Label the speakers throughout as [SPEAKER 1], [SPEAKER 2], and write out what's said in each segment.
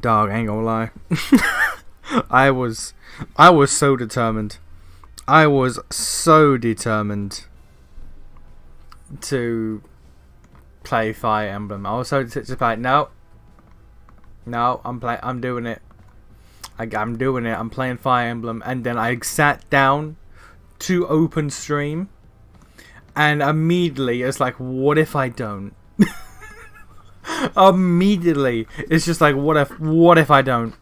[SPEAKER 1] Dog, I ain't gonna lie. I was so determined. I was so determined to play Fire Emblem. I was so just like, no, I'm doing it. I'm doing it. I'm playing Fire Emblem, and then I sat down to open stream, and immediately it's like, what if I don't? Immediately, it's just like, what if I don't?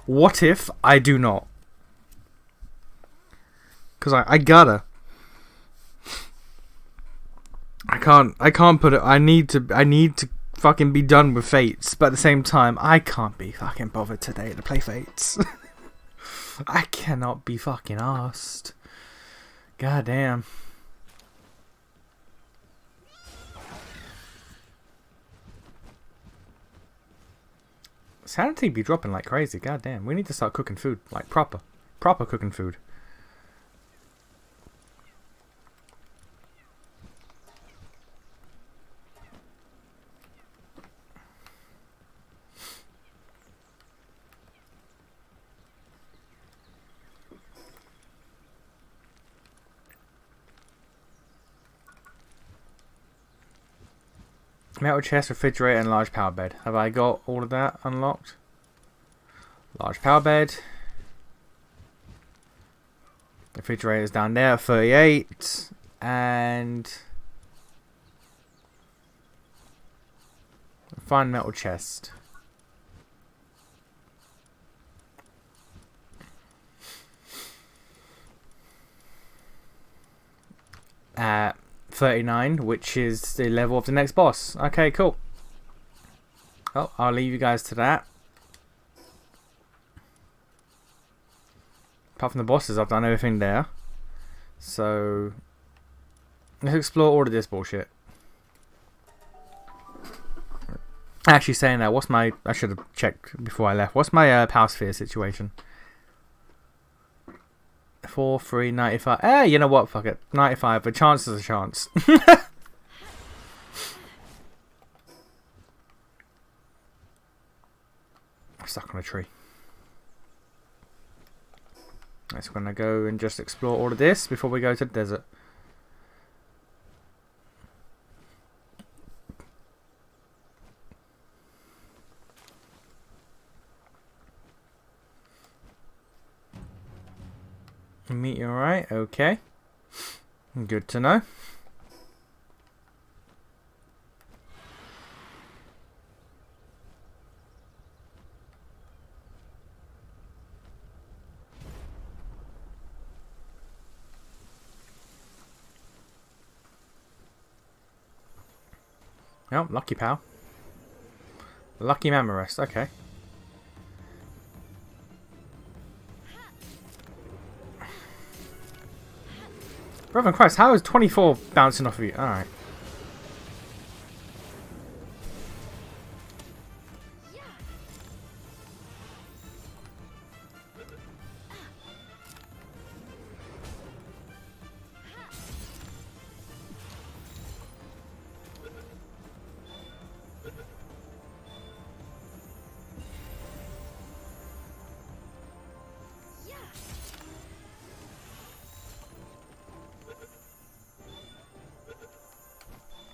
[SPEAKER 1] What if I do not? Because I gotta. I can't put it. I need to fucking be done with Fates, but at the same time, I can't be fucking bothered today to play Fates. I cannot be fucking arsed. God damn. Sanity be dropping like crazy. God damn. We need to start cooking food, like proper cooking food. Metal chest, refrigerator, and large power bed. Have I got all of that unlocked? Large power bed. Refrigerator's down there at 38. And fine metal chest. At 39, which is the level of the next boss. Okay, cool. Oh, I'll leave you guys to that. Apart from the bosses, I've done everything there. So let's explore all of this bullshit. Actually, saying that, what's my... I should have checked before I left. What's my power sphere situation? 4, 3, 95. Eh, you know what? Fuck it. 95. A chance is a chance. I'm stuck on a tree. Let's gonna go and just explore all of this before we go to the desert. Meteorite, okay. Good to know. Oh, lucky pal. Lucky Mamorest, okay. Reverend Christ, how is 24 bouncing off of you? Alright.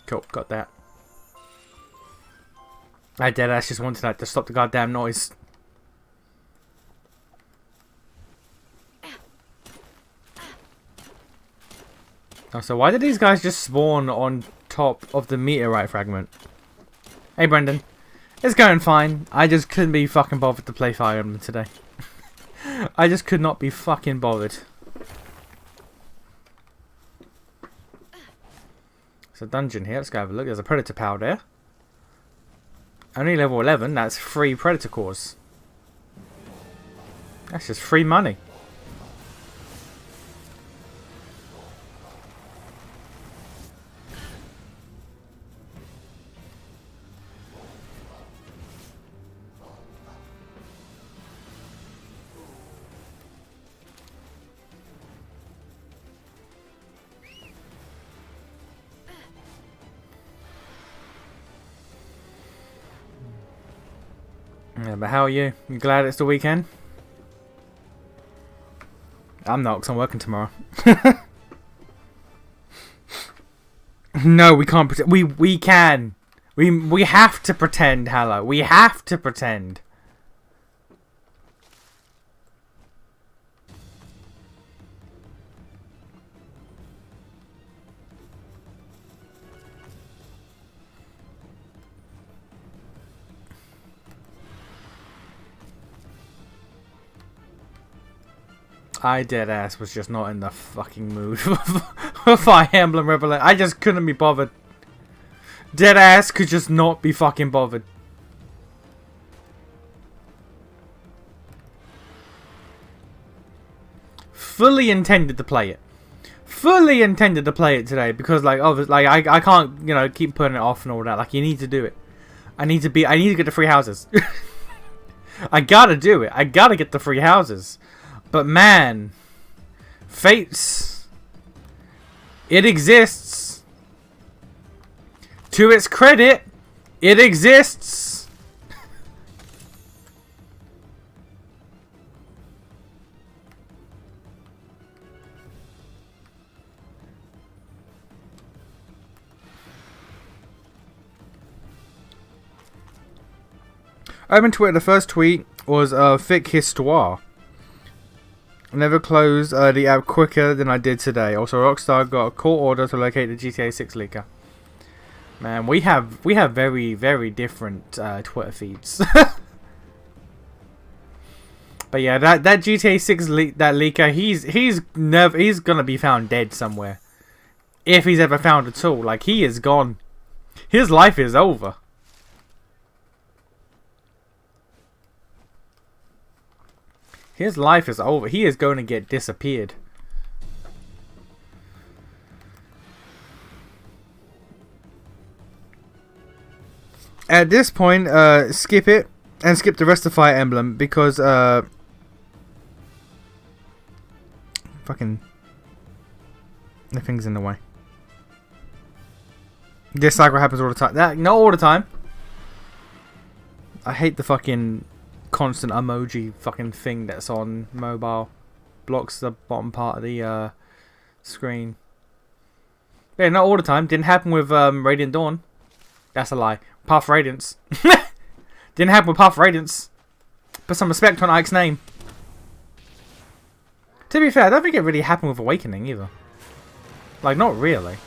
[SPEAKER 1] Cool, got that. I did, I just wanted that to stop the goddamn noise. Oh, so why did these guys just spawn on top of the meteorite fragment? Hey Brendan. It's going fine. I just couldn't be fucking bothered to play Fire Emblem today. I just could not be fucking bothered. There's a dungeon here. Let's go have a look. There's a predator power there. Only level 11. That's free predator cores. That's just free money. Yeah, but how are you? You glad it's the weekend? I'm not, because I'm working tomorrow. No, we can't pretend. We can. We have to pretend, Hello. We have to pretend. I deadass was just not in the fucking mood for Fire Emblem Revelation. I just couldn't be bothered. Deadass could just not be fucking bothered. Fully intended to play it. Fully intended to play it today because like I can't, you know, keep putting it off and all that. Like, you need to do it. I need to get the free houses. I gotta do it. I gotta get the free houses. But man, Fates, it exists. To its credit, it exists. Open Twitter, the first tweet was thick histoire. Never closed the app quicker than I did today. Also, Rockstar got a court order to locate the GTA 6 leaker. Man, we have very, very different Twitter feeds. But yeah, that GTA 6 that leaker, he's gonna be found dead somewhere, if he's ever found at all. Like, he is gone. His life is over. His life is over. He is going to get disappeared. At this point, skip it and skip the rest of Fire Emblem because fucking nothing's in the way. This cycle happens all the time. Not all the time. I hate the fucking constant emoji fucking thing that's on mobile. Blocks the bottom part of the screen. Yeah, not all the time. Didn't happen with Radiant Dawn. That's a lie. Path Radiance. Didn't happen with Path Radiance. Put some respect on Ike's name. To be fair, I don't think it really happened with Awakening either. Like, not really.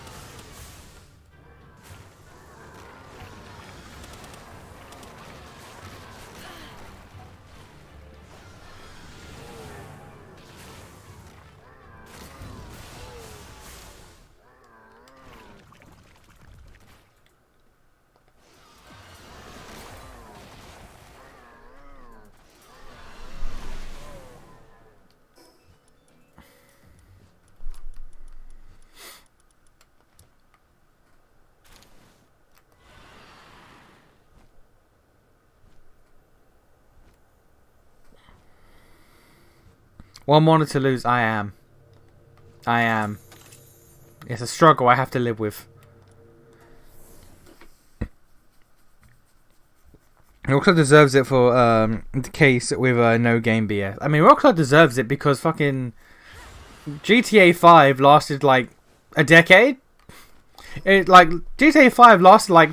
[SPEAKER 1] One monitor to lose, I am. It's a struggle I have to live with. Rockstar deserves it for the case with no game BS. I mean, Rockstar deserves it because fucking GTA 5 lasted like a decade. GTA 5 lasted like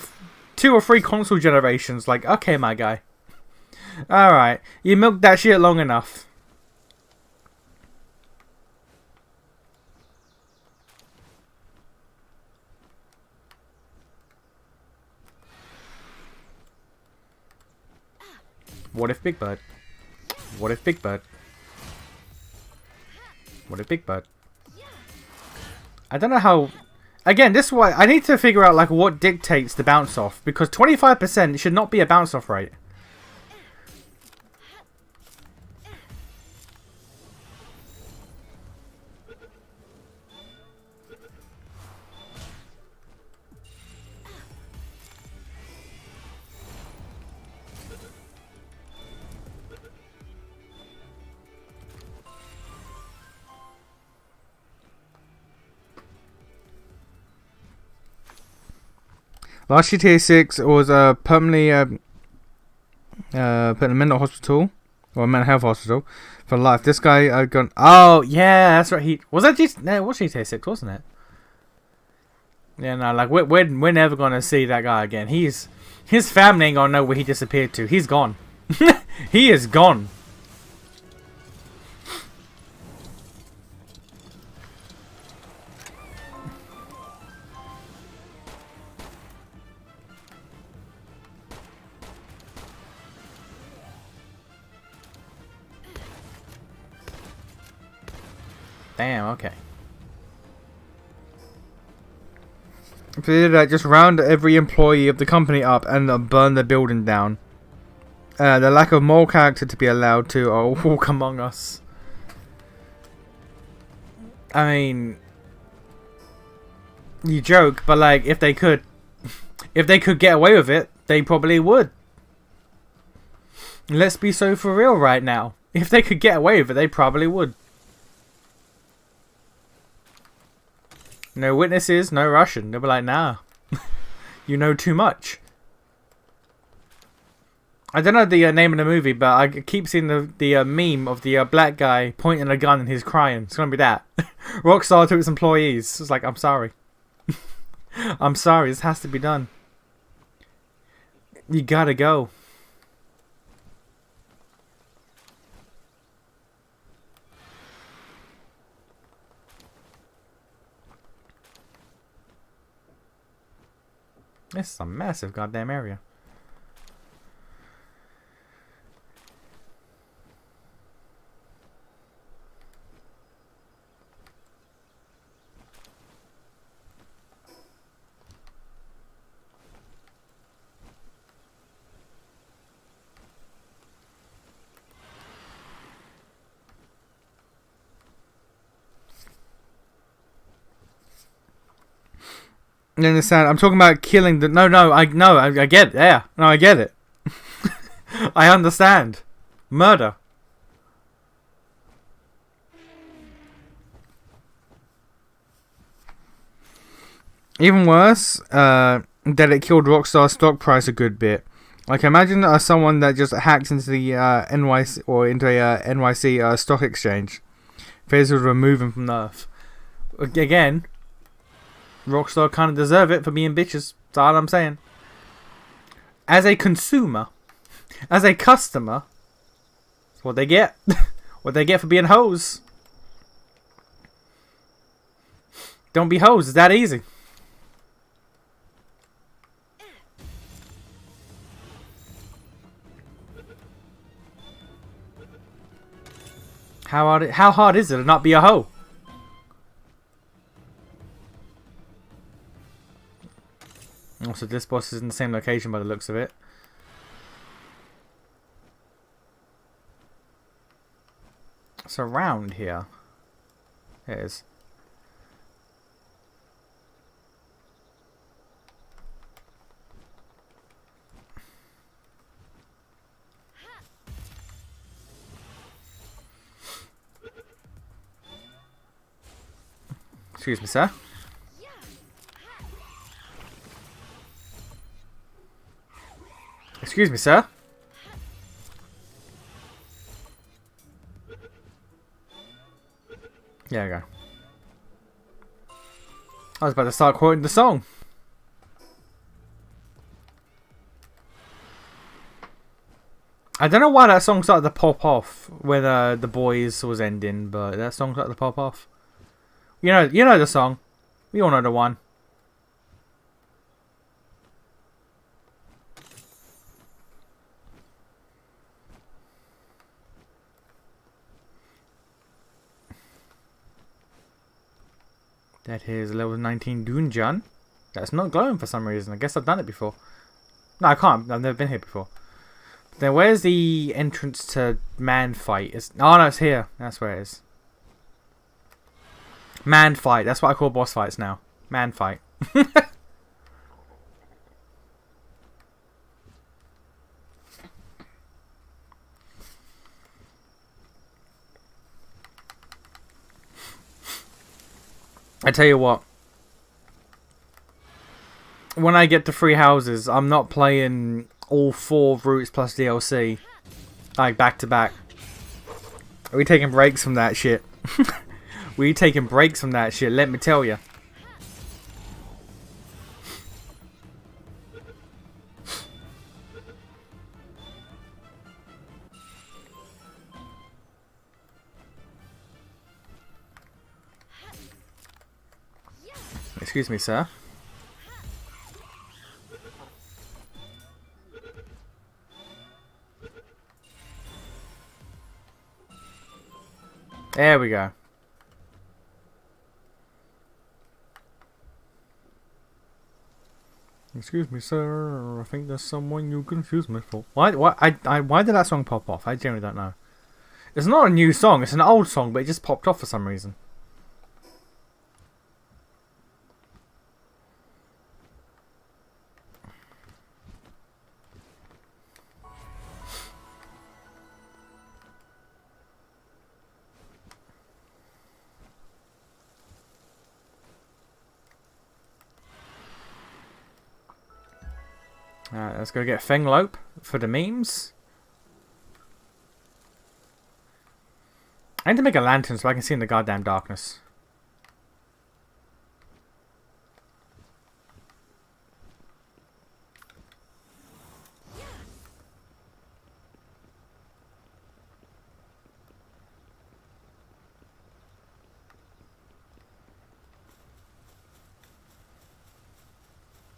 [SPEAKER 1] 2 or 3 console generations. Like, okay, my guy. Alright, you milked that shit long enough. What if Big Bird? What if Big Bird? What if Big Bird? I don't know how... Again, this is why I need to figure out like what dictates the bounce off. Because 25% should not be a bounce off rate. Last GTA 6 was permanently put in a mental hospital or a mental health hospital for life. This guy gone. Oh yeah, that's right. He was that. No, it was GTA 6, wasn't it? Yeah, no, like we're never gonna see that guy again. His family ain't gonna know where he disappeared to. He's gone. He is gone. Damn. Okay. If they did that, just round every employee of the company up and burn the building down. The lack of moral character to be allowed to walk among us. I mean, you joke, but like, if they could get away with it, they probably would. Let's be so for real right now. If they could get away with it, they probably would. No witnesses, no Russian. They'll be like, nah. You know too much. I don't know the name of the movie, but I keep seeing the meme of the black guy pointing a gun and he's crying. It's going to be that. Rockstar to its employees. It's like, I'm sorry. I'm sorry, this has to be done. You gotta go. This is a massive goddamn area. You understand? I'm talking about killing the... No, I get it. Yeah. No, I get it. I understand. Murder. Even worse, that it killed Rockstar's stock price a good bit. Like, imagine someone that just hacks into the NYC or into a NYC stock exchange. Fails to remove him from the earth. Again... Rockstar kind of deserve it for being bitches. That's all I'm saying. As a consumer, as a customer, that's what they get. What they get for being hoes. Don't be hoes. It's that easy. How hard is it to not be a hoe? Also, this boss is in the same location by the looks of it. It's around here. It is. Excuse me, sir. Excuse me, sir. There we go. I was about to start quoting the song. I don't know why that song started to pop off when The Boys was ending, but that song started to pop off. You know the song. We all know the one. That is level 19 Dungeon. That's not glowing for some reason. I guess I've done it before. No, I can't. I've never been here before. Then where's the entrance to Man Fight? Oh no, it's here. That's where it is. Man Fight. That's what I call boss fights now. Man Fight. I tell you what. When I get to 3 houses, I'm not playing all 4 routes plus DLC, like back to back. Are we taking breaks from that shit? We taking breaks from that shit, let me tell you. Excuse me, sir. There we go. Excuse me, sir. I think there's someone you confused me for. Why did that song pop off? I genuinely don't know. It's not a new song. It's an old song, but it just popped off for some reason. Alright, let's go get Fenglope for the memes. I need to make a lantern so I can see in the goddamn darkness.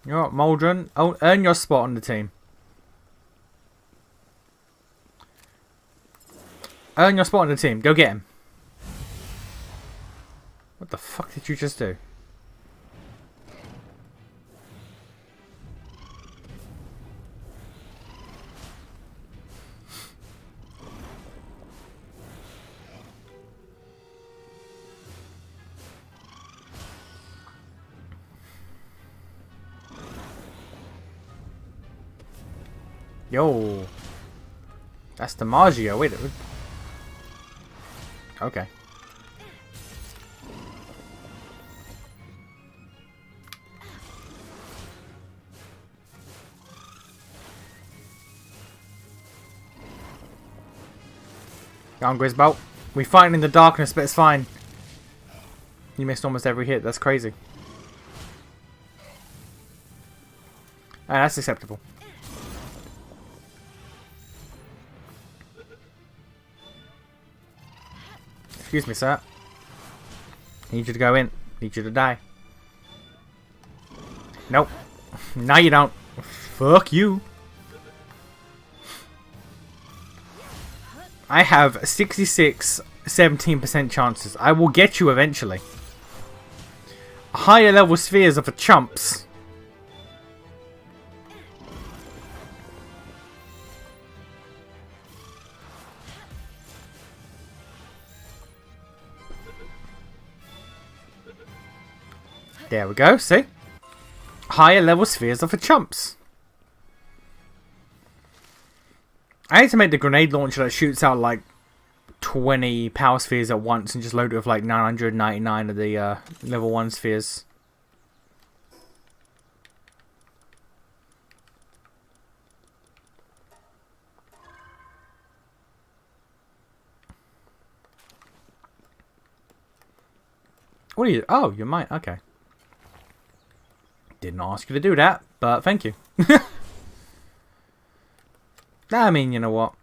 [SPEAKER 1] You know what, Maldron? Oh, earn your spot on the team. Earn your spot on the team. Go get him. What the fuck did you just do? Yo. That's DiMaggio. Wait. Okay. Go on, Grisbolt. We're fighting in the darkness, but it's fine. You missed almost every hit. That's crazy. That's acceptable. Excuse me, sir. Need you to go in. Need you to die. Nope. No, you don't. Fuck you. I have 66, 17% chances. I will get you eventually. Higher level spheres are for chumps. There we go, see? Higher level spheres are for chumps. I need to make the grenade launcher that shoots out like 20 power spheres at once and just load it with like 999 of the level 1 spheres. What are you? Oh, you might. Okay. Didn't ask you to do that, but thank you. I mean, you know what?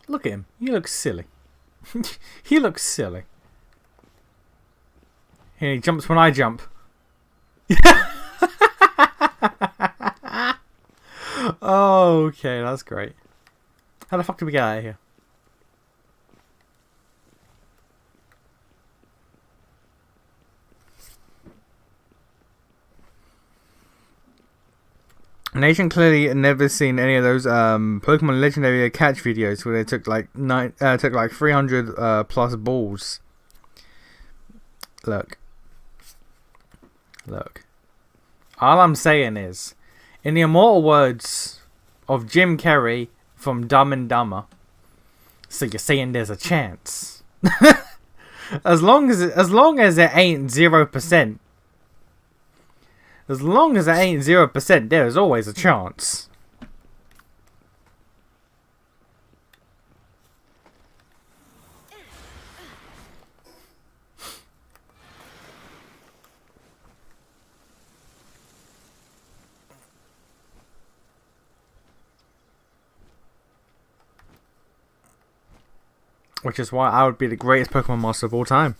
[SPEAKER 1] Look at him. He looks silly. He looks silly. He jumps when I jump. Okay, that's great. How the fuck did we get out of here? Nation clearly never seen any of those Pokemon Legendary catch videos where they took like 300 plus balls. Look. All I'm saying is, in the immortal words of Jim Carrey from Dumb and Dumber, So you're saying there's a chance? as long as it ain't 0%. As long as it ain't 0%, there is always a chance. Which is why I would be the greatest Pokemon master of all time.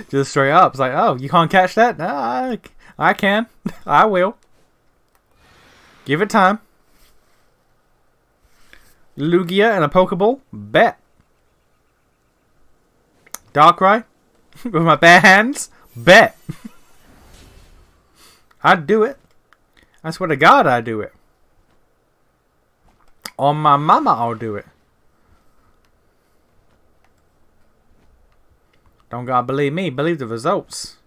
[SPEAKER 1] Just straight up. It's like, oh, you can't catch that? No, I can. I will. Give it time. Lugia and a Pokeball? Bet. Darkrai? With my bare hands? Bet. I'd do it. I swear to God I'd do it. On my mama I'll do it. Don't gotta believe me, believe the results.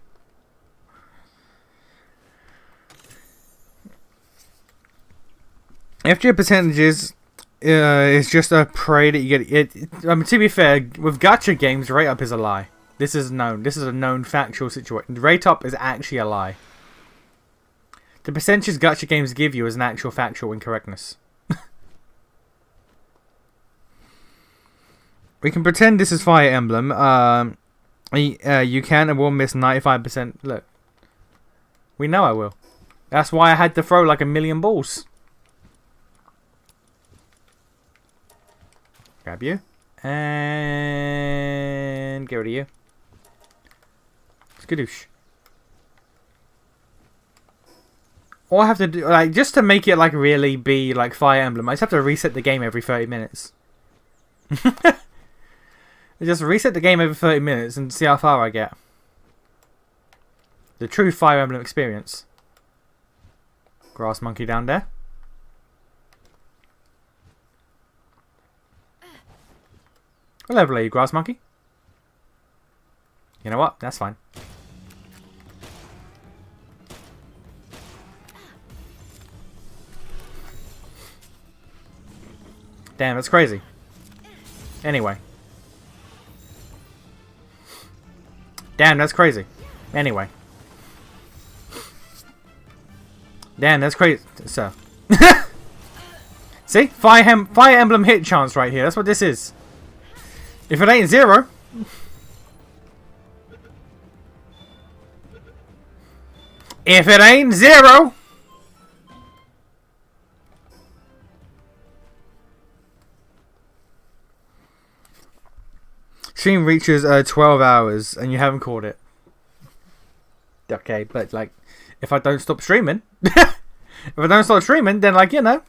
[SPEAKER 1] FGO percentages is just a prey that you get. I mean, to be fair, with gacha games, rate up is a lie. This is known. This is a known factual situation. Rate up is actually a lie. The percentages gacha games give you is an actual factual incorrectness. We can pretend this is Fire Emblem. You can and will miss 95%. Look. We know I will. That's why I had to throw like 1,000,000 balls. Grab you. And get rid of you. Skadoosh. All I have to do, like, just to make it like really be like Fire Emblem, I just have to reset the game every 30 minutes. Just reset the game every 30 minutes and see how far I get. The true Fire Emblem experience. Grass monkey down there. What level are you, grass monkey? You know what? That's fine. Damn, that's crazy. Anyway. Damn, that's crazy. Anyway. Damn, that's crazy. So. See? Fire Emblem hit chance right here. That's what this is. If it ain't 0. If it ain't 0. Stream reaches 12 hours and you haven't caught it. Okay, but like, if I don't stop streaming, if I don't stop streaming, then like, you know.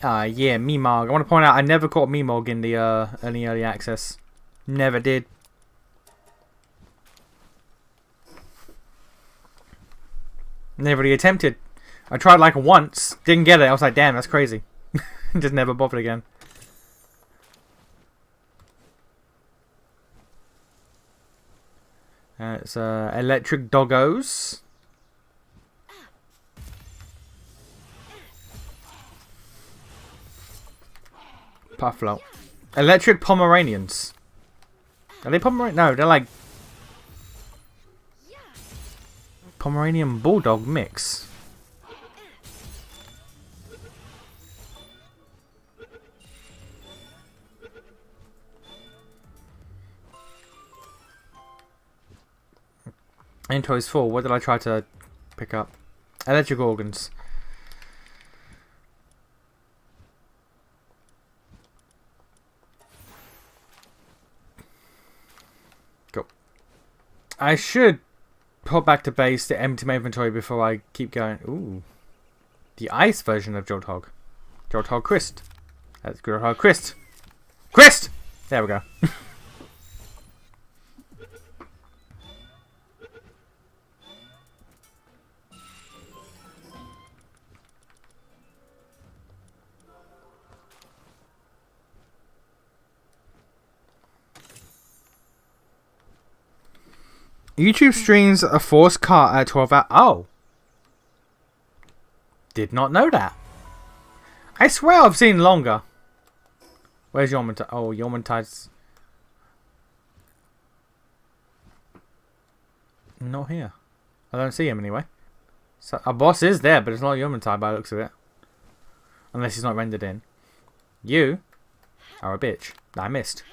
[SPEAKER 1] Yeah, Meemog. I want to point out I never caught Meemog in the early access. Never did. Never really attempted. I tried like once, didn't get it. I was like, damn, that's crazy. Just never bothered again. It's electric doggos. Puffalo. Electric Pomeranians. Are they Pomeranian? No, they're like Pomeranian Bulldog mix. Inventory's full. What did I try to pick up? Electric organs. Cool. I should put back to base to empty my inventory before I keep going. Ooh. The ice version of Jolthog. Jolthog Christ. That's Jolthog Christ. Christ! There we go. YouTube streams a forced cut at 12 hours. Oh. Did not know that. I swear I've seen longer. Where's Yomantide? Oh, Yomantide's not here. I don't see him anyway. So our boss is there, but it's not Yomantide by the looks of it. Unless he's not rendered in. You are a bitch. I missed.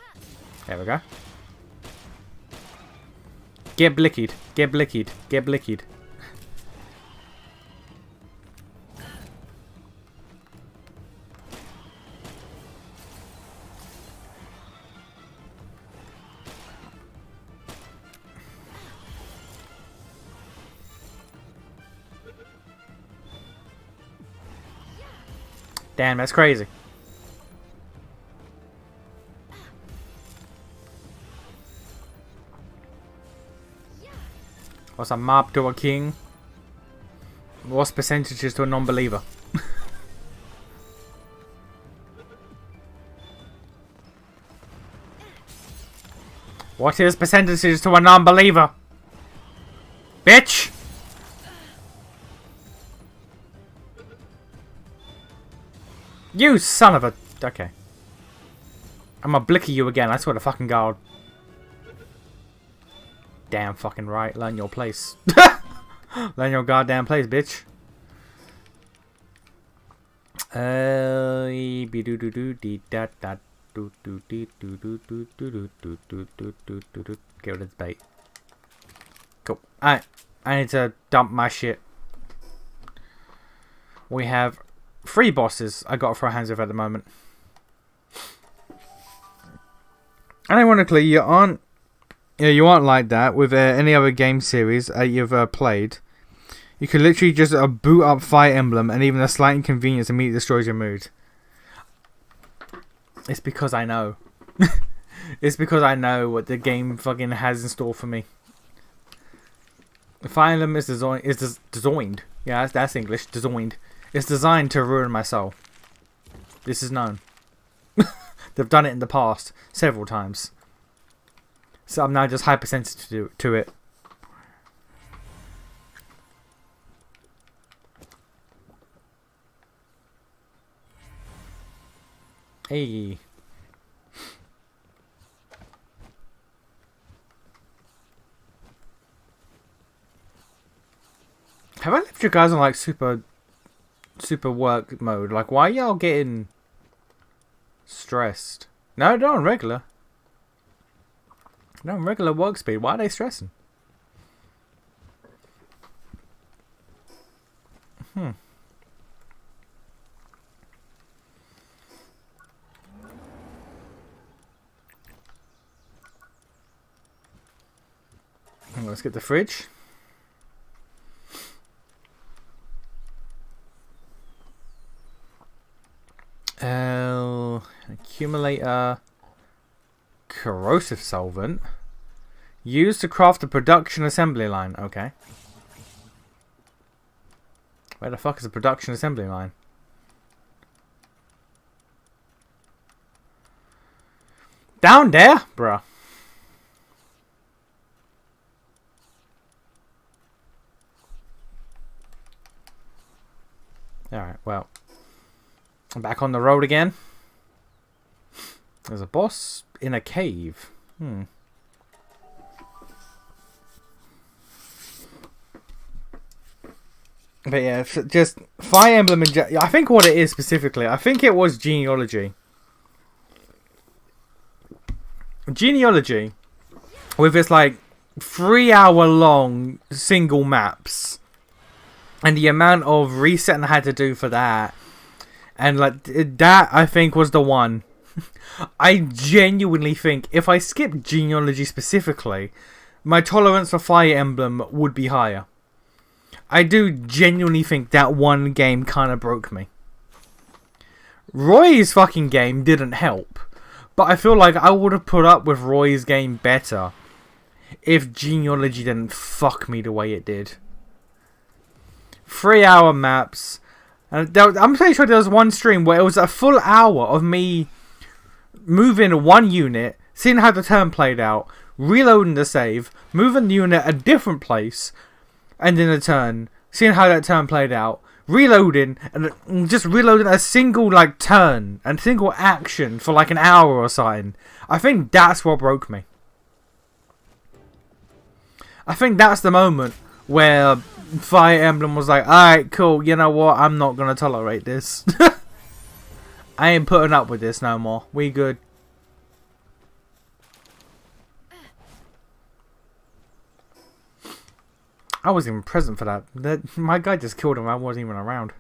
[SPEAKER 1] There we go. Get blickied. Get blickied. Get blickied. Damn, that's crazy. What's a mob to a king? What's percentages to a non-believer? What is percentages to a non-believer? Bitch! You son of a... Okay. I'm gonna blicky you again, I swear to fucking God. Damn fucking right, learn your place. Learn your goddamn place, bitch. Get rid of this bait. Cool. Alright, I need to dump my shit. We have 3 bosses I got to throw hands with at the moment. And ironically, you aren't like that with any other game series you've played. You can literally just boot up Fire Emblem, and even a slight inconvenience immediately destroys your mood. It's because I know. It's because I know what the game fucking has in store for me. Fire Emblem is designed. Yeah, that's English. Designed. It's designed to ruin my soul. This is known. They've done it in the past several times. So I'm now just hypersensitive to it. Hey. Have I left you guys on like super work mode? Like, why are y'all getting stressed? No, they're on regular. No, regular work speed. Why are they stressing? Let's get the fridge. Accumulator. Corrosive solvent. Used to craft a production assembly line. Okay. Where the fuck is the production assembly line? Down there, bruh. Alright, well. I'm back on the road again. There's a boss in a cave. But yeah, just Fire Emblem I think what it is specifically, I think it was genealogy. Genealogy, with its like 3-hour long single maps, and the amount of resetting I had to do for that, and like that I think was the one. I genuinely think if I skipped genealogy specifically, my tolerance for Fire Emblem would be higher. I do genuinely think that one game kind of broke me. Roy's fucking game didn't help, but I feel like I would have put up with Roy's game better if genealogy didn't fuck me the way it did. 3-hour maps. And I'm pretty sure there was one stream where it was a full hour of me moving one unit, seeing how the turn played out, reloading the save, moving the unit a different place, ending a turn, seeing how that turn played out, reloading, and just reloading a single like turn and single action for like an hour or something. I think that's what broke me. I think that's the moment where Fire Emblem was like, alright, cool, you know what, I'm not gonna tolerate this. I ain't putting up with this no more. We good. I wasn't even present for that. My guy just killed him. I wasn't even around.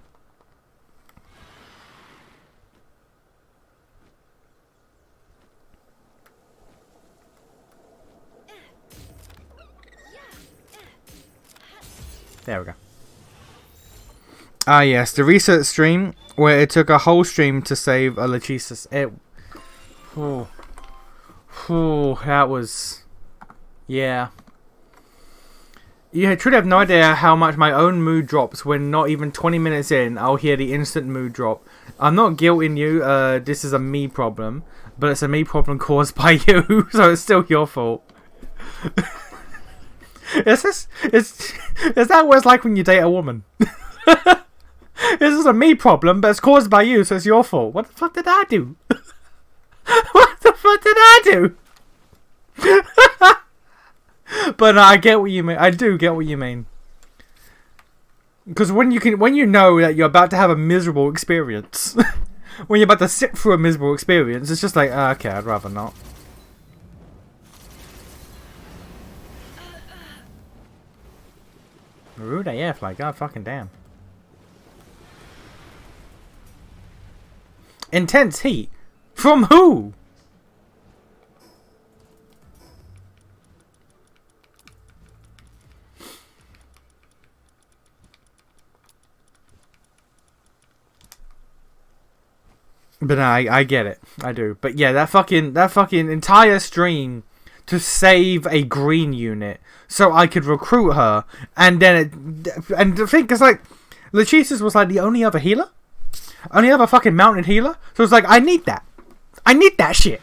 [SPEAKER 1] There we go. Ah, yes, the research stream where it took a whole stream to save a Lachesis. That was, yeah. You truly have no idea how much my own mood drops when not even 20 minutes in, I'll hear the instant mood drop. I'm not guilting you, this is a me problem, but it's a me problem caused by you, so it's still your fault. Is that what it's like when you date a woman? This is a me problem, but it's caused by you, so it's your fault. What the fuck did I do? What the fuck did I do? But no, I get what you mean. I do get what you mean. Because when you know that you're about to have a miserable experience, when you're about to sit through a miserable experience, it's just like, okay, I'd rather not. Rude AF, like, god fucking damn. Intense heat? From who? But no, I get it. I do. But yeah, that fucking entire stream to save a green unit so I could recruit her, and then and the thing is, like, Lachesis was like the only other healer, only other fucking mounted healer. So it's like, I need that shit.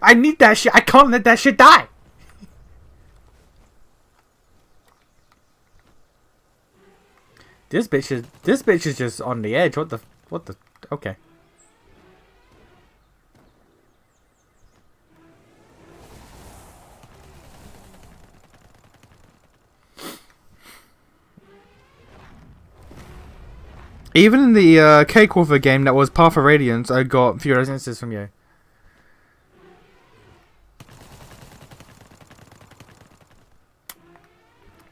[SPEAKER 1] I need that shit. I can't let that shit die. This bitch is just on the edge. What the okay. Even in the Cakewalker game that was Path of Radiance, I got few resonances from you.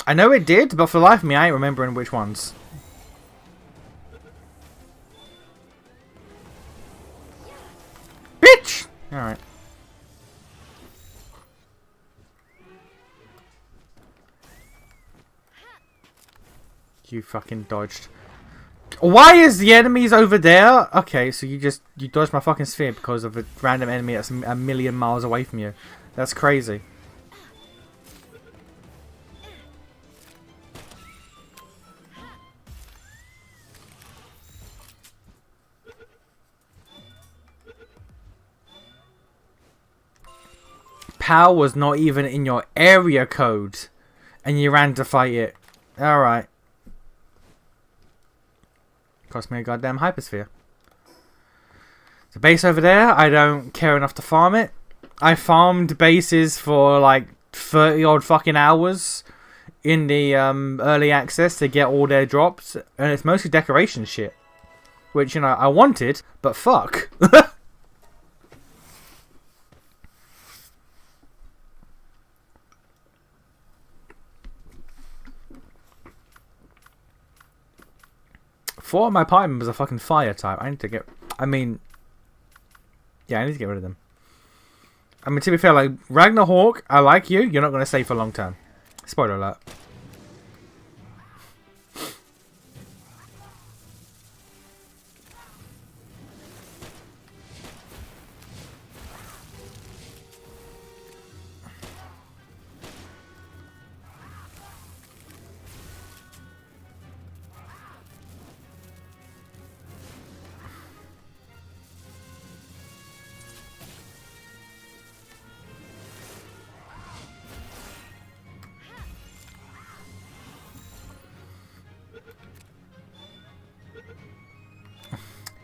[SPEAKER 1] I know it did, but for the life of me, I ain't remembering which ones. Bitch! Alright. You fucking dodged. Why is the enemies over there? Okay, so you dodged my fucking sphere because of a random enemy that's a million miles away from you. That's crazy. PAL was not even in your area code, and you ran to fight it. Alright. Cost me a goddamn hypersphere. The base over there, I don't care enough to farm it. I farmed bases for like 30 odd fucking hours in the early access to get all their drops, and it's mostly decoration shit. Which, you know, I wanted, but fuck. Four of my party members are fucking fire type. I need to get... I mean... Yeah, I need to get rid of them. I mean, to be fair, like, Ragnar Hawk, I like you. You're not going to stay for long term. Spoiler alert.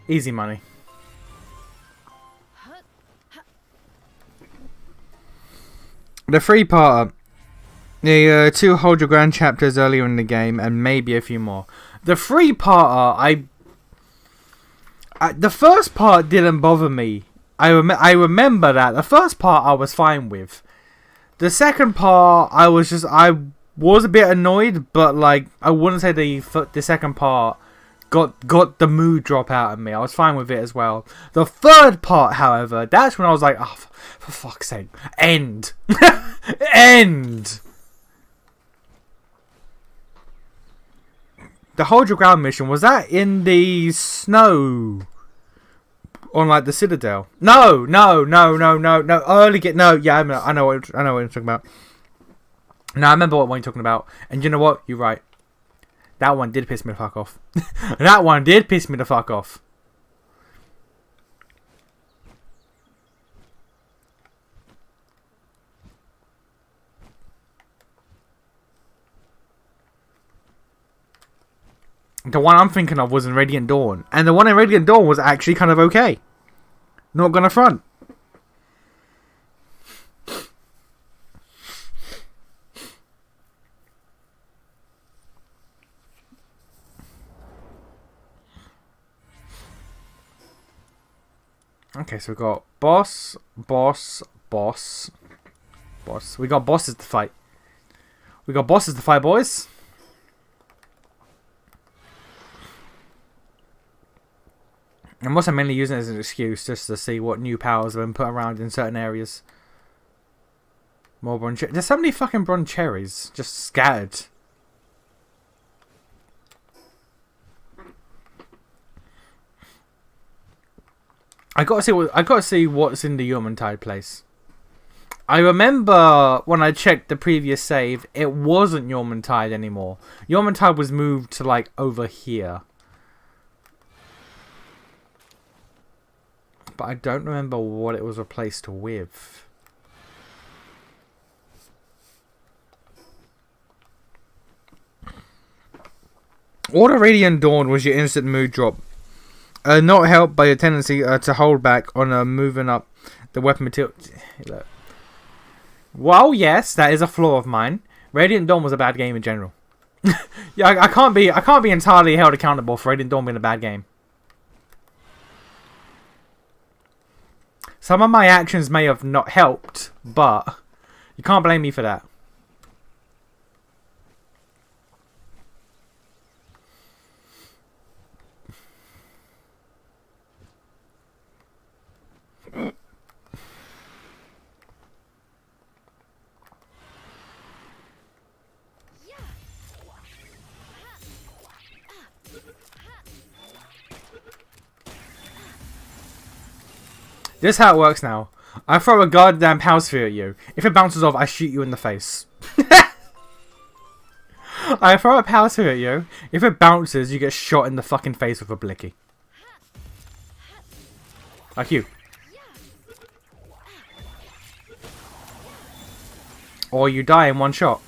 [SPEAKER 1] Easy money. The 3-parter. The 2 Hold Your Ground chapters earlier in the game, and maybe a few more. The 3-parter, the first part didn't bother me. I remember that. The first part I was fine with. The second part, I was a bit annoyed, but like I wouldn't say the second part got the mood drop out of me. I was fine with it as well. The third part, however, that's when I was like, oh, for fuck's sake, end, end. The Hold Your Ground mission, was that in the snow? On like the Citadel? No. Early get no. Yeah, I know what you're talking about. No, I remember what one you're talking about. And you know what? You're right. That one did piss me the fuck off. That one did piss me the fuck off. The one I'm thinking of was in Radiant Dawn. And the one in Radiant Dawn was actually kind of okay. Not gonna front. Okay, so we got boss. We got bosses to fight. Boys. I'm also mainly using it as an excuse just to see what new powers have been put around in certain areas. More bronze cherries. There's so many fucking bronze cherries just scattered. I gotta see what's in the Yomantide place. I remember when I checked the previous save, it wasn't Yomantide anymore. Yomantide was moved to like over here. But I don't remember what it was replaced with. Order Radiant Dawn was your instant mood drop. Not helped by your tendency to hold back on moving up the weapon material. Look. Well, yes, that is a flaw of mine. Radiant Dawn was a bad game in general. Yeah, I can't be entirely held accountable for Radiant Dawn being a bad game. Some of my actions may have not helped, but you can't blame me for that. This is how it works now. I throw a goddamn power sphere at you. If it bounces off, I shoot you in the face. I throw a power sphere at you. If it bounces, you get shot in the fucking face with a blicky. Like you. Or you die in one shot.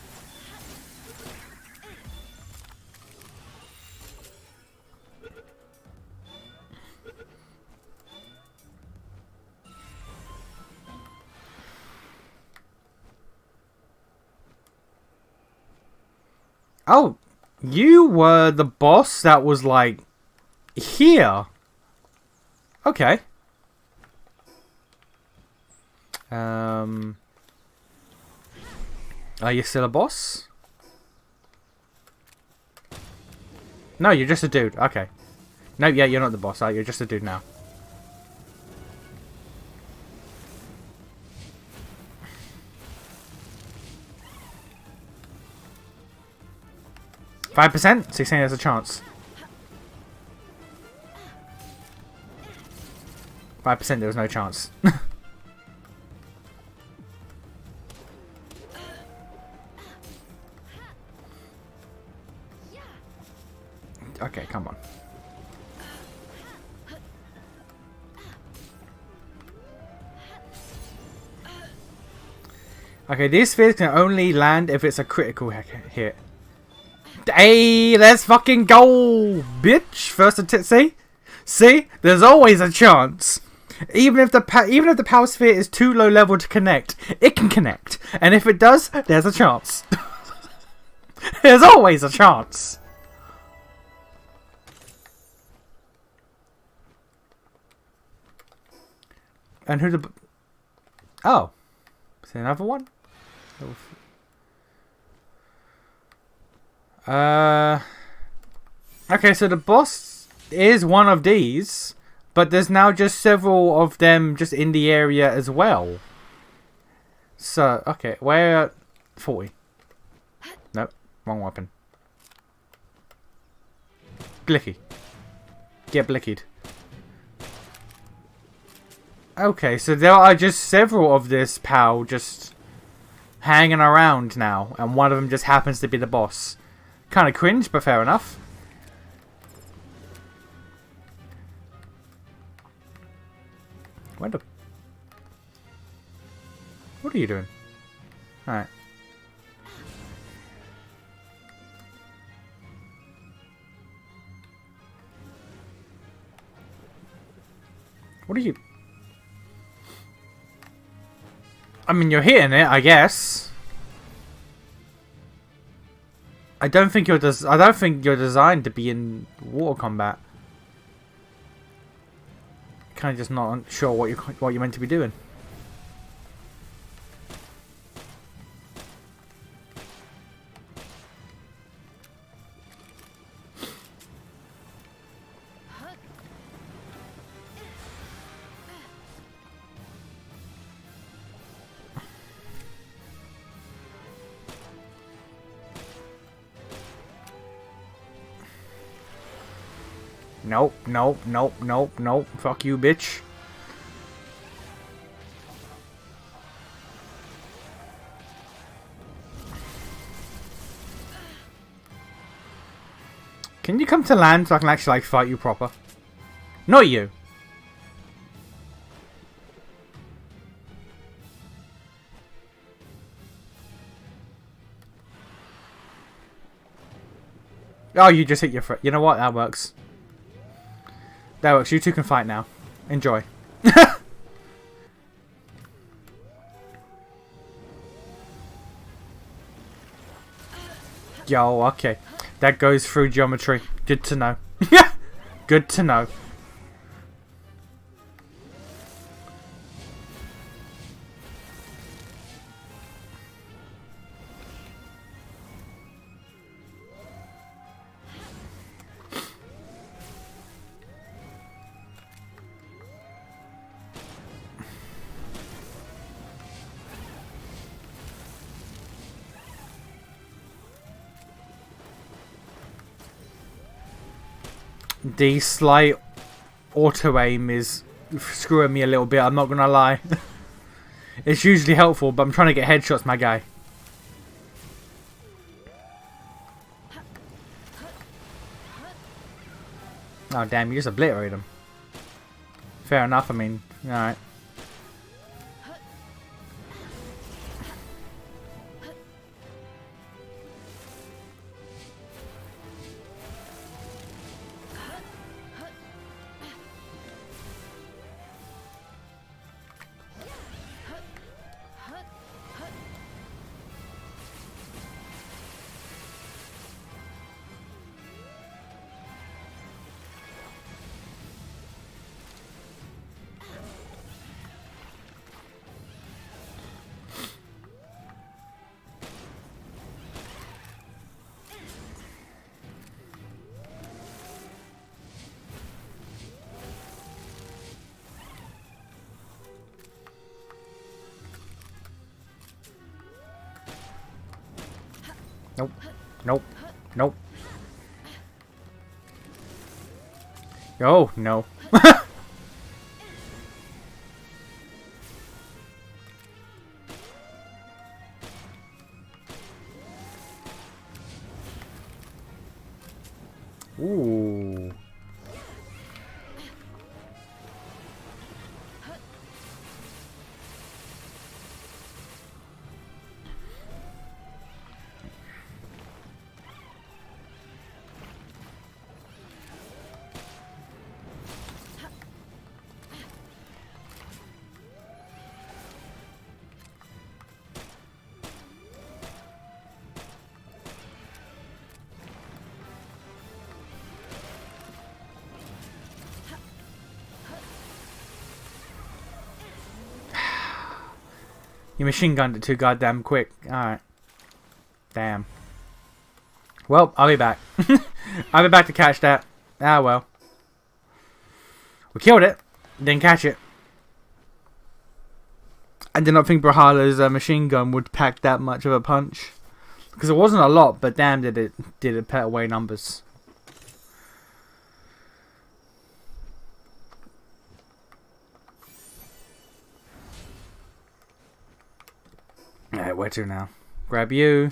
[SPEAKER 1] Oh, you were the boss that was like here. Okay. Are you still a boss? No, you're just a dude. Okay. No, yeah, you're not the boss. You're just a dude now. $5%? So you're saying there's a chance? 5%, there was no chance. Okay, come on. Okay, these spheres can only land if it's a critical hit. Hey, let's fucking go, bitch! First to see? See? There's always a chance. Even if the power sphere is too low level to connect, it can connect. And if it does, there's a chance. There's always a chance. And who the... Oh. Is there another one? Okay, so the boss is one of these, but there's now just several of them just in the area as well. So, okay, where... 40. Nope, wrong weapon. Blicky. Get blickied. Okay, so there are just several of this pal just hanging around now, and one of them just happens to be the boss. Kind of cringe, but fair enough. Where the... What are you doing? Alright. What are you... I mean, you're hitting it, I guess. I don't think you're designed to be in water combat. Kind of just not sure what you're meant to be doing. Nope, nope, nope, nope, nope. Fuck you, bitch. Can you come to land so I can actually, like, fight you proper? Not you. Oh, you just hit your foot. You know what? That works. That works. You two can fight now. Enjoy. Yo, okay. That goes through geometry. Good to know. Good to know. The slight auto-aim is screwing me a little bit, I'm not gonna lie. It's usually helpful, but I'm trying to get headshots, my guy. Oh damn, you just obliterated him. Fair enough, I mean, alright. Nope. Nope. Nope. Oh, no. Ooh. You machine gunned it too goddamn quick. Alright. Damn. Well, I'll be back. I'll be back to catch that. Ah, well. We killed it. Didn't catch it. I did not think Brawlhalla's machine gun would pack that much of a punch. Because it wasn't a lot, but damn did it pet away numbers. Alright, where to now? Grab you,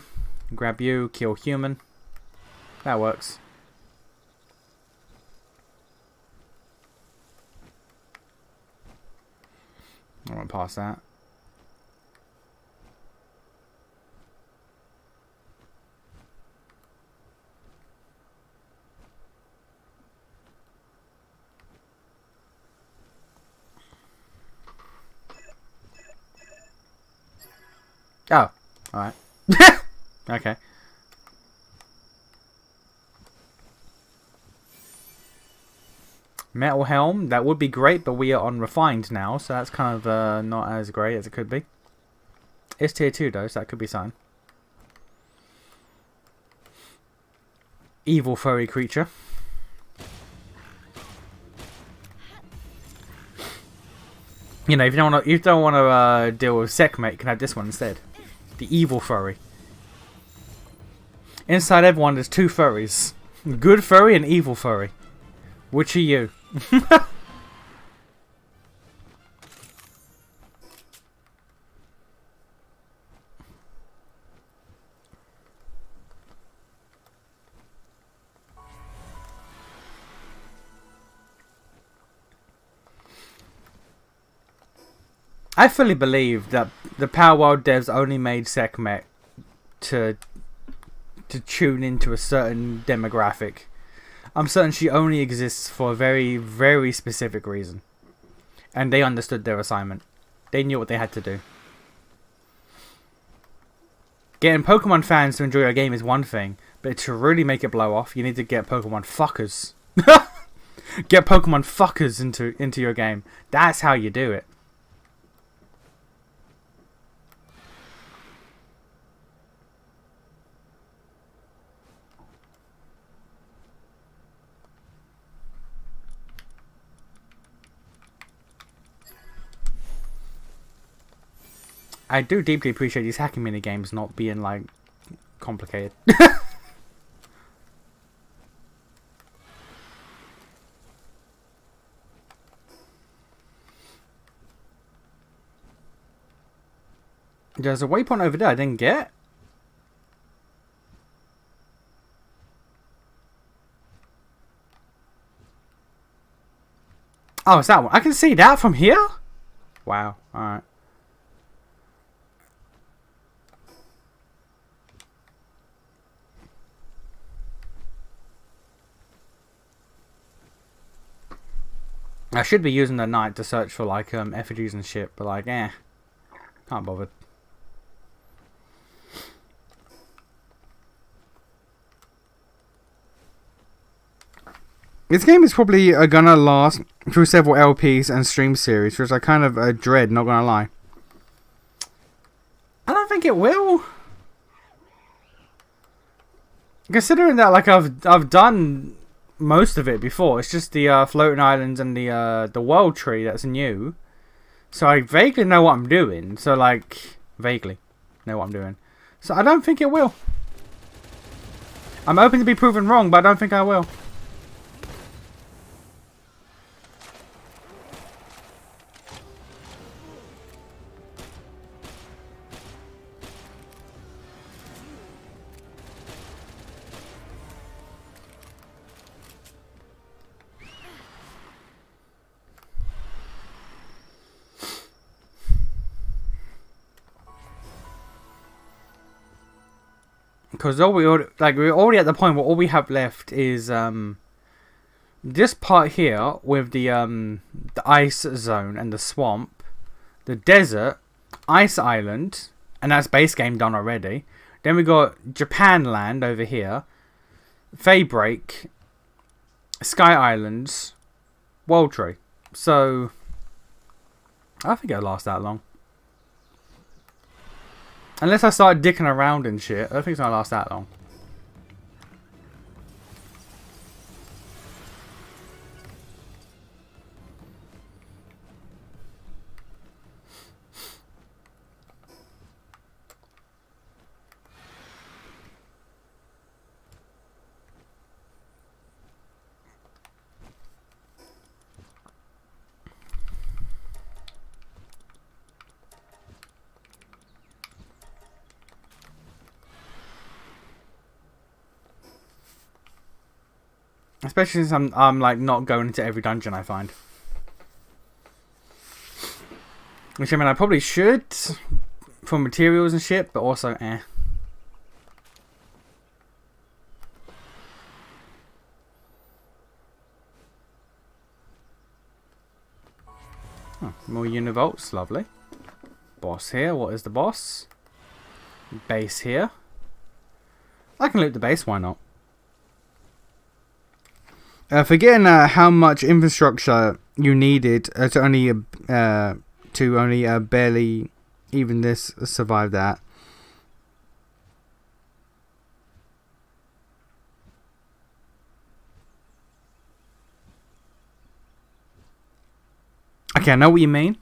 [SPEAKER 1] kill human. That works. I won't pass that. Oh, alright. Okay. Metal helm, that would be great, but we are on refined now, so that's kind of not as great as it could be. It's tier 2 though, so that could be something. Evil furry creature. You know, if you don't want to deal with Sekhmet, you can have this one instead. The evil furry. Inside everyone, there's 2 furries. Good furry and evil furry. Which are you? I fully believe that the Power World devs only made Sekhmet to tune into a certain demographic. I'm certain she only exists for a very, very specific reason. And they understood their assignment. They knew what they had to do. Getting Pokemon fans to enjoy a game is one thing, but to really make it blow off, you need to get Pokemon fuckers. Get Pokemon fuckers into your game. That's how you do it. I do deeply appreciate these hacking mini games not being like complicated. There's a waypoint over there I didn't get. Oh, it's that one. I can see that from here? Wow, alright. I should be using the night to search for like effigies and shit, but like, can't bother. This game is probably gonna last through several LPs and stream series, which I kind of dread, not gonna lie. I don't think it will. Considering that, like, I've done most of it before. It's just the floating islands and the world tree that's new. So I vaguely know what I'm doing. So like vaguely know what I'm doing. So I don't think it will. I'm open to be proven wrong, but I don't think I will. Because we're already at the point where all we have left is this part here with the ice zone and the swamp, the desert, ice island, and that's base game done already. Then we got Japan land over here, Faybreak, Sky Islands, World Tree. So I don't think it'll last that long. Unless I start dicking around and shit, I don't think it's gonna last that long. Especially since I'm like not going into every dungeon I find. Which I mean I probably should for materials and shit, but also Oh, more univolts, lovely. Boss here, what is the boss? Base here. I can loot the base, why not? Forgetting how much infrastructure you needed to only barely even this survive that. Okay, I know what you mean.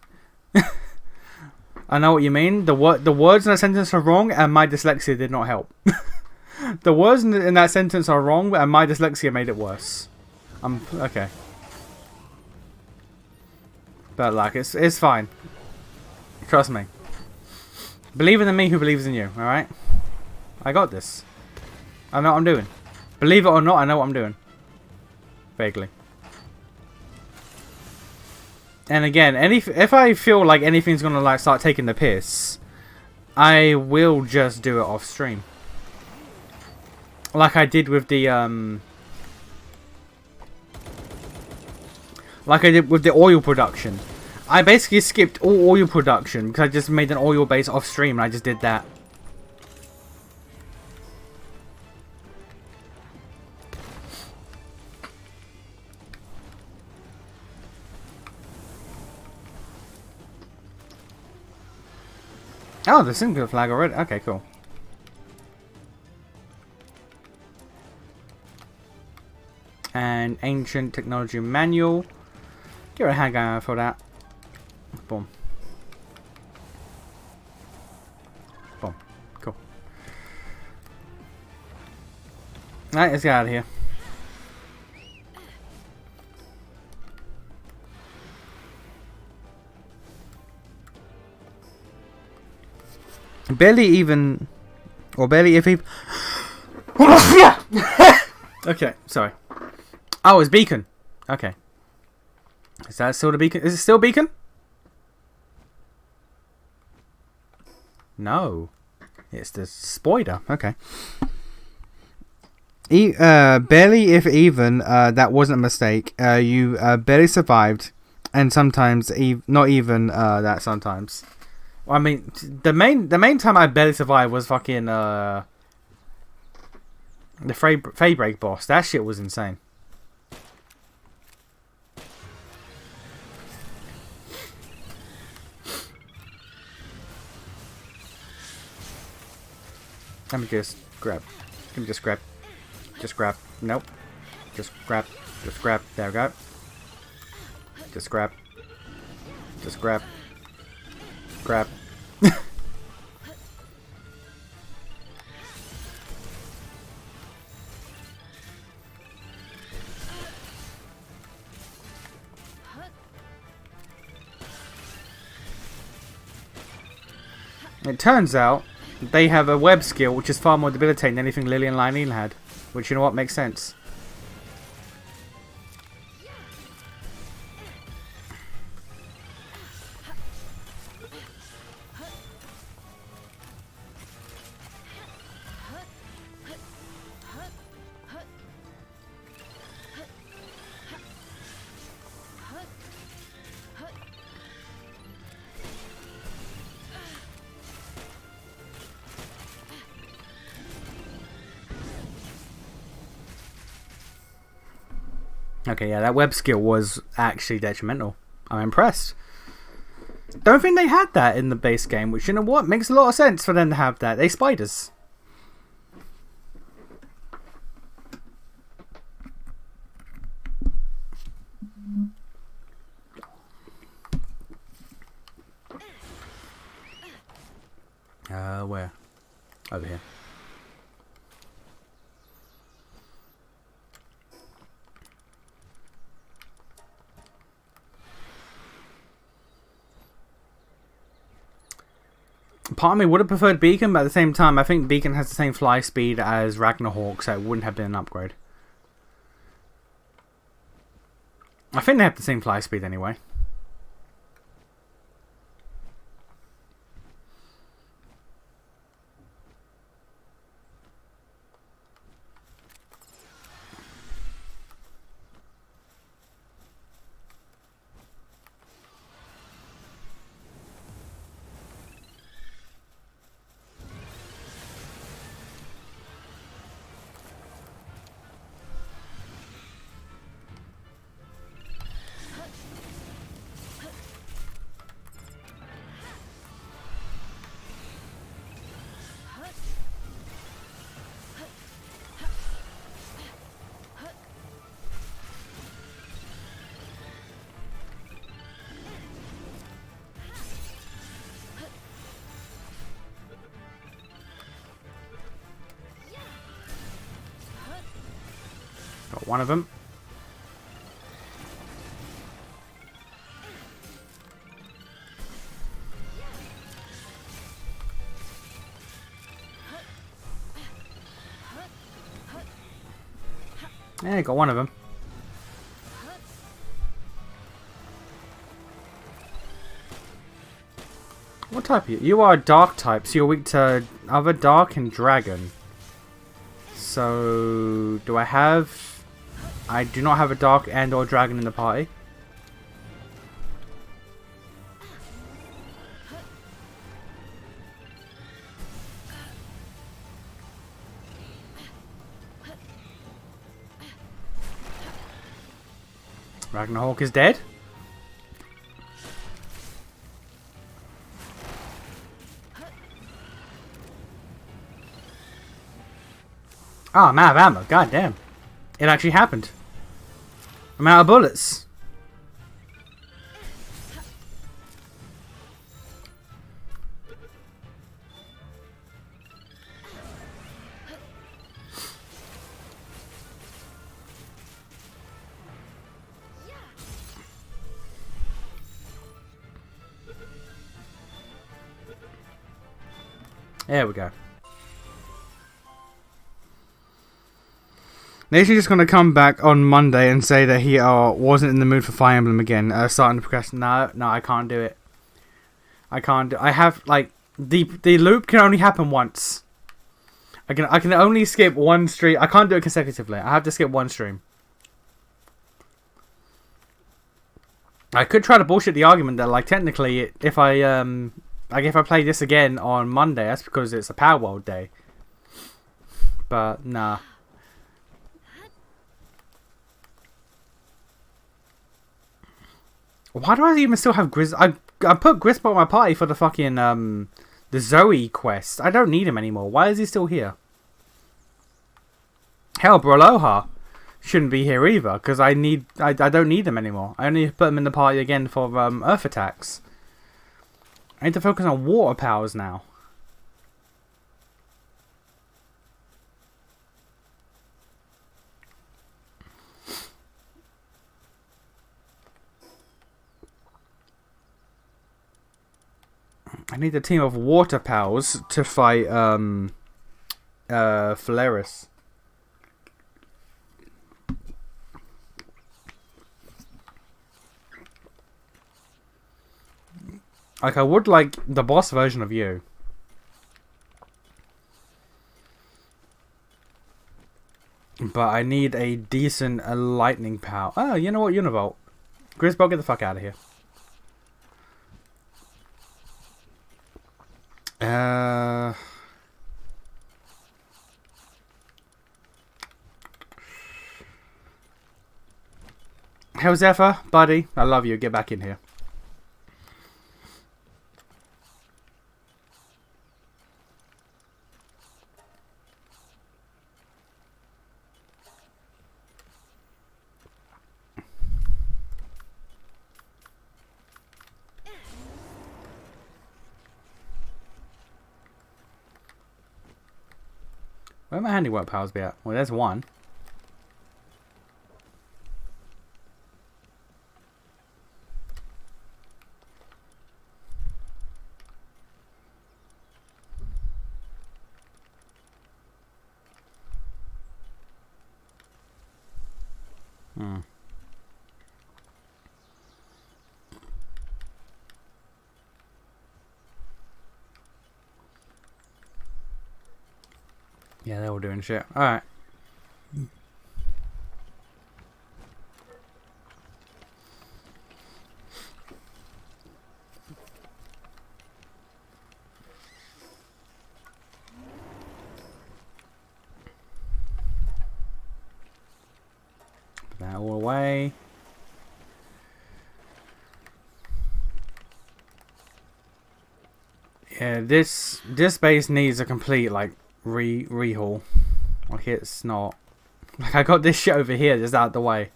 [SPEAKER 1] I know what you mean. The words in that sentence are wrong, and my dyslexia did not help. The words in that sentence are wrong, and my dyslexia made it worse. Okay. But like, it's fine. Trust me. Believe in me who believes in you, alright? I got this. I know what I'm doing. Believe it or not, I know what I'm doing. Vaguely. And again, if I feel like anything's gonna like start taking the piss, I will just do it off stream. Like I did with the oil production. I basically skipped all oil production because I just made an oil base off stream and I just did that. Oh, the single flag already. Okay, cool. And ancient technology manual. Get a handgun for that. Boom. Boom. Cool. Alright, let's get out of here. Barely even, or barely if he. Okay, sorry. Oh, it's beacon. Okay. Is that still the beacon? Is it still beacon? No. It's the spider. Okay. Barely if even, that wasn't a mistake. You barely survived, and sometimes not even that sometimes. I mean, the main time I barely survived was fucking the Fey Break boss. That shit was insane. Let me just grab. Let me just grab. Just grab. Nope. Just grab. Just grab. There we go. Just grab. Just grab. Grab. It turns out they have a web skill which is far more debilitating than anything Lily and Lionel had. Which, you know what, makes sense. Okay, yeah, that web skill was actually detrimental. I'm impressed. Don't think they had that in the base game, which, you know what, makes a lot of sense for them to have that. They spiders. Where? Over here. Part of me would have preferred Beacon, but at the same time, I think Beacon has the same fly speed as Ragnarhawk, so it wouldn't have been an upgrade. I think they have the same fly speed anyway. Got one of them. Yeah, got one of them. What type are you? You are a dark type, so you're weak to other dark and dragon. So, do I have... I do not have a dark and or dragon in the party. Ragnarhawk is dead. Oh, I'm out of ammo. God damn. It actually happened. I'm out of bullets. There we go. Nation's just gonna come back on Monday and say that he wasn't in the mood for Fire Emblem again. Starting to progress. No, I can't do it. I can't do. I have like the loop can only happen once. I can only skip one stream. I can't do it consecutively. I have to skip one stream. I could try to bullshit the argument that like technically if I play this again on Monday, that's because it's a Power World day. But nah. Why do I even still have Grizz? I put Grisp on my party for the fucking the Zoe quest. I don't need him anymore. Why is he still here? Hell, Braloha shouldn't be here either because I don't need him anymore. I only put him in the party again for Earth attacks. I need to focus on water powers now. I need a team of water pals to fight Phalaris. Like I would like the boss version of you. But I need a decent lightning power. Oh, you know what, Univolt. Grisbolt, get the fuck out of here. How's Zephyr, buddy? I love you. Get back in here. Where my handiwork powers be at? Well, there's one. Yeah, they're all doing shit. Alright. Put that all away. Yeah, this base needs a complete like rehaul. Like it's not like I got this shit over here just out the way.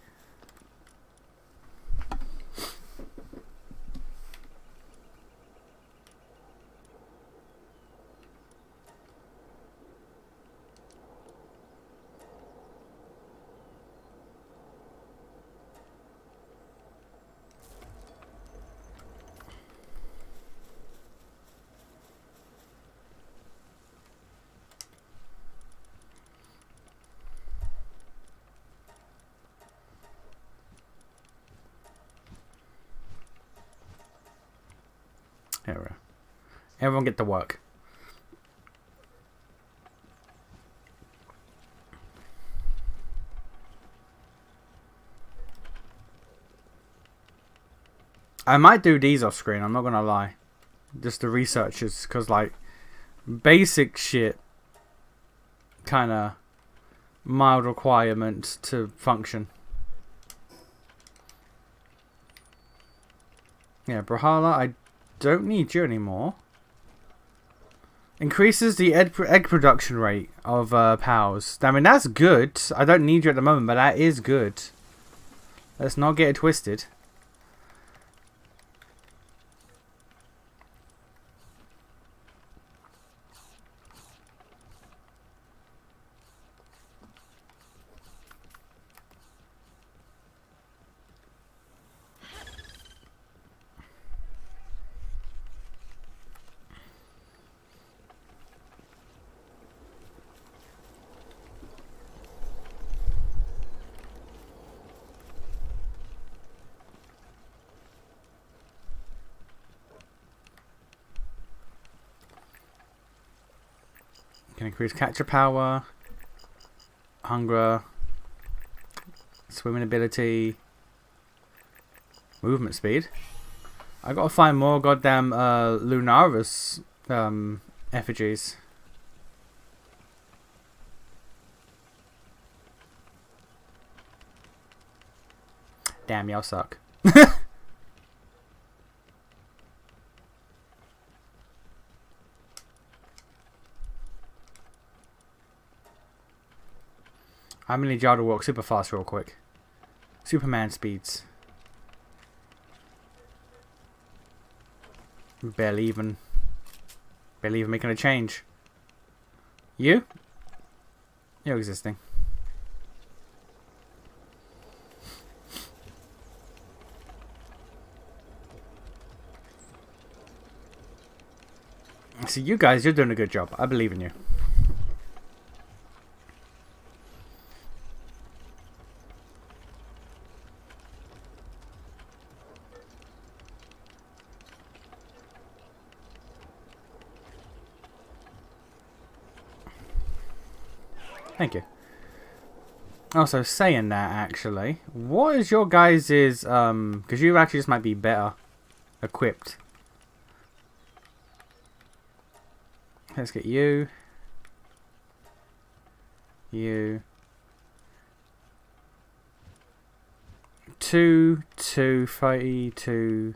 [SPEAKER 1] Here we go. Everyone get to work. I might do these off screen, I'm not gonna lie. Just the researchers, because like basic shit kinda mild requirement to function. Yeah, Brawlhalla, I don't need you anymore. Increases the egg production rate of POWs. I mean, that's good. I don't need you at the moment, but that is good. Let's not get it twisted. Can increase capture power, hunger, swimming ability, movement speed. I gotta find more goddamn Lunaris effigies. Damn, y'all suck. I'm gonna need y'all to walk super fast real quick. Superman speeds. Barely even making a change. You? You're existing. See, you guys, you're doing a good job. I believe in you. Thank you. Also, saying that, actually, what is your guys's, because you actually just might be better equipped. Let's get you. You. 2, 2, 32,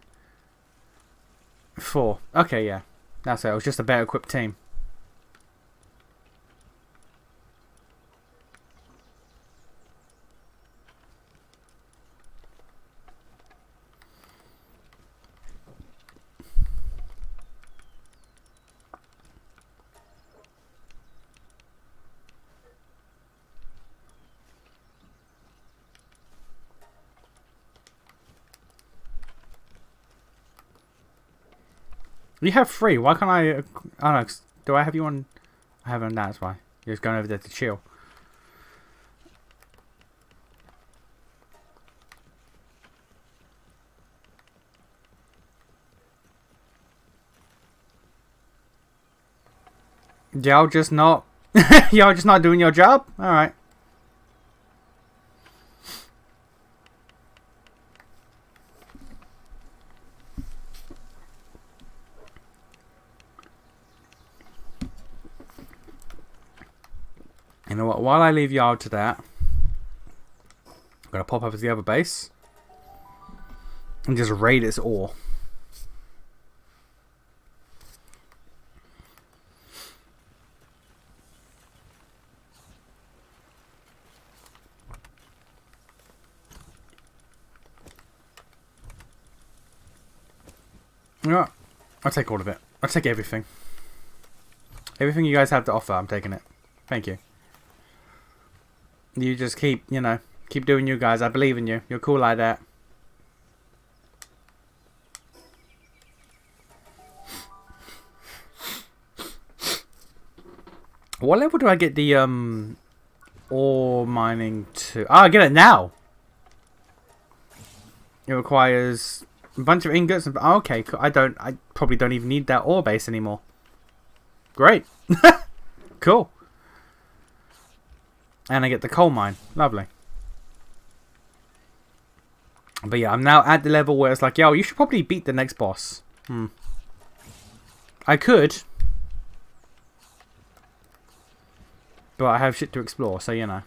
[SPEAKER 1] 4. Okay, yeah. That's it. It was just a better equipped team. You have 3. Why can't I? Oh no. Do I have you on? I have on. That's why. You're just going over there to chill. Y'all just not. Y'all just not doing your job. All right. You know what? While I leave y'all to that, I'm gonna pop up to the other base and just raid its ore. Yeah, I'll take all of it. I'll take everything. Everything you guys have to offer, I'm taking it. Thank you. You just keep, you know, keep doing you guys. I believe in you. You're cool like that. What level do I get the ore mining to? Oh, I get it now. It requires a bunch of ingots. And, oh, okay, I probably don't even need that ore base anymore. Great. Cool. And I get the coal mine. Lovely. But yeah, I'm now at the level where it's like, yo, you should probably beat the next boss. I could. But I have shit to explore, so you know.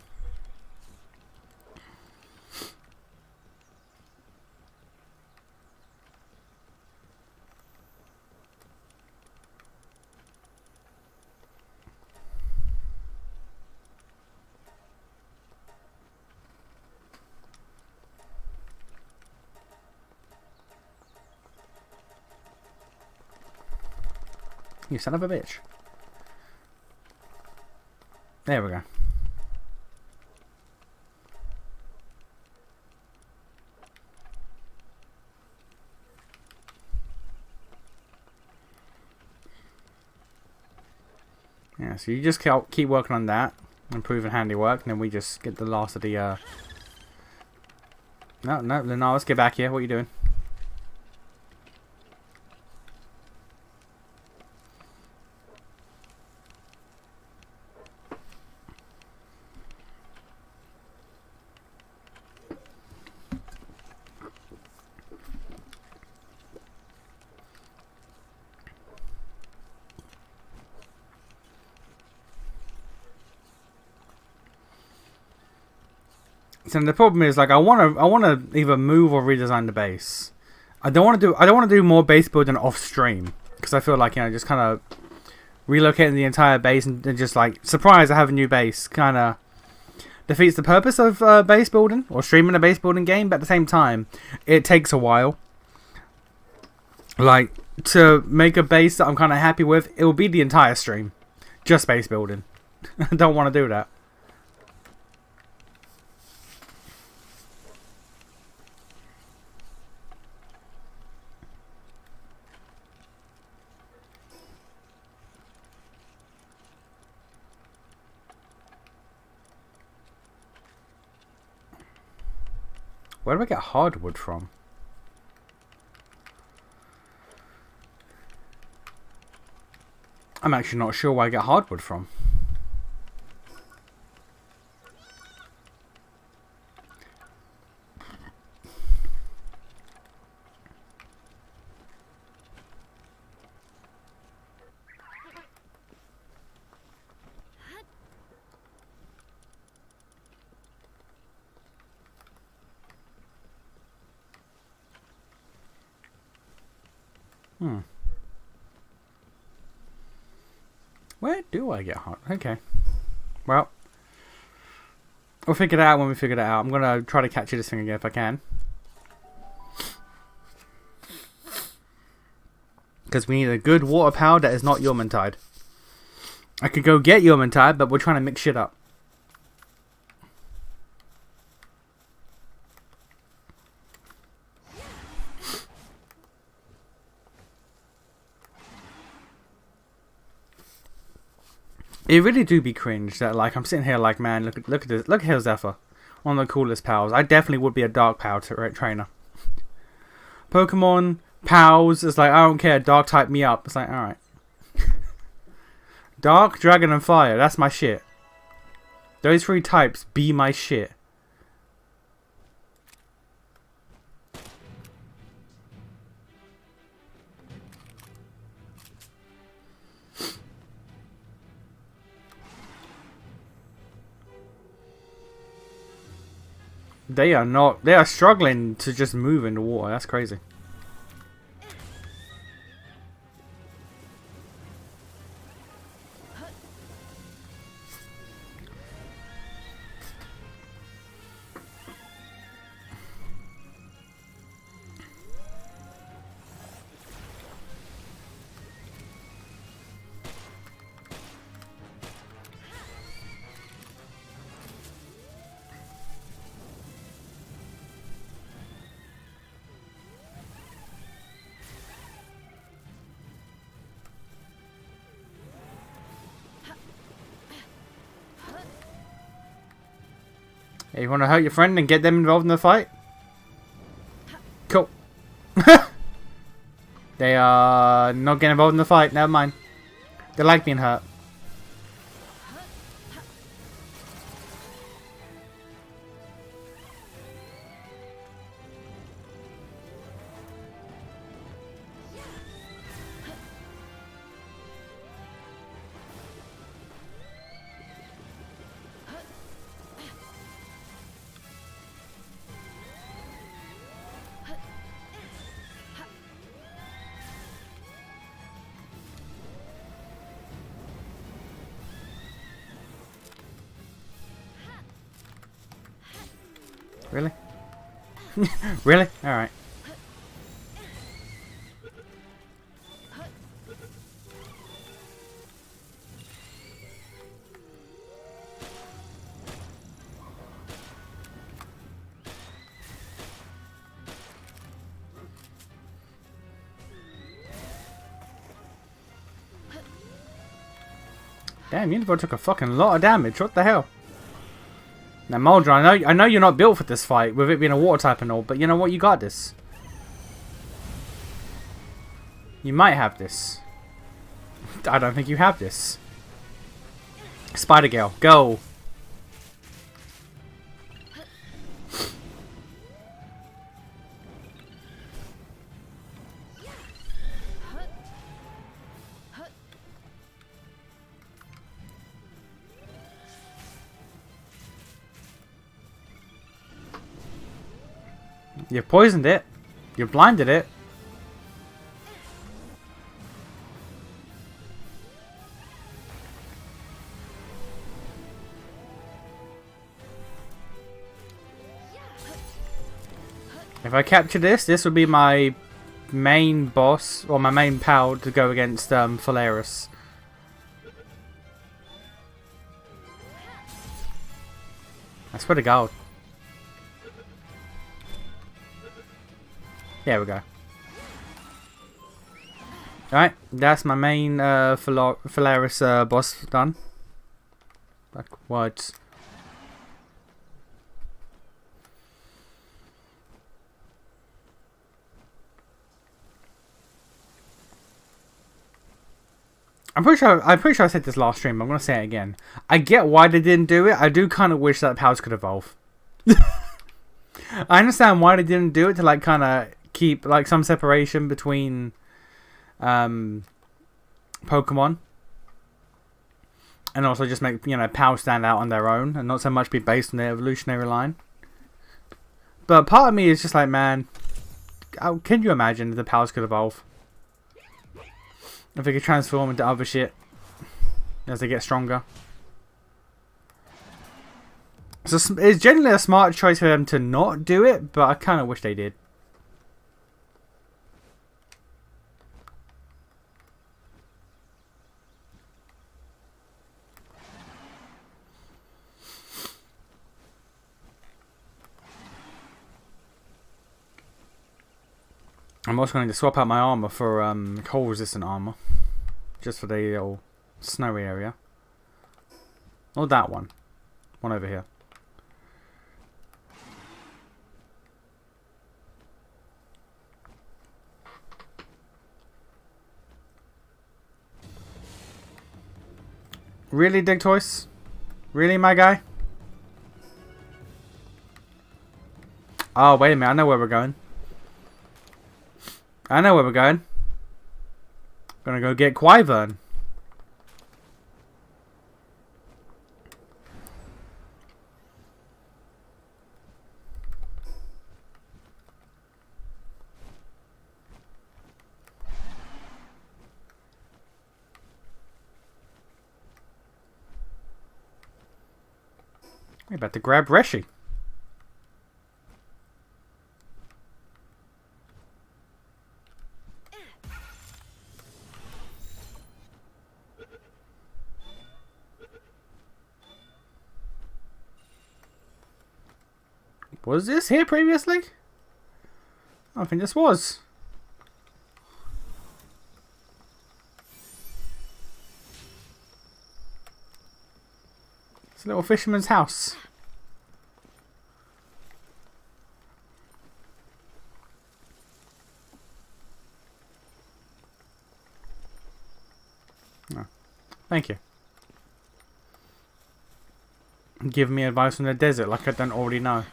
[SPEAKER 1] You son of a bitch. There we go. Yeah, so you just keep working on that, improving handiwork, and then we just get the last of the, No, let's get back here. What are you doing? So the problem is, like, I want to either move or redesign the base. I don't want to do more base building off stream, because I feel like, you know, just kind of relocating the entire base and just like, surprise, I have a new base, kind of defeats the purpose of base building or streaming a base building game. But at the same time, it takes a while. Like, to make a base that I'm kind of happy with, it will be the entire stream, just base building. I don't want to do that. Where do I get hardwood from? I'm actually not sure where I get hardwood from. Where do I get hot? Okay. Well, we'll figure it out when we figure it out. I'm going to try to capture this thing again if I can. Because we need a good water power that is not Yomantide. I could go get Yomantide, but we're trying to mix shit up. It really do be cringe that like I'm sitting here like, man, look at this, look at Hill Zephyr, one of the coolest pals. I definitely would be a dark pal trainer. Pokemon pals is like, I don't care, dark type me up. It's like, all right. Dark, dragon, and fire. That's my shit. Those 3 types be my shit. They are not. They are struggling to just move in the water. That's crazy. Hey, you want to hurt your friend and get them involved in the fight? Cool. They are not getting involved in the fight. Never mind. They like being hurt. Really? Really? Alright. Damn, Unicorn took a fucking lot of damage. What the hell? Now, Moldra, I know you're not built for this fight, with it being a water type and all, but you know what? You got this. You might have this. I don't think you have this. Spider Gale, go! You've poisoned it. You've blinded it. If I capture this, this would be my main boss, or my main pal to go against Phalaris. I swear to God. There we go. Alright, that's my main Phalaris boss done. Backwards. I'm pretty sure I said this last stream, but I'm gonna say it again. I get why they didn't do it. I do kind of wish that powers could evolve. I understand why they didn't do it, to like kind of keep like some separation between Pokemon, and also just make, you know, pals stand out on their own and not so much be based on their evolutionary line. But part of me is just like, man, can you imagine if the pals could evolve? If they could transform into other shit as they get stronger. So it's generally a smart choice for them to not do it, but I kind of wish they did. I'm also going to swap out my armor for cold resistant armor, just for the little snowy area. Or that one. One over here. Really, Dig Toys? Really, my guy? Oh, wait a minute. I know where we're going. I know where we're going. Gonna go get Wyvern. We're about to grab Reshi. Was this here previously? I don't think this was. It's a little fisherman's house. Oh, thank you. Give me advice from the desert like I don't already know.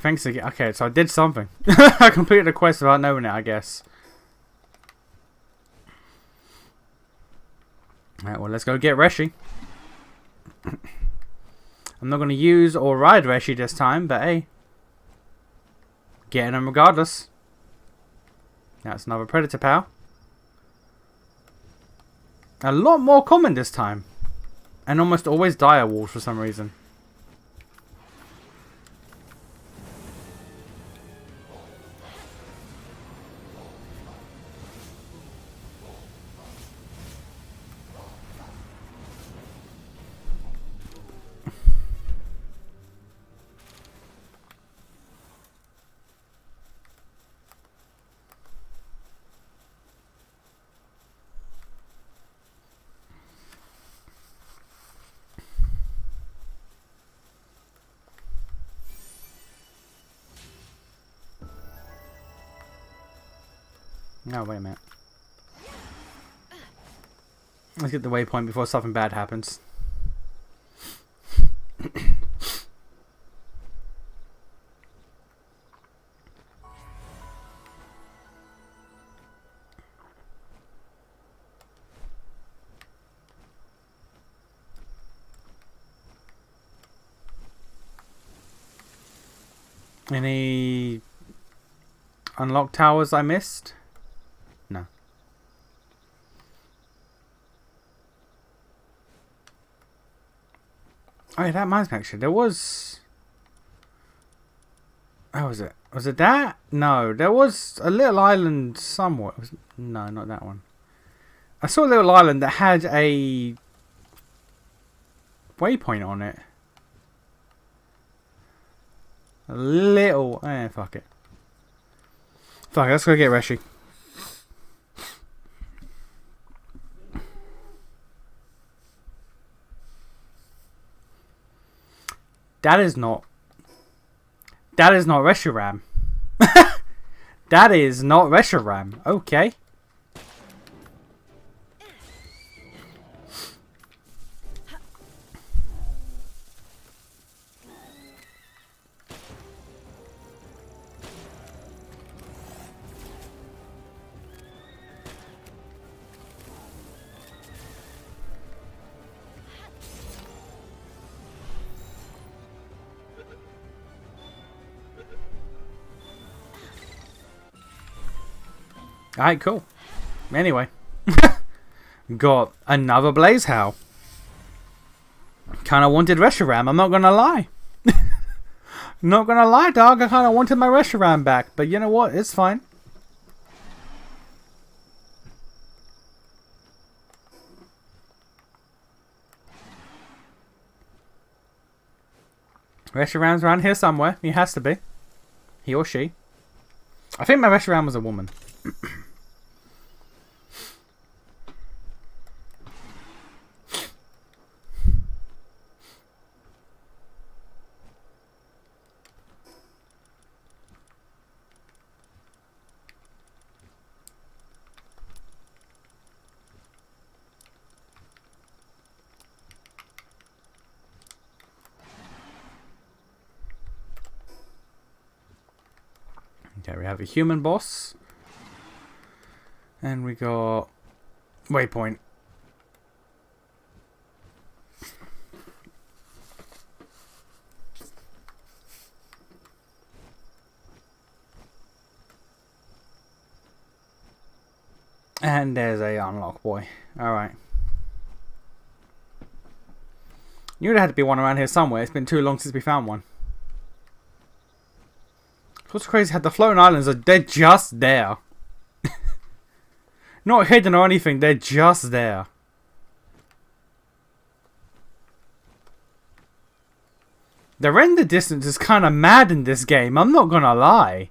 [SPEAKER 1] Thanks again. Okay, so I did something. I completed a quest without knowing it, I guess. Alright, well, let's go get Reshi. I'm not going to use or ride Reshi this time, but hey. Getting him regardless. That's another predator pal. A lot more common this time. And almost always dire wolves for some reason. No, wait a minute. Let's get the waypoint before something bad happens. Any unlocked towers I missed? No. Oh yeah, that reminds me actually. There was... How was it? Was it that? No, there was a little island somewhere. No, not that one. I saw a little island that had a waypoint on it. A little... fuck it. Fuck it, let's go get Reshi. That is not Reshiram. That is not Reshiram. Okay. Alright, cool. Anyway. Got another Blaze Howl. Kinda wanted Reshiram, I'm not gonna lie. Not gonna lie, dog. I kinda wanted my Reshiram back. But you know what? It's fine. Reshiram's around here somewhere. He has to be. He or she. I think my Reshiram was a woman. Okay, we have a human boss. And we got waypoint. And there's a unlock boy. Alright. Knew there had to be one around here somewhere. It's been too long since we found one. What's crazy, had the floating islands, they're just there. Not hidden or anything, they're just there. The render distance is kind of mad in this game, I'm not gonna lie.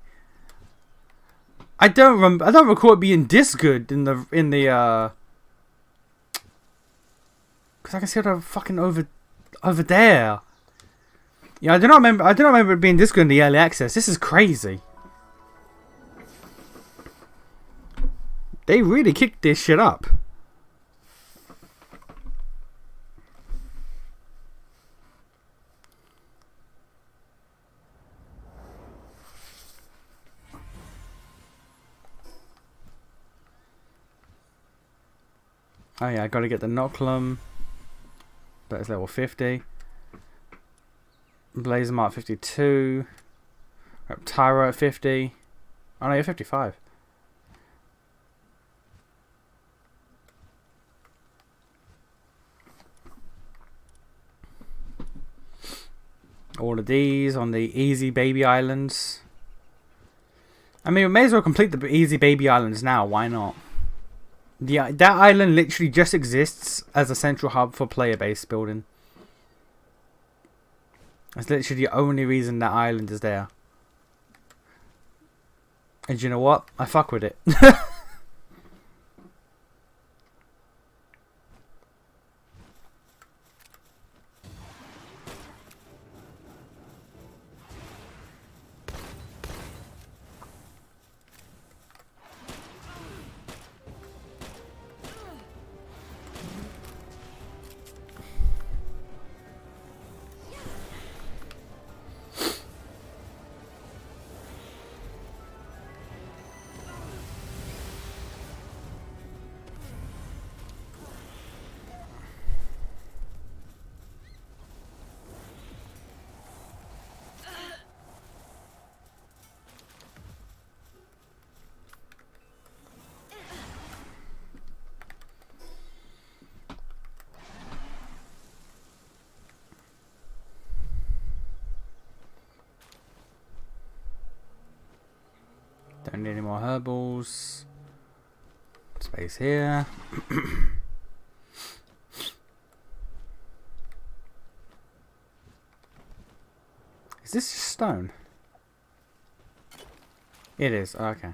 [SPEAKER 1] I don't recall it being this good in the because I can see it fucking over there. Yeah, I do not remember it being this good in the early access. This is crazy. They really kicked this shit up. Oh yeah, I gotta get the Noclum. But it's level 50. Blazer Mark 52. Tyro at 50. Oh no, you're 55. All of these on the easy baby islands. I mean, we may as well complete the easy baby islands now. Why not? Yeah, that island literally just exists as a central hub for player base building. That's literally the only reason that island is there. And you know what? I fuck with it. Don't need any more herbals. Space here. Is this stone? It is. Oh, okay.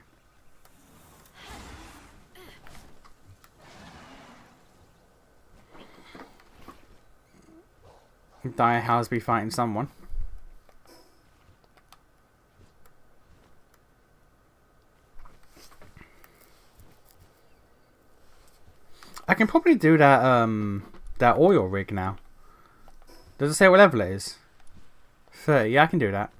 [SPEAKER 1] Dire House be fighting someone. I can probably do that that oil rig now. Does it say what level it is? 30. Yeah, I can do that.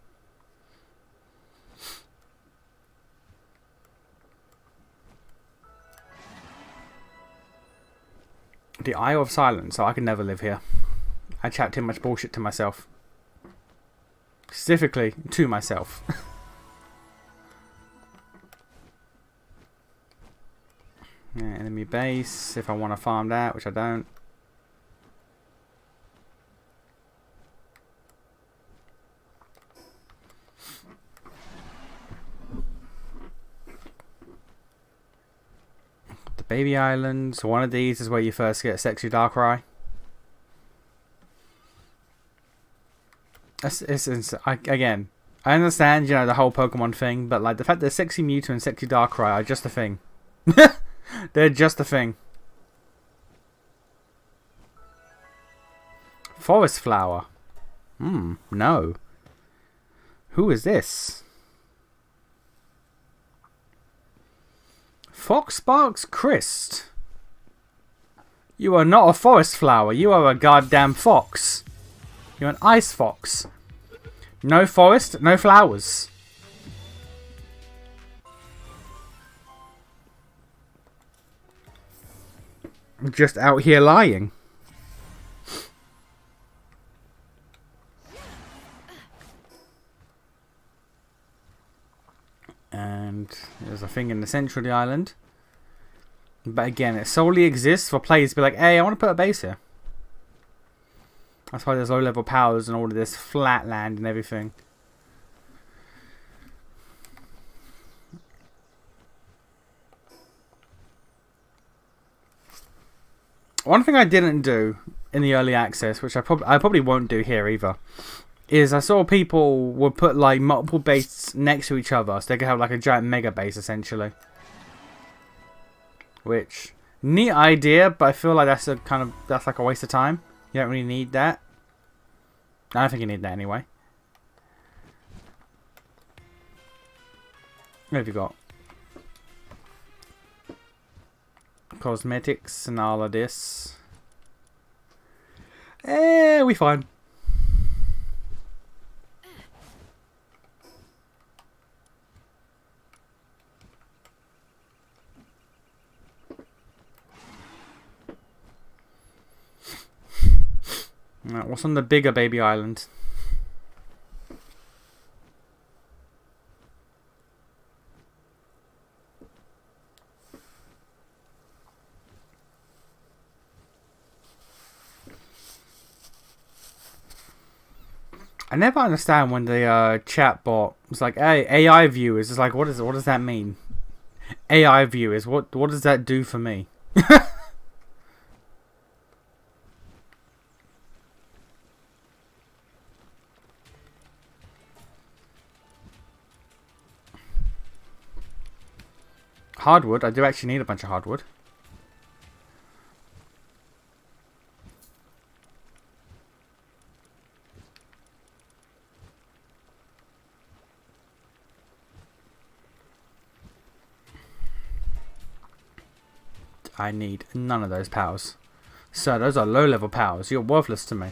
[SPEAKER 1] The Isle of Silence, so I can never live here. I chat too much bullshit to myself. Specifically to myself. Yeah, enemy base, if I want to farm that, which I don't. The baby island, so one of these is where you first get a sexy Darkrai. Again, I understand, you know, the whole Pokemon thing, but like the fact that Sexy Mewtwo and Sexy Darkrai are just a thing. They're just a thing. Forest Flower. No. Who is this? Foxbark's Christ. You are not a forest flower. You are a goddamn fox. You're an ice fox. No forest, no flowers. Just out here lying. And there's a thing in the centre of the island. But again, it solely exists for players to be like, hey, I want to put a base here. That's why there's low level powers and all of this flat land and everything. One thing I didn't do in the early access, which I probably won't do here either, is I saw people would put like multiple bases next to each other so they could have like a giant mega base essentially. Which, neat idea, but I feel like that's like a waste of time. You don't really need that. I don't think you need that anyway. What have you got? Cosmetics and all of this. We fine. Right, what's on the bigger baby island? I never understand when the chat bot was like, "Hey, AI viewers," it's like, what does that mean? AI viewers, what does that do for me? Hardwood. I do actually need a bunch of hardwood. I need none of those powers. Sir, those are low level powers. You're worthless to me.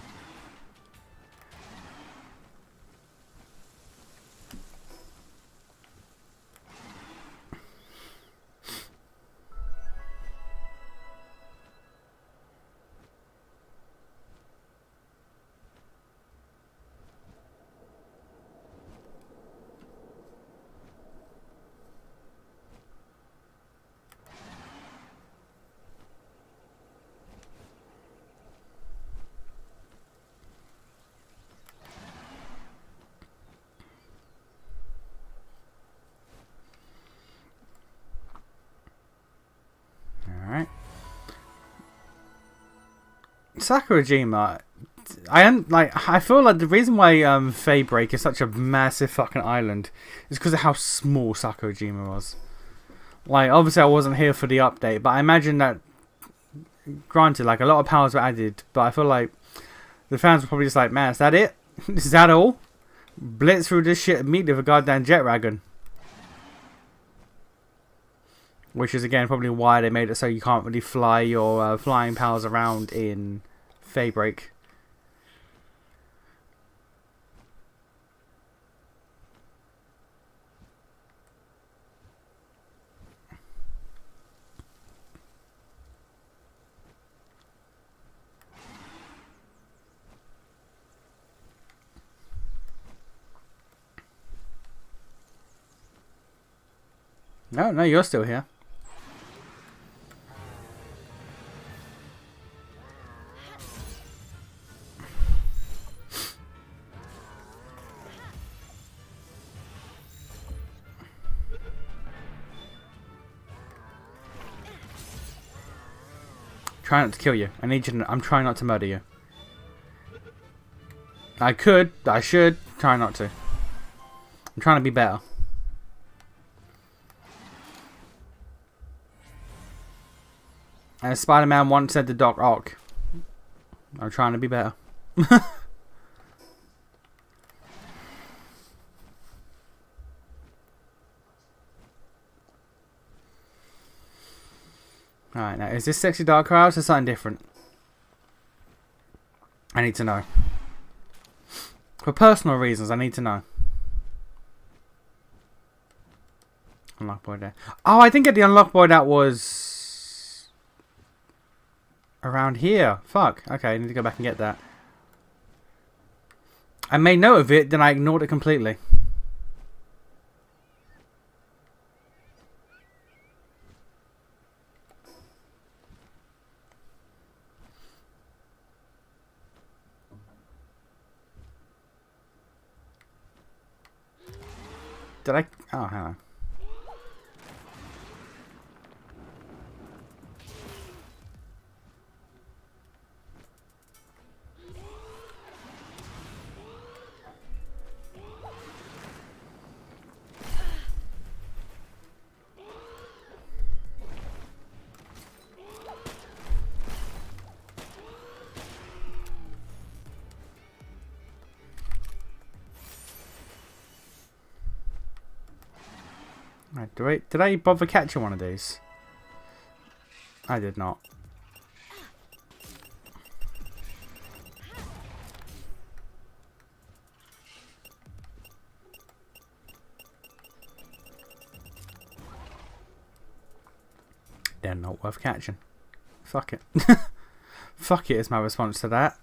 [SPEAKER 1] Sakurajima, I feel like the reason why Faybreak is such a massive fucking island is because of how small Sakurajima was. Like, obviously I wasn't here for the update, but I imagine that, granted, like a lot of powers were added, but I feel like the fans were probably just like, man, is that it? Is that all? Blitz through this shit immediately with a goddamn jet dragon. Which is again probably why they made it so you can't really fly your flying powers around in Faybreak. No, you're still here. Try not to kill you. I need you to, I'm trying not to murder you. I could. I should. Try not to. I'm trying to be better. As Spider-Man once said to Doc Ock, I'm trying to be better. Alright, now is this Sexy Dark House or something different? I need to know. For personal reasons, I need to know. Unlock boy there. Oh, I didn't get the unlock boy that was around here. Fuck. Okay, I need to go back and get that. I made note of it, then I ignored it completely. Did I? Oh, hang on. Right, did I bother catching one of these? I did not. They're not worth catching. Fuck it. Fuck it is my response to that.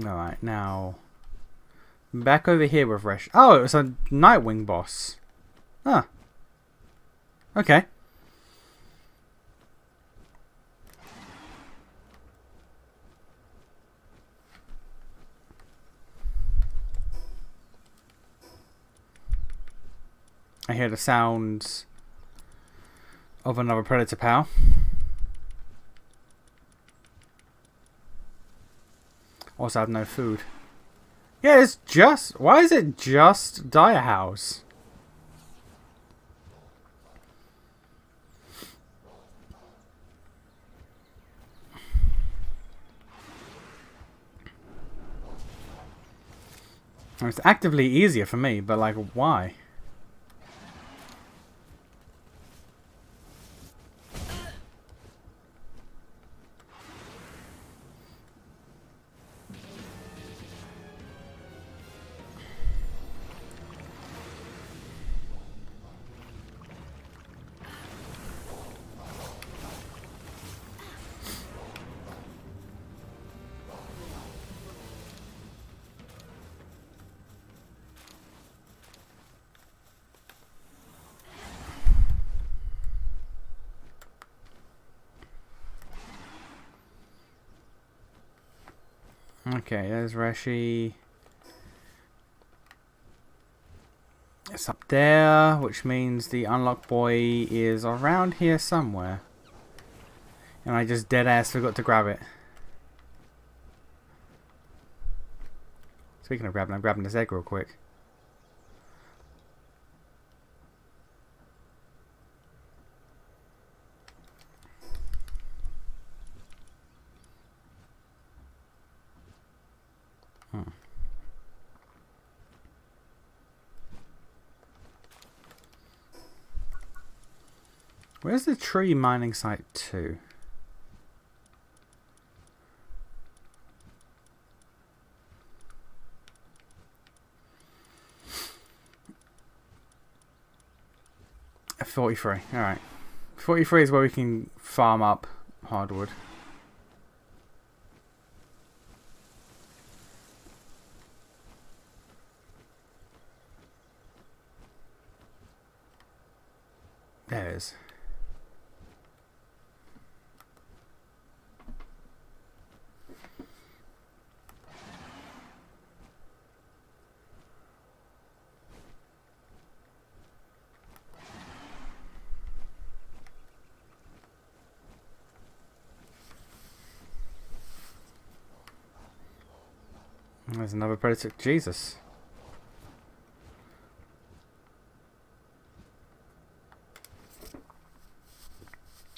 [SPEAKER 1] Alright, now back over here with Resh. Oh, it was a Nightwing boss. Huh. Okay. I hear the sounds of another predator pal. Also, I have no food. Yeah, it's just... Why is it just Dire House? It's actively easier for me, but like, why? Okay, there's Reshi. It's up there, which means the unlock boy is around here somewhere. And I just dead ass forgot to grab it. Speaking of grabbing, I'm grabbing this egg real quick. Where's the tree mining site 2? At 43. Alright. 43 is where we can farm up hardwood. There it is. There's another predator. Jesus.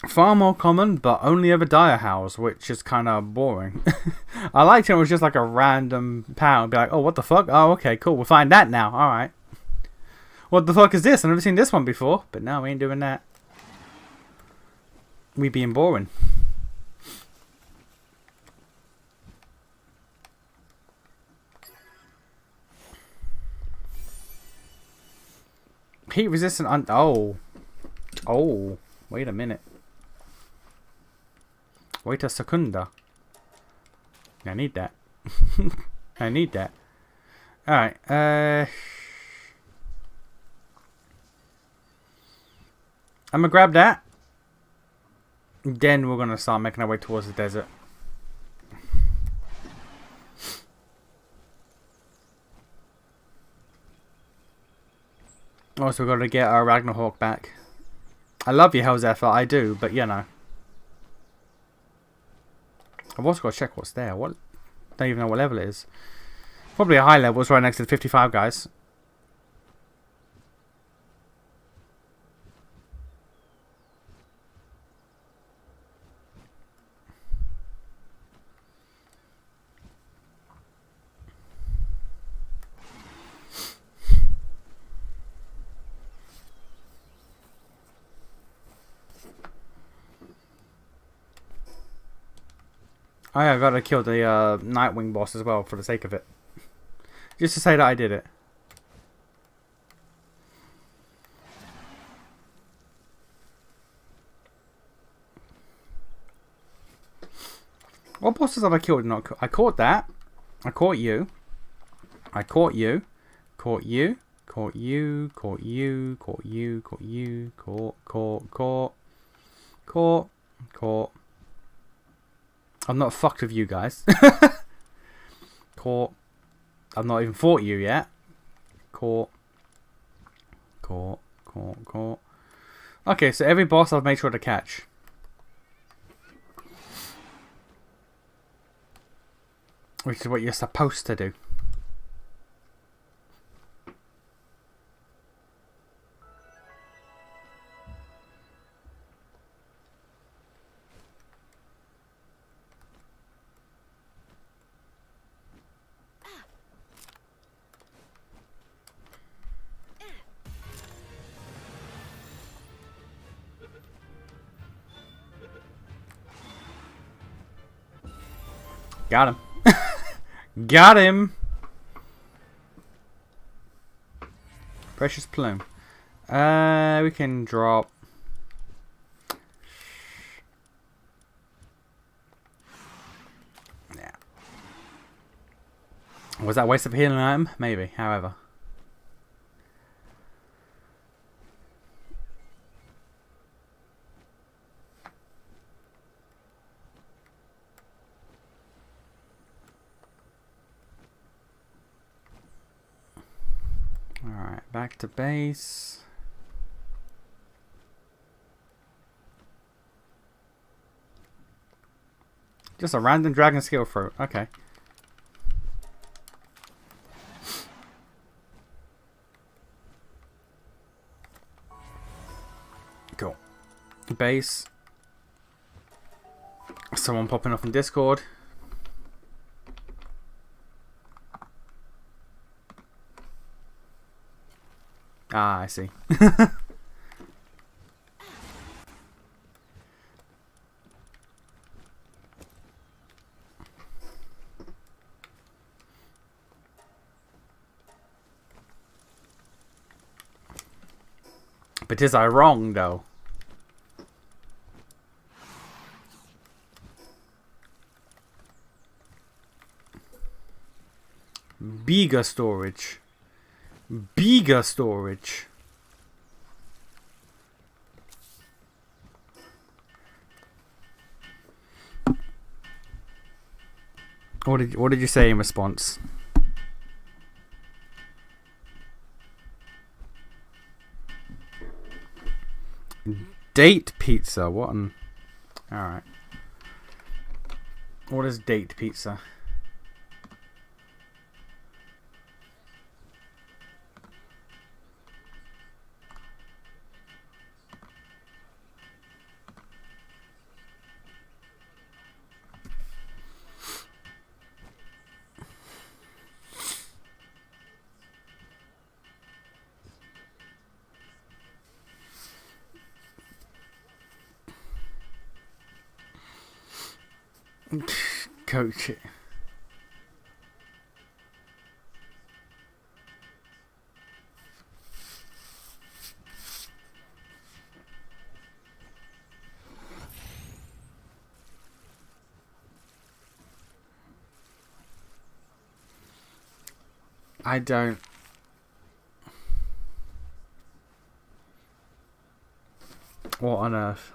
[SPEAKER 1] Far more common, but only ever dire howls, which is kind of boring. I liked it. It was just like a random pound. Be like, oh, what the fuck? Oh, okay, cool. We'll find that now. All right. What the fuck is this? I've never seen this one before. But no, we ain't doing that. We being boring. Heat resistant. Oh. Wait a minute. Wait a secunda. I need that. I need that. Alright, I'm gonna grab that. Then we're gonna start making our way towards the desert. Also, we've got to get our Ragnarhawk back. I love you, Hellzephyr, I do, but you know. I've also got to check what's there. What? Don't even know what level it is. Probably a high level. It's right next to the 55 guys. Oh yeah, I gotta kill the Nightwing boss as well for the sake of it. Just to say that I did it. What bosses have I killed? Not I caught that. I caught you. I caught you. Caught you. Caught you. Caught you. Caught you. Caught you. Caught. I'm not fucked with you guys. Caught. I've not even fought you yet. Caught. Okay, so every boss I've made sure to catch. Which is what you're supposed to do. Got him. Got him. Precious plume. We can drop. Yeah. Was that a waste of a healing item? Maybe. However. Alright, back to base. Just a random dragon skill fruit. Okay. Cool. Base. Someone popping off in Discord. Ah, I see. But is I wrong, though? Bigger storage. Bigger storage. What did you say in response? Date pizza. What an... Alright. What is date pizza? Coach it. I don't. What on earth?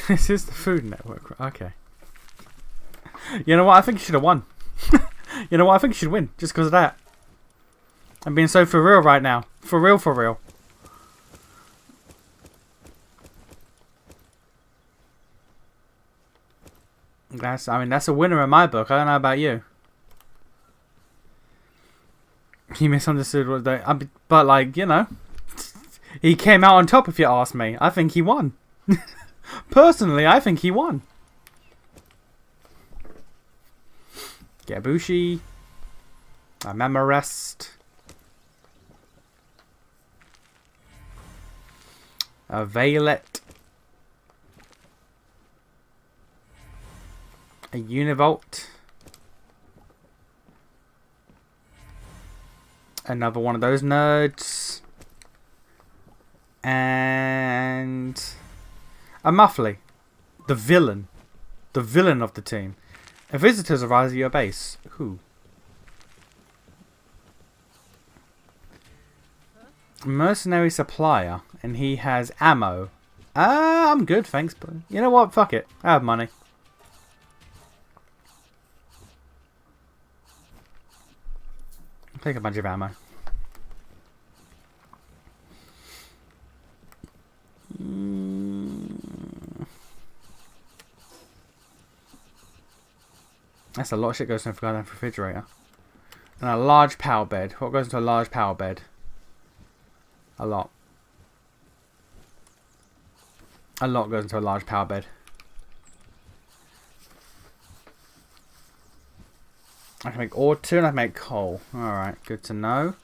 [SPEAKER 1] This is the Food Network. Okay. You know what? I think you should have won. You know what? I think you should win just because of that. I'm being so for real right now. For real, for real. I mean, that's a winner in my book. I don't know about you. He misunderstood what they... but, like, you know. He came out on top, if you ask me. I think he won. Personally, I think he won. Gabushi. A Mamarest. A Violet. A Univolt. Another one of those nerds. And a Muffley. The villain. The villain of the team. A visitors arrive at your base. Who? Mercenary supplier. And he has ammo. I'm good, thanks. But you know what? Fuck it. I have money. Take a bunch of ammo. That's a lot of shit goes into a goddamn refrigerator. And a large power bed. What goes into a large power bed? A lot. A lot goes into a large power bed. I can make ore too, and I can make coal. Alright, good to know.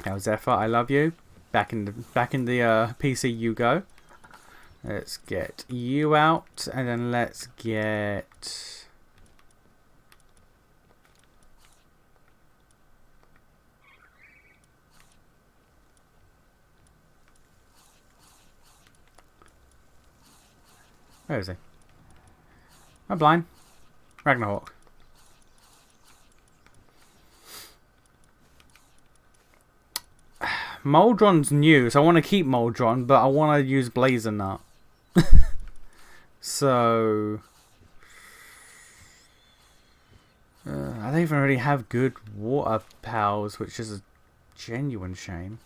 [SPEAKER 1] How's Zephyr? I love you. Back in the PC you go. Let's get you out, and then let's get... Where is he? I'm blind. Ragnarok. Moldron's new, so I want to keep Moldron, but I want to use Blazer Nut. So... I don't even really have good water pals, which is a genuine shame.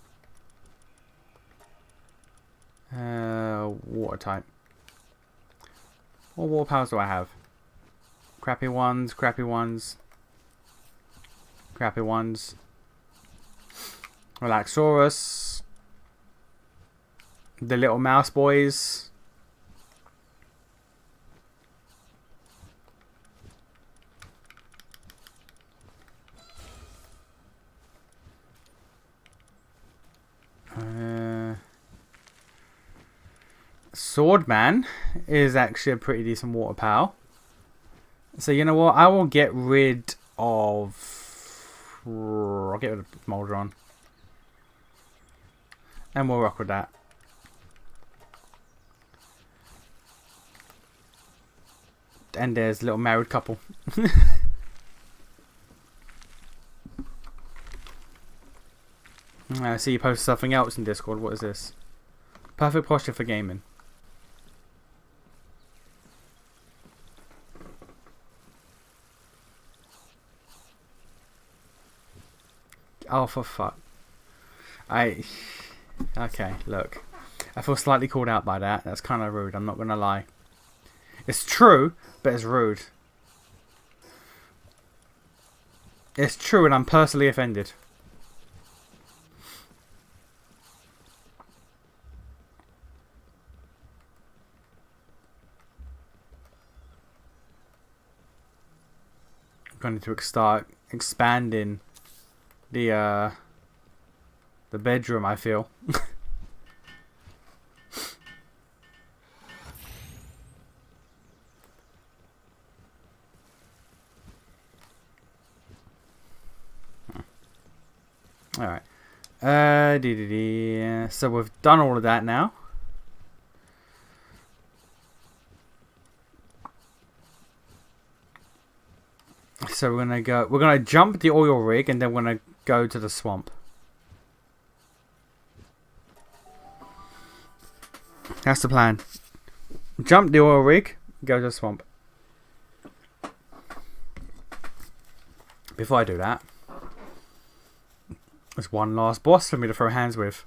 [SPEAKER 1] Water type. What water pals do I have? Crappy ones, crappy ones. Crappy ones. Relaxaurus. The little mouse boys. Swordman is actually a pretty decent water pal. So you know what? I will get rid of... I'll get rid of Moldron. And we'll rock with that. And there's a little married couple. I see you posted something else in Discord. What is this? Perfect posture for gaming. Oh, for fuck. Okay, look. I feel slightly called out by that. That's kind of rude, I'm not going to lie. It's true, but it's rude. It's true and I'm personally offended. I'm going to start expanding the bedroom, I feel. Alright. So we've done all of that now. So we're gonna jump the oil rig and then we're gonna go to the swamp. That's the plan. Jump the oil rig, go to the swamp. Before I do that, there's one last boss for me to throw hands with.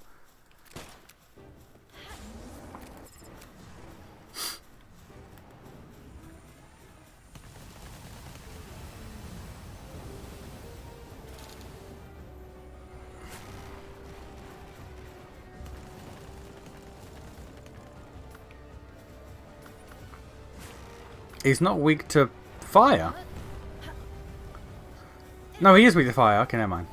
[SPEAKER 1] He's not weak to fire. No, he is weak to fire. Okay, never mind.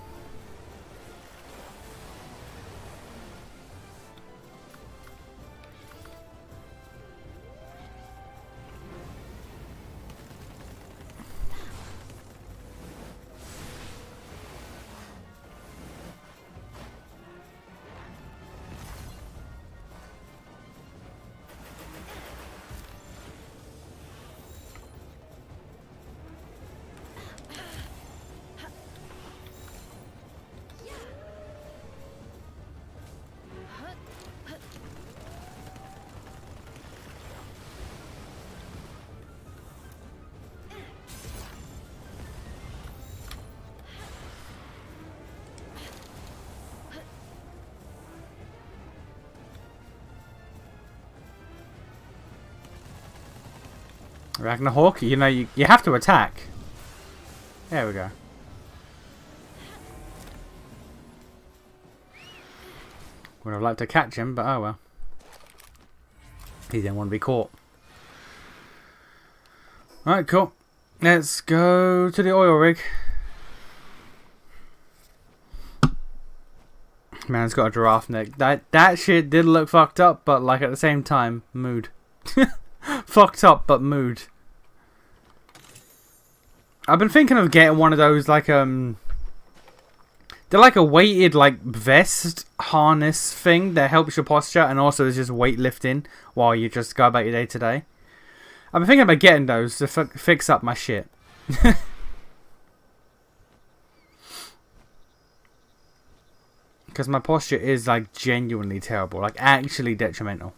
[SPEAKER 1] Ragnarhawk, you know, you have to attack. There we go. Would have liked to catch him, but oh well. He didn't want to be caught. Alright, cool. Let's go to the oil rig. Man, it's got a giraffe neck. That shit did look fucked up, but like at the same time, mood. Fucked up, but mood. I've been thinking of getting one of those, like, they're like a weighted, like, vest harness thing that helps your posture and also is just weightlifting while you just go about your day to day. I've been thinking about getting those to fix up my shit. Because my posture is, like, genuinely terrible. Like, actually detrimental.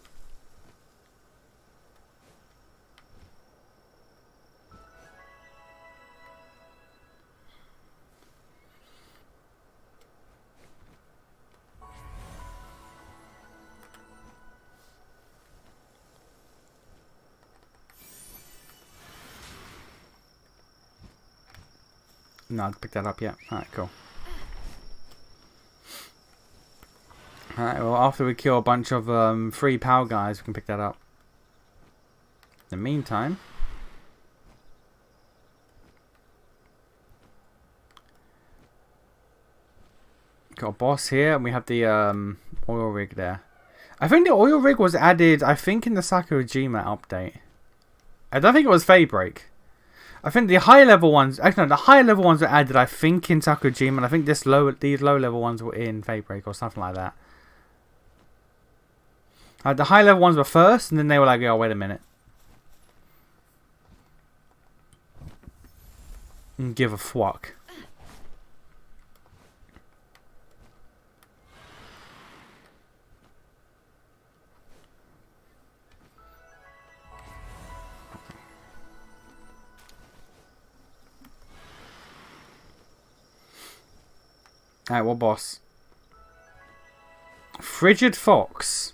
[SPEAKER 1] No, I'd pick that up yet. Alright, cool. Alright, well, after we kill a bunch of free POW guys, we can pick that up. In the meantime, got a boss here, and we have the oil rig there. I think the oil rig was added, I think, in the Sakurajima update. I don't think it was Faybreak. I think the high level ones, actually no, the high level ones were added, I think, in Sakurajima, and I think these low level ones were in Faybreak or something like that. The high level ones were first, and then they were like, oh, wait a minute. And give a fuck. Alright, what boss? Frigid Fox.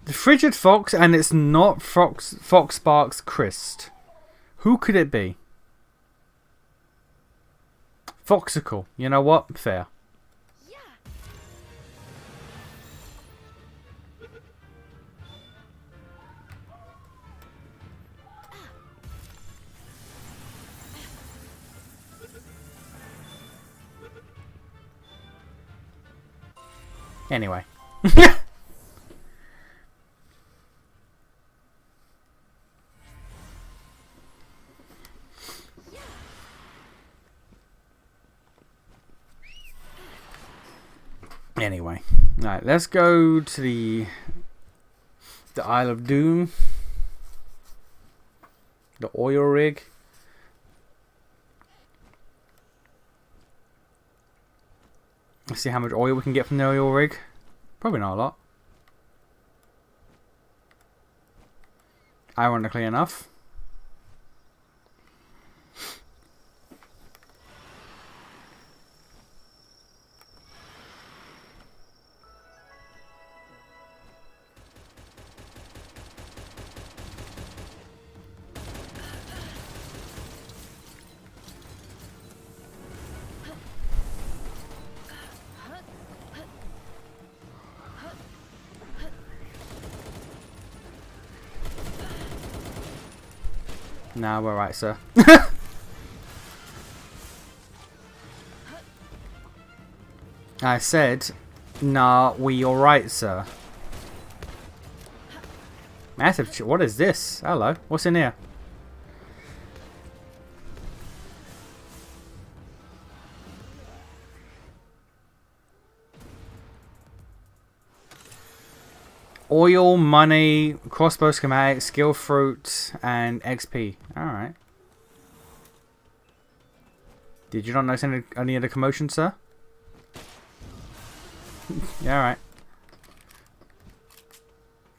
[SPEAKER 1] The Frigid Fox, and it's not Fox Sparks Christ. Who could it be? Foxicle. You know what? Fair. Anyway. Anyway. Alright, let's go to the Isle of Doom. The oil rig. Let's see how much oil we can get from the oil rig. Probably not a lot. Ironically enough. Nah, we're right, sir. I said, nah, we alright, sir. Massive what is this? Hello, what's in here? Oil, money, crossbow schematic, skill fruit, and XP. Alright. Did you not notice any of the commotion, sir? Yeah, alright.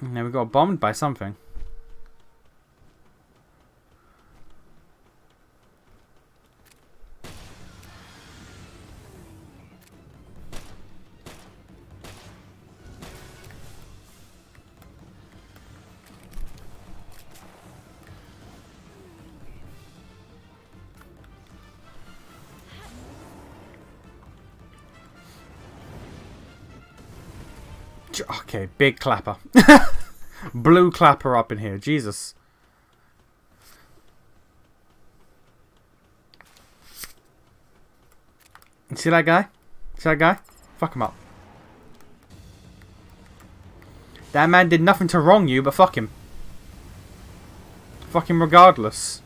[SPEAKER 1] Now we got bombed by something. Okay, big clapper. Blue clapper up in here. Jesus. See that guy? See that guy? Fuck him up. That man did nothing to wrong you, but fuck him. Fuck him regardless.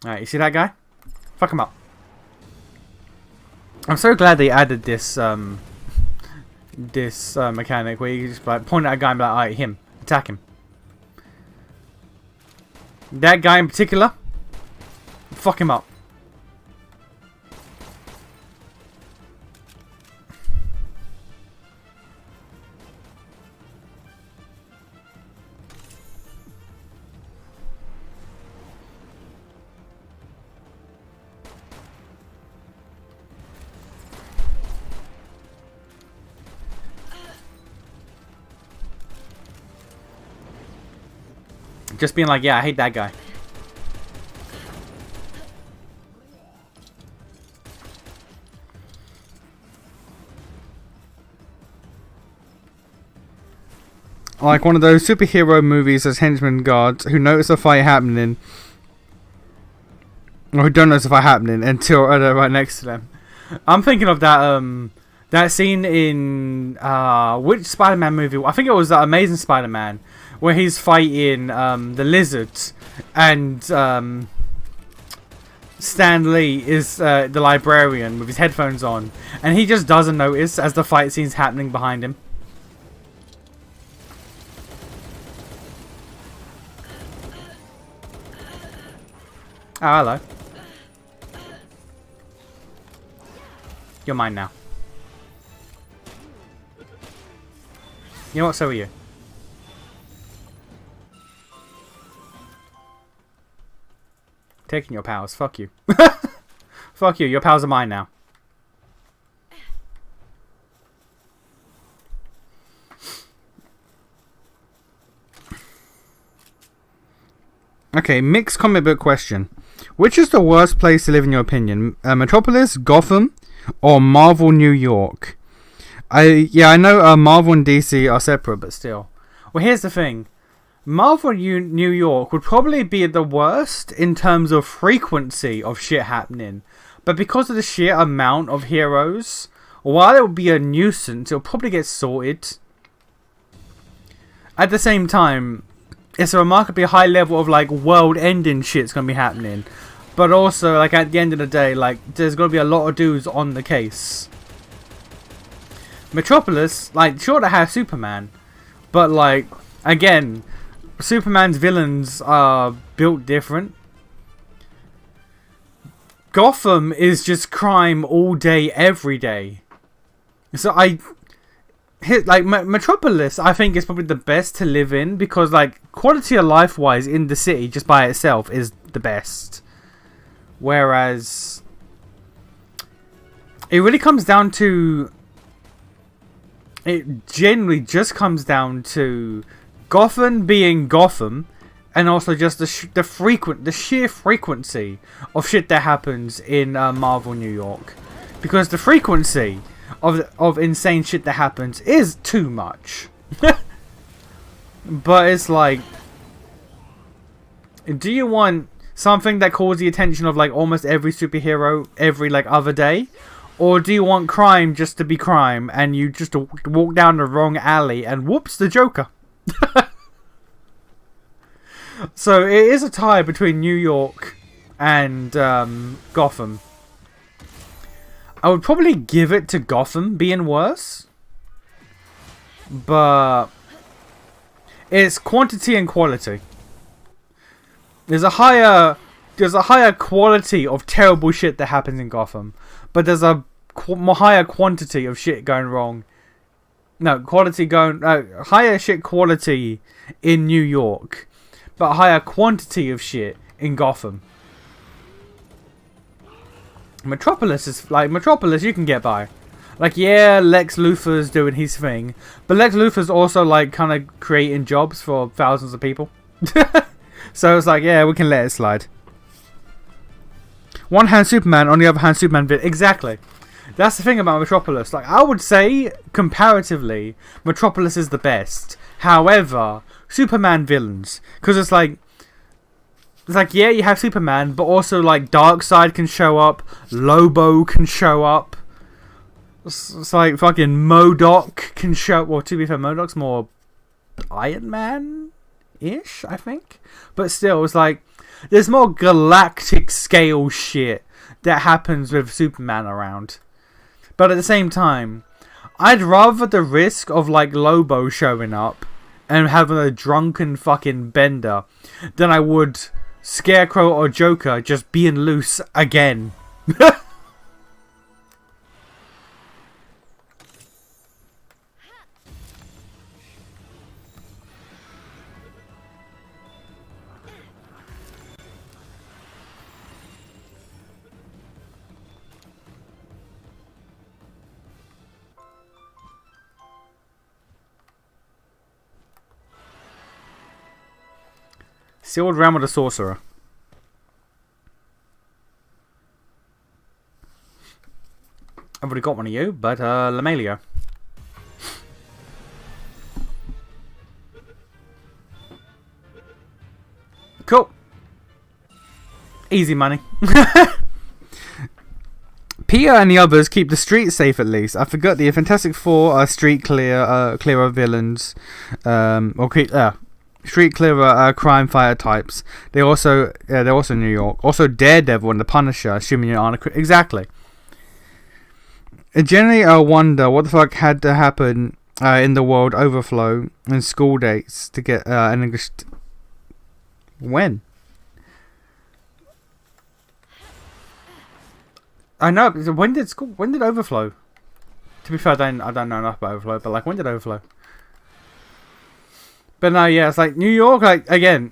[SPEAKER 1] Alright, you see that guy? Fuck him up. I'm so glad they added this mechanic where you just like point at a guy and be like, alright, him. Attack him. That guy in particular, fuck him up. Just being like, yeah, I hate that guy. Like one of those superhero movies as henchman guards who notice a fight happening, or who don't notice a fight happening until they're right next to them. I'm thinking of that that scene in which Spider-Man movie? I think it was Amazing Spider-Man, where he's fighting the lizards, and Stan Lee is the librarian with his headphones on, and he just doesn't notice as the fight scene's happening behind him. Oh, hello. You're mine now. You know what? So are you. Taking your powers. Fuck you. Fuck you. Your powers are mine now. Okay, mixed comic book question. Which is the worst place to live in your opinion? Metropolis, Gotham, or Marvel New York? I know Marvel and DC are separate, but still. Well, here's the thing. Marvel New York would probably be the worst in terms of frequency of shit happening. But because of the sheer amount of heroes, while it would be a nuisance, it'll probably get sorted. At the same time, it's a remarkably high level of like world-ending shit's gonna be happening. But also, like at the end of the day, like there's gonna be a lot of dudes on the case. Metropolis, like sure they have Superman, but like again, Superman's villains are built different. Gotham is just crime all day, every day. So Metropolis, I think is probably the best to live in because like quality of life wise in the city just by itself is the best. Whereas it really comes down to, it generally just comes down to Gotham being Gotham, and also just the sheer frequency of shit that happens in Marvel New York, because the frequency of insane shit that happens is too much. But it's like, do you want something that calls the attention of like almost every superhero every like other day? Or do you want crime just to be crime and you just walk down the wrong alley and whoops, the Joker? So it is a tie between New York and Gotham. I would probably give it to Gotham being worse. But it's quantity and quality. There's a higher quality of terrible shit that happens in Gotham, but there's a higher quantity of shit going wrong. No, higher shit quality in New York, but higher quantity of shit in Gotham. Metropolis you can get by. Like, yeah, Lex Luthor's doing his thing, but Lex Luthor's also like kind of creating jobs for thousands of people. So it's like, yeah, we can let it slide. One hand Superman, on the other hand Superman. Exactly. That's the thing about Metropolis. Like, I would say, comparatively, Metropolis is the best. However, Superman villains, because it's like, yeah, you have Superman, but also like Darkseid can show up, Lobo can show up. It's like fucking MODOK can show. Well, to be fair, MODOK's more Iron Man-ish, I think. But still, it's like there's more galactic scale shit that happens with Superman around. But at the same time, I'd rather the risk of like Lobo showing up and having a drunken fucking bender than I would Scarecrow or Joker just being loose again. Sealed Realm of the Sorcerer. I've already got one of you, but Lamelio. Cool. Easy money. Peter and the others keep the streets safe at least. I forgot the Fantastic Four are street clear of villains. Street clearer crime fighter types. They're also New York. Also Daredevil and the Punisher, assuming you aren't exactly. Generally, I wonder what the fuck had to happen in the world overflow and school dates to get an English. When? I know. When did overflow? To be fair, I don't know enough about overflow, but like, when did overflow? But no, yeah, it's like New York. Like, again,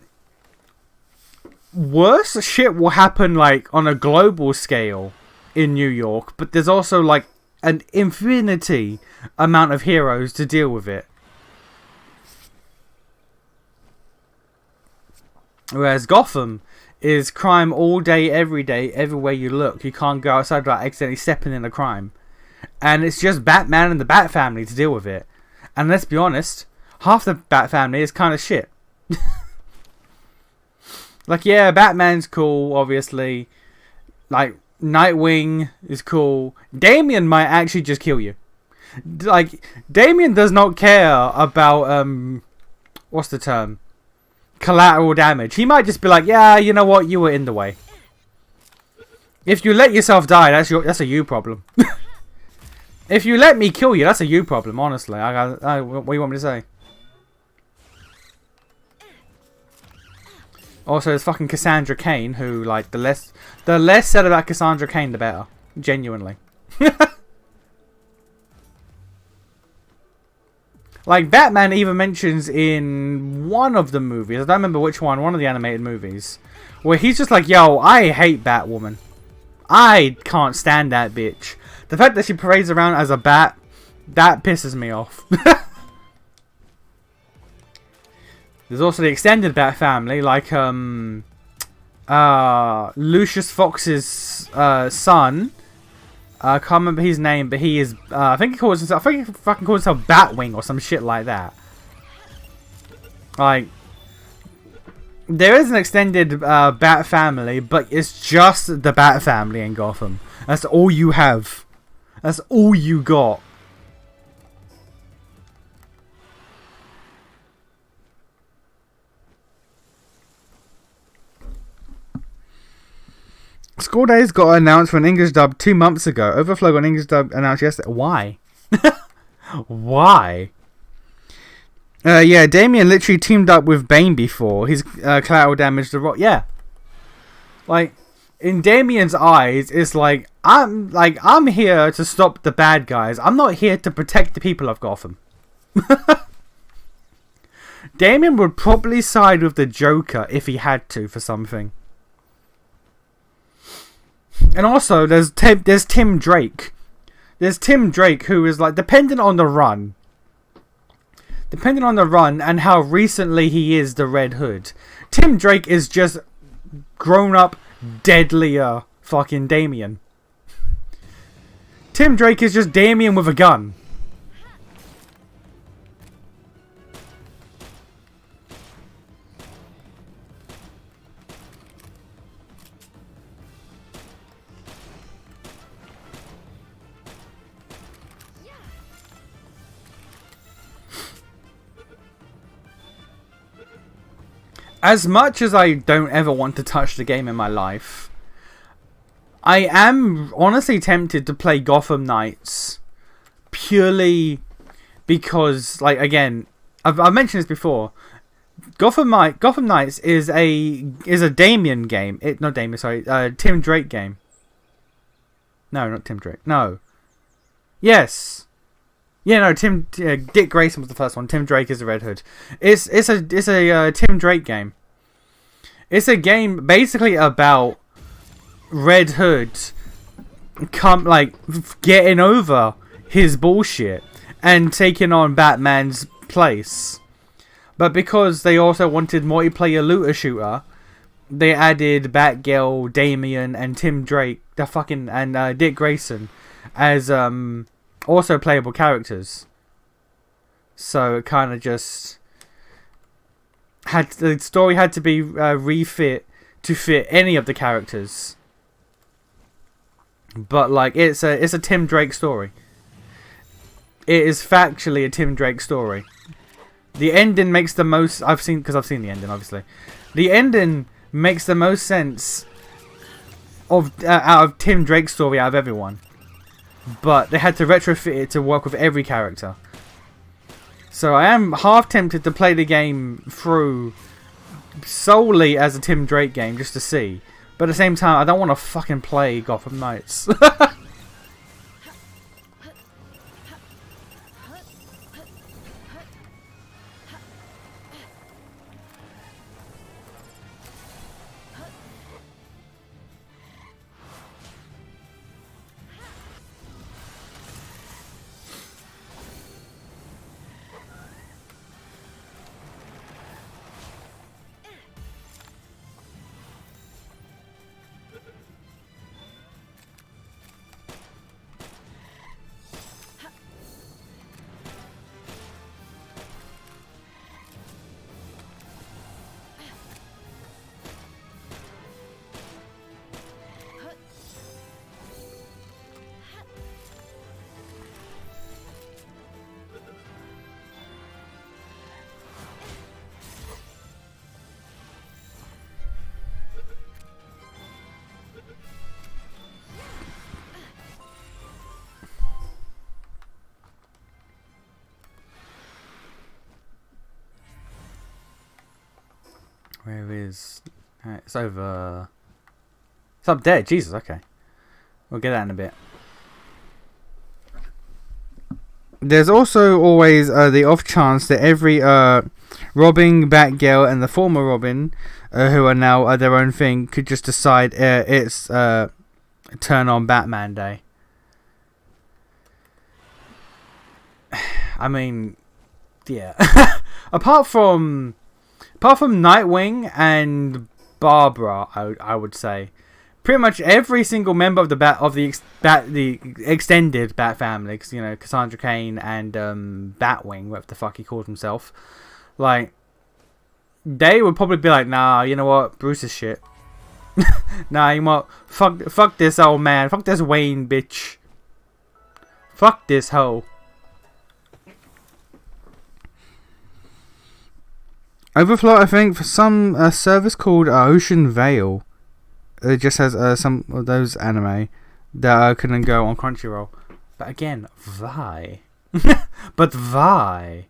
[SPEAKER 1] worse shit will happen like on a global scale in New York, but there's also like an infinity amount of heroes to deal with it. Whereas Gotham is crime all day, every day, everywhere you look. You can't go outside without accidentally stepping in a crime. And it's just Batman and the Bat family to deal with it. And let's be honest, half the Bat family is kind of shit. Like, yeah, Batman's cool, obviously. Like, Nightwing is cool. Damian might actually just kill you. Like, Damian does not care about, what's the term? Collateral damage. He might just be like, yeah, you know what, you were in the way. If you let yourself die, that's a you problem. If you let me kill you, that's a you problem, honestly. What do you want me to say? Also, there's fucking Cassandra Cain, who, like, the less said about Cassandra Cain, the better. Genuinely. Like, Batman even mentions in one of the movies, I don't remember which one of the animated movies, where he's just like, yo, I hate Batwoman. I can't stand that bitch. The fact that she parades around as a bat, that pisses me off. There's also the extended Bat family, like Lucius Fox's son. I can't remember his name, but he is. I think he calls himself. I think he fucking calls himself Batwing or some shit like that. Like, there is an extended Bat family, but it's just the Bat family in Gotham. That's all you have. That's all you got. School Days got announced for an English dub 2 months ago. Overflow got an English dub announced yesterday. Why? Why? Yeah, Damian literally teamed up with Bane before. His collateral damage to Rock. Yeah. Like, in Damian's eyes, it's like I'm here to stop the bad guys. I'm not here to protect the people of Gotham. Damian would probably side with the Joker if he had to for something. And also, there's Tim Drake. There's Tim Drake, who is like, depending on the run and how recently he is the Red Hood, Tim Drake is just grown up, deadlier fucking Damian. Tim Drake is just Damian with a gun. As much as I don't ever want to touch the game in my life, I am honestly tempted to play Gotham Knights purely because, like, again, I've mentioned this before. Gotham Knights is a Damian game. Tim Drake game. No, not Tim Drake. No. Yes. Yeah, no, Dick Grayson was the first one. Tim Drake is the Red Hood. It's a Tim Drake game. It's a game basically about Red Hood getting over his bullshit and taking on Batman's place. But because they also wanted multiplayer looter shooter, they added Batgirl, Damian, and Tim Drake, and Dick Grayson as also playable characters. So it kind of just the story had to be refit to fit any of the characters. But like, it's a Tim Drake story. It is factually a Tim Drake story. The ending makes the most. I've seen the ending, obviously. The ending makes the most sense out of Tim Drake's story out of everyone. But they had to retrofit it to work with every character. So I am half tempted to play the game through solely as a Tim Drake game just to see. But at the same time, I don't want to fucking play Gotham Knights. Where is... it's over... It's up there. Jesus, okay. We'll get that in a bit. There's also always the off chance that every Robin, Batgirl, and the former Robin, who are now their own thing, could just decide it's turn on Batman Day. I mean, yeah. apart from Nightwing and Barbara, I would say. Pretty much every single member of the extended Bat family, cause, you know, Cassandra Cain and Batwing, whatever the fuck he called himself, like, they would probably be like, nah, you know what, Bruce is shit. Nah, you know what, fuck this old man, fuck this Wayne bitch, fuck this hoe. Overflow, I think, for some service called Ocean Vale. It just has some of those anime that couldn't go on Crunchyroll. But again, why? But why?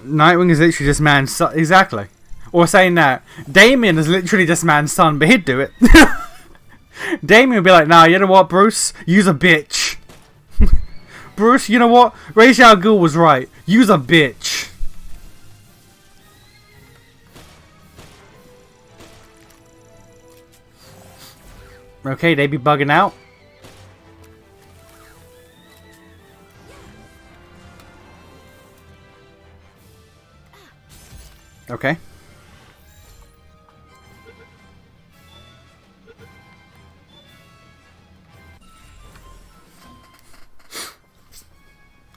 [SPEAKER 1] Nightwing is literally just man's son. Exactly. Or saying that Damian is literally just man's son, but he'd do it. Damian would be like, nah, you know what, Bruce? You's a bitch. Bruce, you know what? Ra's al Ghul was right. You's a bitch. Okay, they be bugging out. Okay.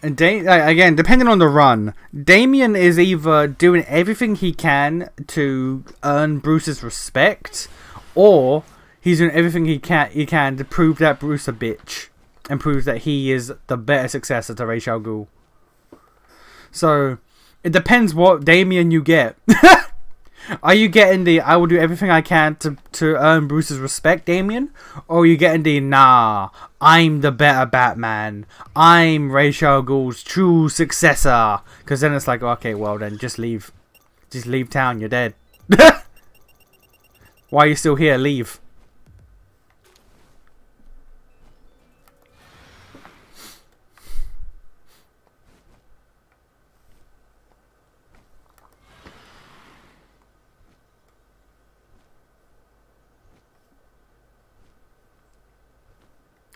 [SPEAKER 1] And again, depending on the run, Damian is either doing everything he can to earn Bruce's respect, or he's doing everything he can to prove that Bruce a bitch and prove that he is the better successor to Ra's al Ghul. So it depends what Damian you get. Are you getting the I will do everything I can to earn Bruce's respect, Damian? Or are you getting the nah, I'm the better Batman. I'm Ra's al Ghul's true successor. Because then it's like, okay, well then just leave. Just leave town, you're dead. Why are you still here? Leave.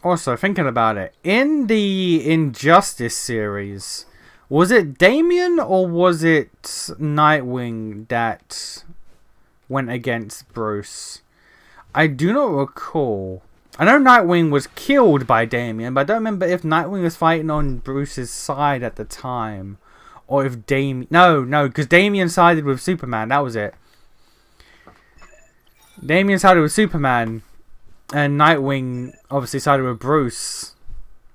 [SPEAKER 1] Also, thinking about it, in the Injustice series, was it Damian or was it Nightwing that went against Bruce? I do not recall. I know Nightwing was killed by Damian, but I don't remember if Nightwing was fighting on Bruce's side at the time. Or if Damian... No, because Damian sided with Superman, that was it. Damian sided with Superman. And Nightwing obviously sided with Bruce.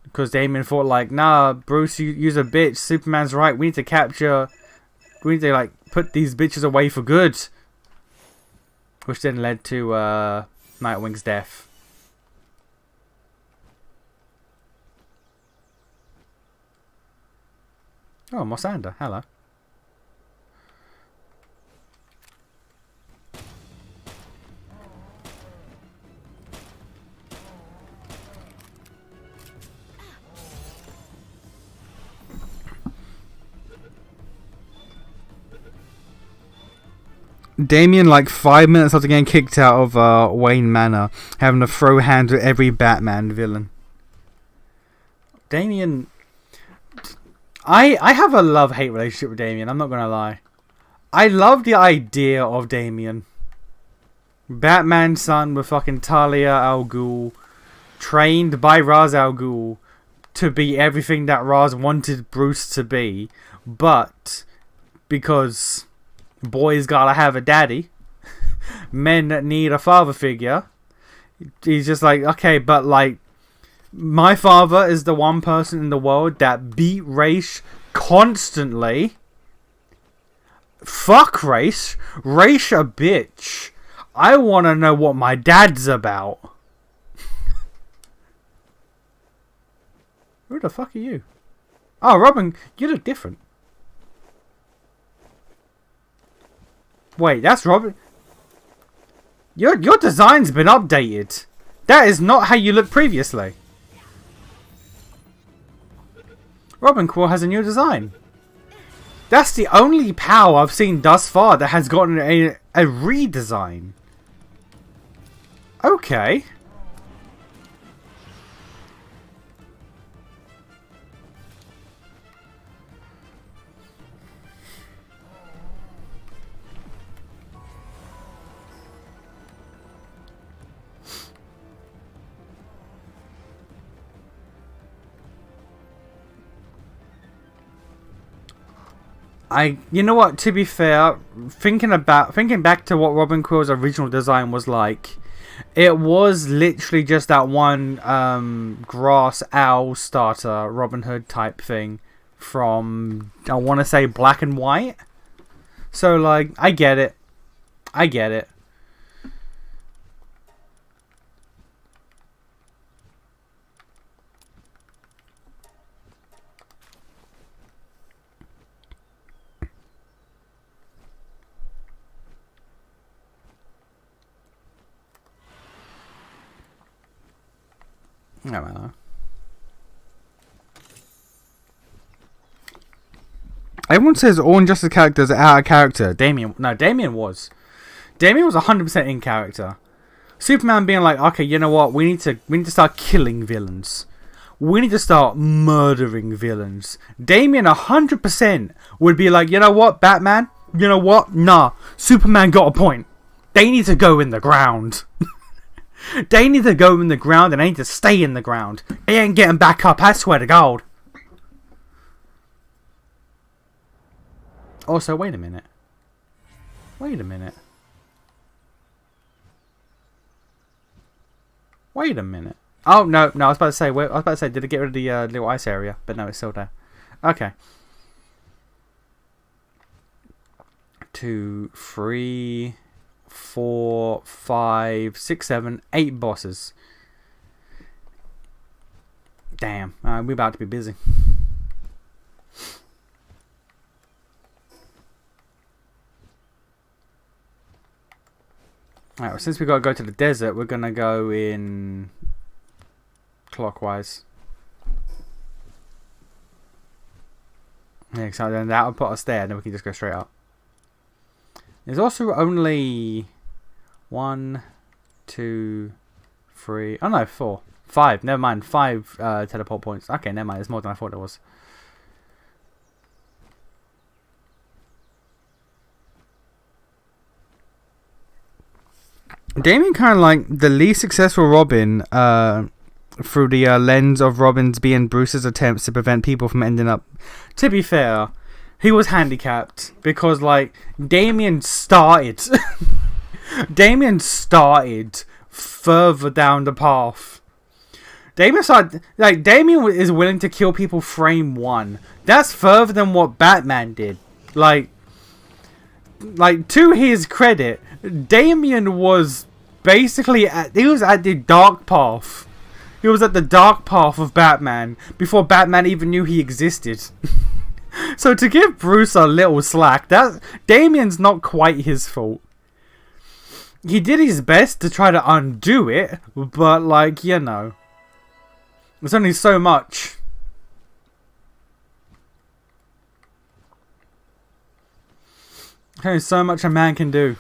[SPEAKER 1] Because Damian thought like, nah, Bruce, you're a bitch. Superman's right. We need to capture... We need to like put these bitches away for good. Which then led to Nightwing's death. Oh, Mosander. Hello. Damian, like 5 minutes after getting kicked out of Wayne Manor, having to throw hands with every Batman villain. Damian, I have a love-hate relationship with Damien, I'm not gonna lie. I love the idea of Damien. Batman's son with fucking Talia al Ghul, trained by Ra's al Ghul to be everything that Ra's wanted Bruce to be, but because boys gotta have a daddy, men need a father figure, he's just like, okay, but like, my father is the one person in the world that beat race constantly. Fuck race. Race a bitch. I want to know what my dad's about. Who the fuck are you? Oh, Robin, you look different. Wait, that's Robin. Your design's been updated. That is not how you looked previously. Robin Quill has a new design. That's the only power I've seen thus far that has gotten a redesign. Okay. You know what? To be fair, thinking back to what Robin Quill's original design was like, it was literally just that one grass owl starter Robin Hood type thing from, I want to say, Black and White. So like, I get it. I get it. No matter. Everyone says all Injustice characters are out of character. Damien was 100% in character. Superman being like, okay, you know what? We need to start killing villains. We need to start murdering villains. Damien 100% would be like, you know what, Batman? You know what? Nah, Superman got a point. They need to go in the ground. They need to go in the ground and they need to stay in the ground. They ain't getting back up, I swear to God. Also, wait a minute. Wait a minute. Wait a minute. Oh, no, I was about to say, did it get rid of the little ice area? But no, it's still there. Okay. 2, 3, 4, 5, 6, 7, 8 bosses. Damn, we're about to be busy. Alright, well, since we gotta go to the desert, we're gonna go in clockwise. Yeah, so then that will put us there, and then we can just go straight up. There's also only 1, 2, 3. Oh no, 4, 5. Never mind, 5 teleport points. Okay, never mind. It's more than I thought it was. Damien kind of like the least successful Robin through the lens of Robin's being Bruce's attempts to prevent people from ending up. To be fair, he was handicapped because like Damien started Damien started further down the path. Damien is willing to kill people frame 1. That's further than what Batman did. Like to his credit, Damien was basically he was at the dark path. He was at the dark path of Batman before Batman even knew he existed. So to give Bruce a little slack, that Damien's not quite his fault. He did his best to try to undo it, but like, you know, there's only so much. There's only so much a man can do.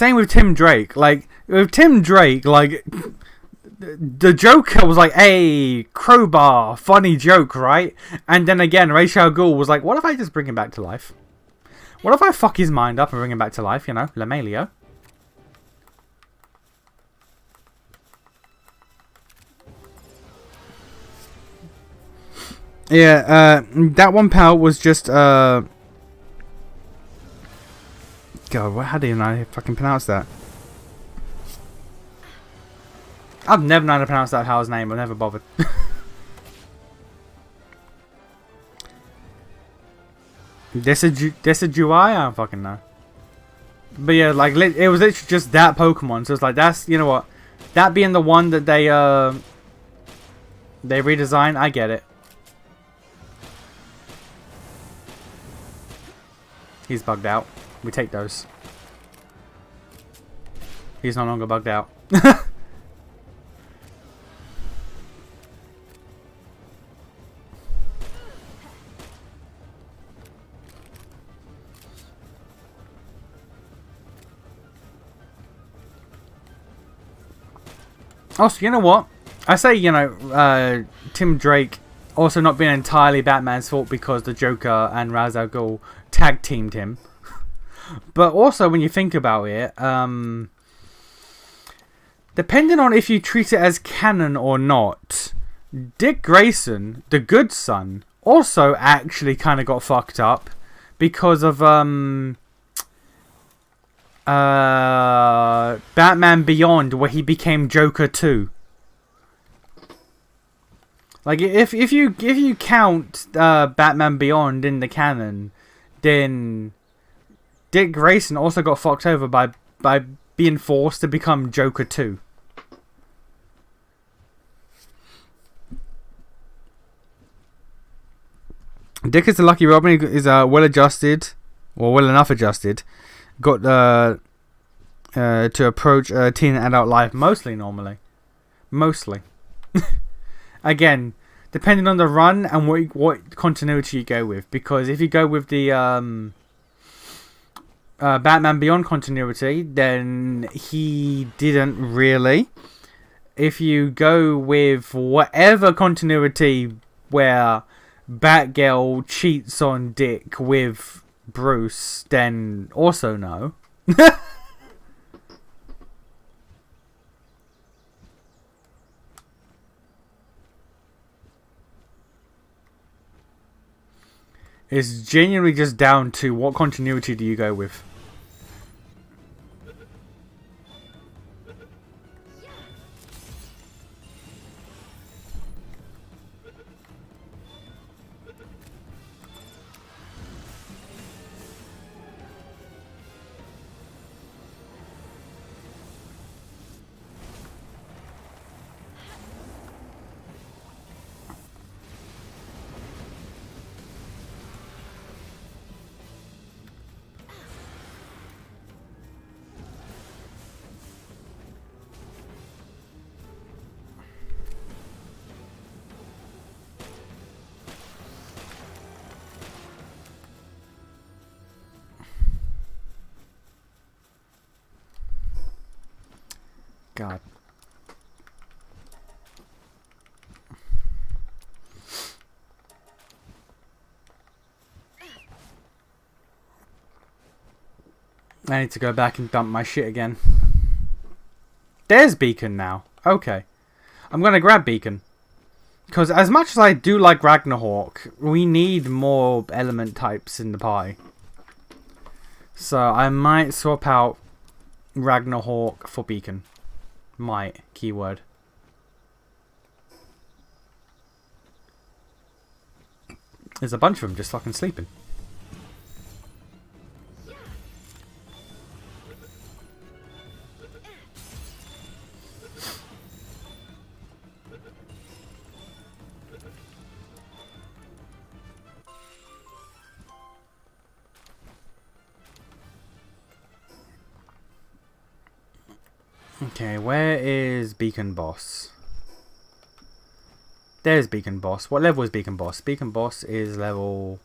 [SPEAKER 1] same with Tim Drake. Like, with Tim Drake, like, the Joker was like, hey, crowbar, funny joke, right? And then again, Ra's al Ghul was like, what if I just bring him back to life? What if I fuck his mind up and bring him back to life, you know? Lamelio. Yeah, that one pal was just, God, how do you know I fucking pronounce that? I've never known how to pronounce that pal's name, I've never bothered. Decidueye? I don't fucking know. But yeah, like, it was literally just that Pokemon, so it's like, that's, you know what? That being the one that they redesigned, I get it. He's bugged out. We take those. He's no longer bugged out. Also, you know what? I say, you know, Tim Drake also not being entirely Batman's fault because the Joker and Ra's al Ghul tag teamed him. But also, when you think about it, depending on if you treat it as canon or not, Dick Grayson, the good son, also actually kind of got fucked up because of Batman Beyond, where he became Joker 2. Like, if you count Batman Beyond in the canon, then Dick Grayson also got fucked over by being forced to become Joker 2. Dick is the lucky Robin. He is well adjusted, or well enough adjusted. Got to approach teen and adult life mostly normally. Mostly. Again, depending on the run and what continuity you go with. Because if you go with the Batman Beyond continuity, then he didn't really. If you go with whatever continuity where Batgirl cheats on Dick with Bruce, then also no. It's genuinely just down to what continuity do you go with. God. I need to go back and dump my shit again. There's Beacon now. Okay. I'm going to grab Beacon. Because as much as I do like Ragnarok, we need more element types in the pie. So I might swap out Ragnarok for Beacon. Might. Keyword. There's a bunch of them just fucking sleeping. Okay, where is Beacon Boss? There's Beacon Boss. What level is Beacon Boss? Beacon Boss is level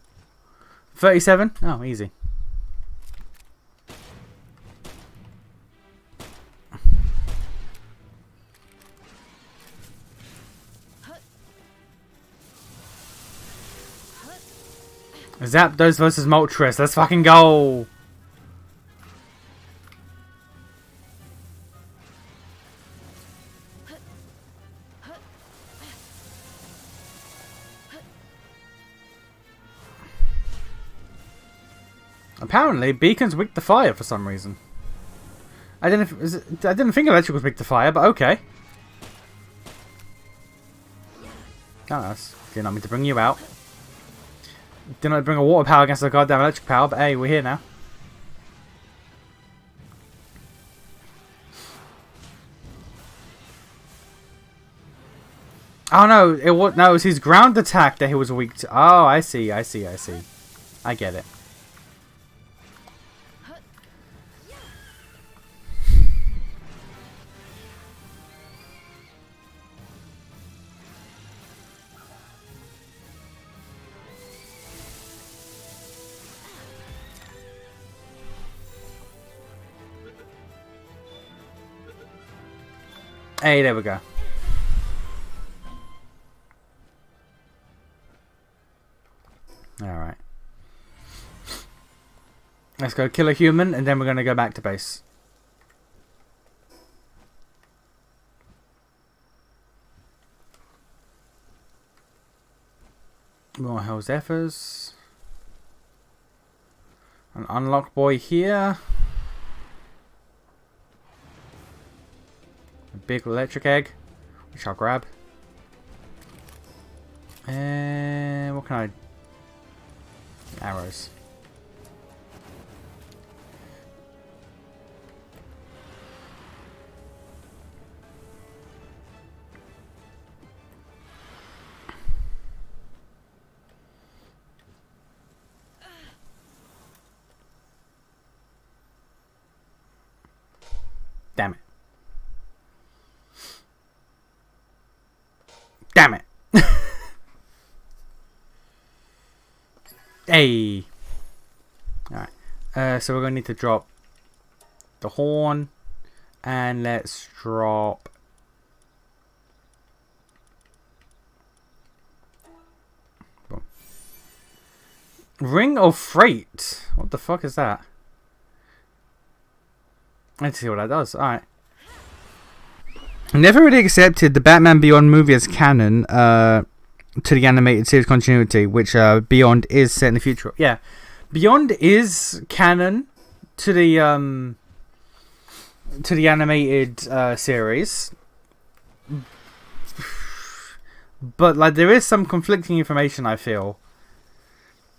[SPEAKER 1] 37? Oh, easy. Zapdos versus Moltres. Let's fucking go. Apparently, Beacon's weak to fire for some reason. I didn't think electric was weak to fire, but okay. Oh, that's did not mean to bring you out. Did not bring a water power against a goddamn electric power, but hey, we're here now. Oh no, it was his ground attack that he was weak to. Oh, I see. I get it. Hey, there we go. Alright. Let's go kill a human, and then we're going to go back to base. More Hell's Effers. An unlocked boy here. A big electric egg, which I'll grab. And what can I... Arrows. Damn it. Damn it. Hey. Alright. So we're going to need to drop the horn. And let's drop... Boom. Ring of Freight. What the fuck is that? Let's see what that does. Alright. Never really accepted the Batman Beyond movie as canon to the animated series continuity, which Beyond is set in the future. Yeah, Beyond is canon to the animated series, but like there is some conflicting information. I feel.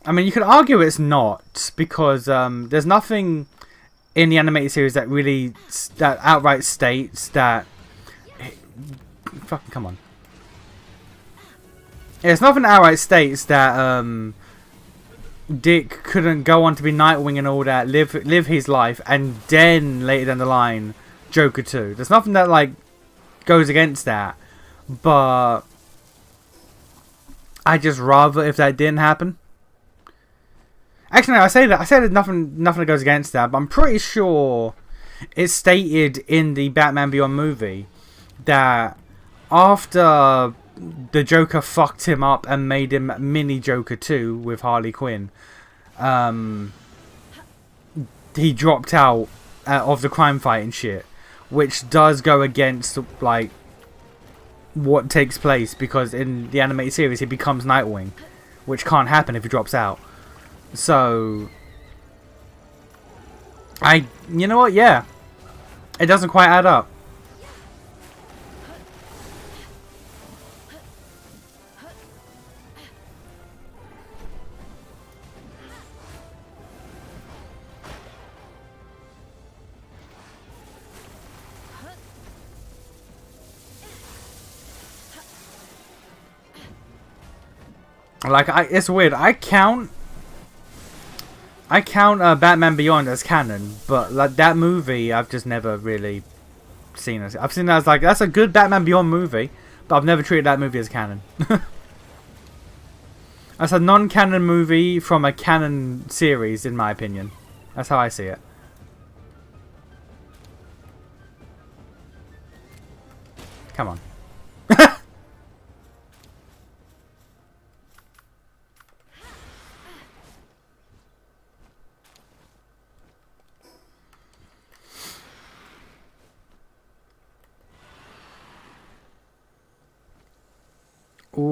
[SPEAKER 1] I mean, you could argue it's not because there's nothing in the animated series that really outright states that. Fucking come on. Yeah, it's nothing that outright states that Dick couldn't go on to be Nightwing and all that, live his life, and then later down the line, Joker 2. There's nothing that like goes against that, but I just rather if that didn't happen. Actually, no, I say that nothing that goes against that, but I'm pretty sure it's stated in the Batman Beyond movie that after the Joker fucked him up and made him mini Joker 2 with Harley Quinn, he dropped out of the crime fighting shit, which does go against like what takes place because in the animated series he becomes Nightwing, which can't happen if he drops out. So you know what? Yeah, it doesn't quite add up. Like it's weird. I count Batman Beyond as canon, but like that movie, I've just never really seen it. I've seen that as like that's a good Batman Beyond movie, but I've never treated that movie as canon. That's a non-canon movie from a canon series, in my opinion. That's how I see it. Come on.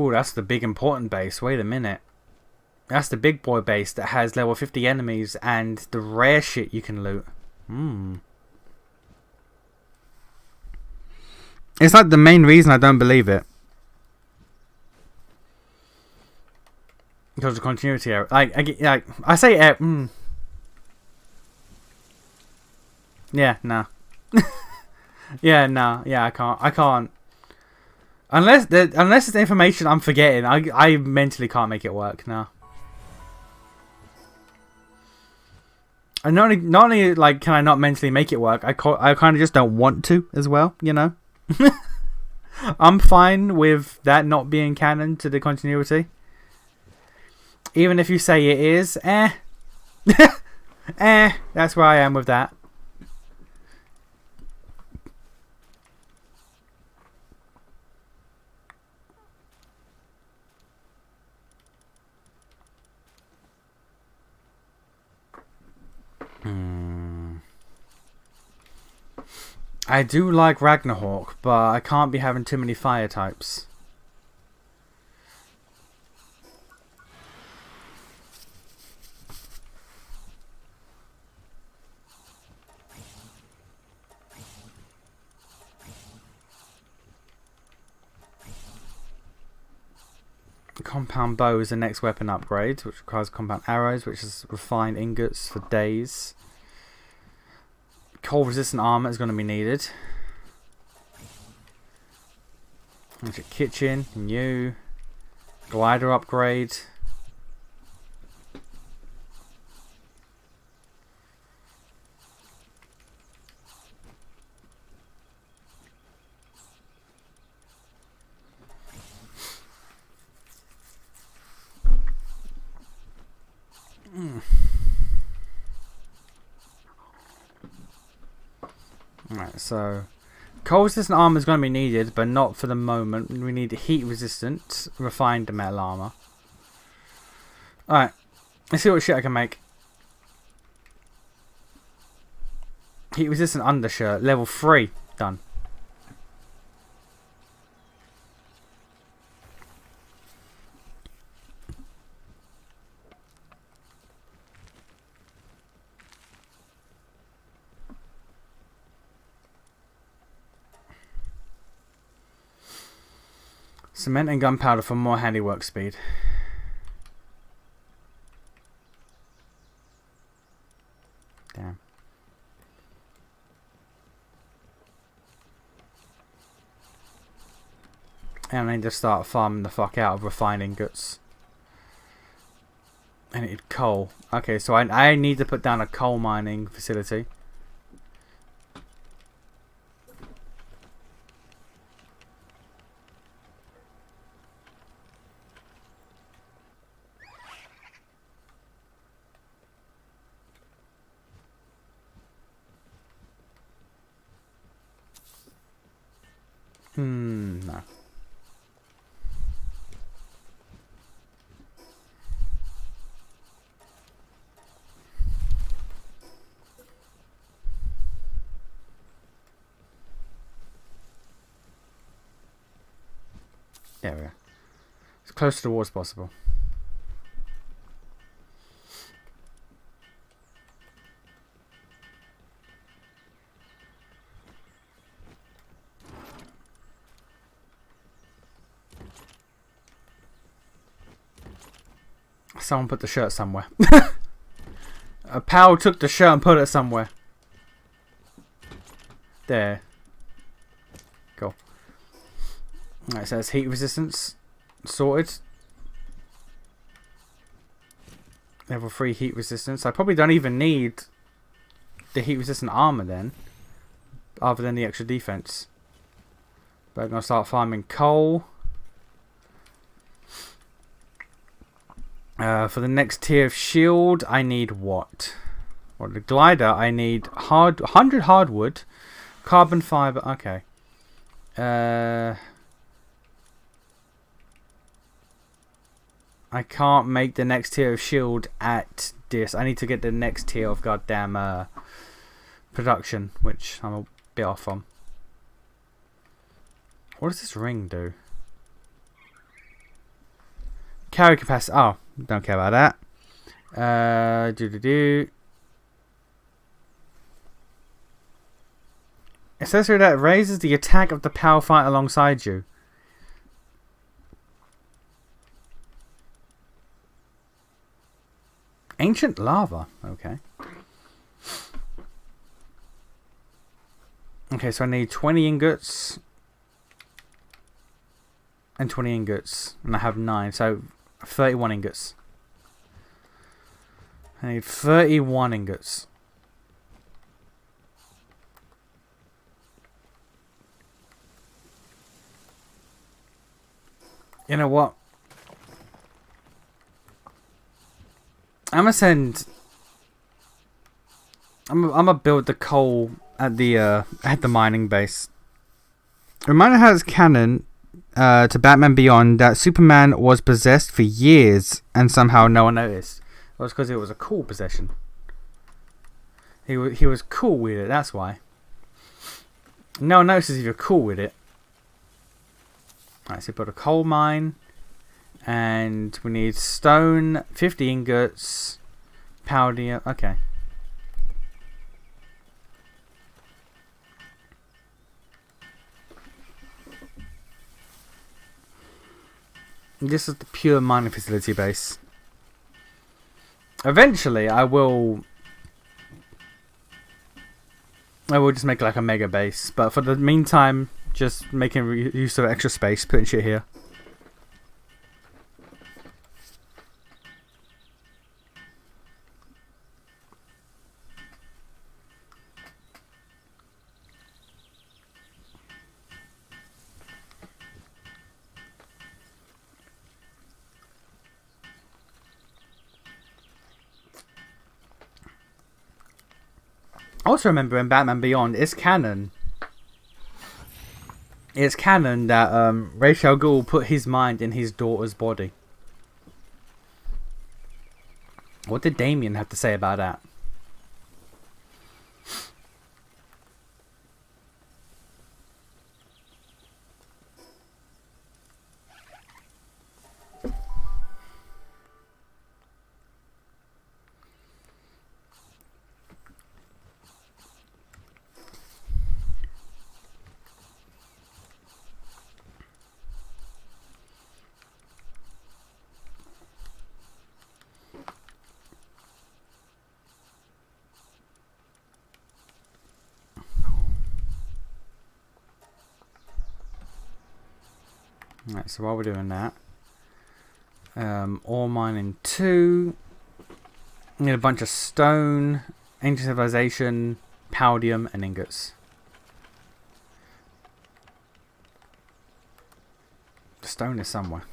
[SPEAKER 1] Ooh, that's the big important base. Wait a minute. That's the big boy base that has level 50 enemies and the rare shit you can loot. It's like the main reason I don't believe it. Because of continuity error. I say error. Yeah, nah. Yeah, nah. Yeah, I can't. Unless it's information I'm forgetting, I mentally can't make it work now. And not only like can I not mentally make it work, I kind of just don't want to as well, you know. I'm fine with that not being canon to the continuity. Even if you say it is, that's where I am with that. I do like Ragnarok, but I can't be having too many fire types. Compound bow is the next weapon upgrade, which requires compound arrows, which is refined ingots for days. Cold resistant armor is going to be needed. There's a kitchen, new glider upgrade. Alright, so cold resistant armor is going to be needed, but not for the moment. We need heat resistant, refined metal armor. Alright, let's see what shit I can make. Heat resistant undershirt, level 3, done. Cement and gunpowder for more handiwork speed. Damn. And I need to start farming the fuck out of refined ingots. I need coal. Okay, so I need to put down a coal mining facility. No. There we go. As close to the wall as possible. Someone put the shirt somewhere. A pal took the shirt and put it somewhere. There. Cool. Alright, so it's heat resistance. Sorted. Level 3 heat resistance. I probably don't even need the heat resistant armor then. Other than the extra defense. But I'm going to start farming coal. For the next tier of shield, I need what? Well, the glider, I need 100 hardwood, carbon fiber. Okay. I can't make the next tier of shield at this. I need to get the next tier of goddamn production, which I'm a bit off on. What does this ring do? Carry capacity. Oh, don't care about that. Accessory that raises the attack of the power fighter alongside you. Ancient lava. Okay. Okay, so I need 20 ingots. And 20 ingots. And I have 9, so 31 ingots. I need 31 ingots. You know what? I'm gonna send. I'm gonna build the coal at the mining base. Reminder has canon to Batman Beyond that Superman was possessed for years and somehow no one noticed. It was because it was a cool possession. He was cool with it. That's why. No one notices if you're cool with it. Alright, so put a coal mine. And we need stone, 50 ingots, powder. Okay. This is the pure mining facility base. Eventually, I will just make like a mega base. But for the meantime, just making use of extra space, putting shit here. Also remember in Batman Beyond, it's canon. It's canon that Ra's al Ghul put his mind in his daughter's body. What did Damien have to say about that? Right, so while we're doing that, ore mining 2. Need a bunch of stone, ancient civilization, palladium, and ingots. The stone is somewhere.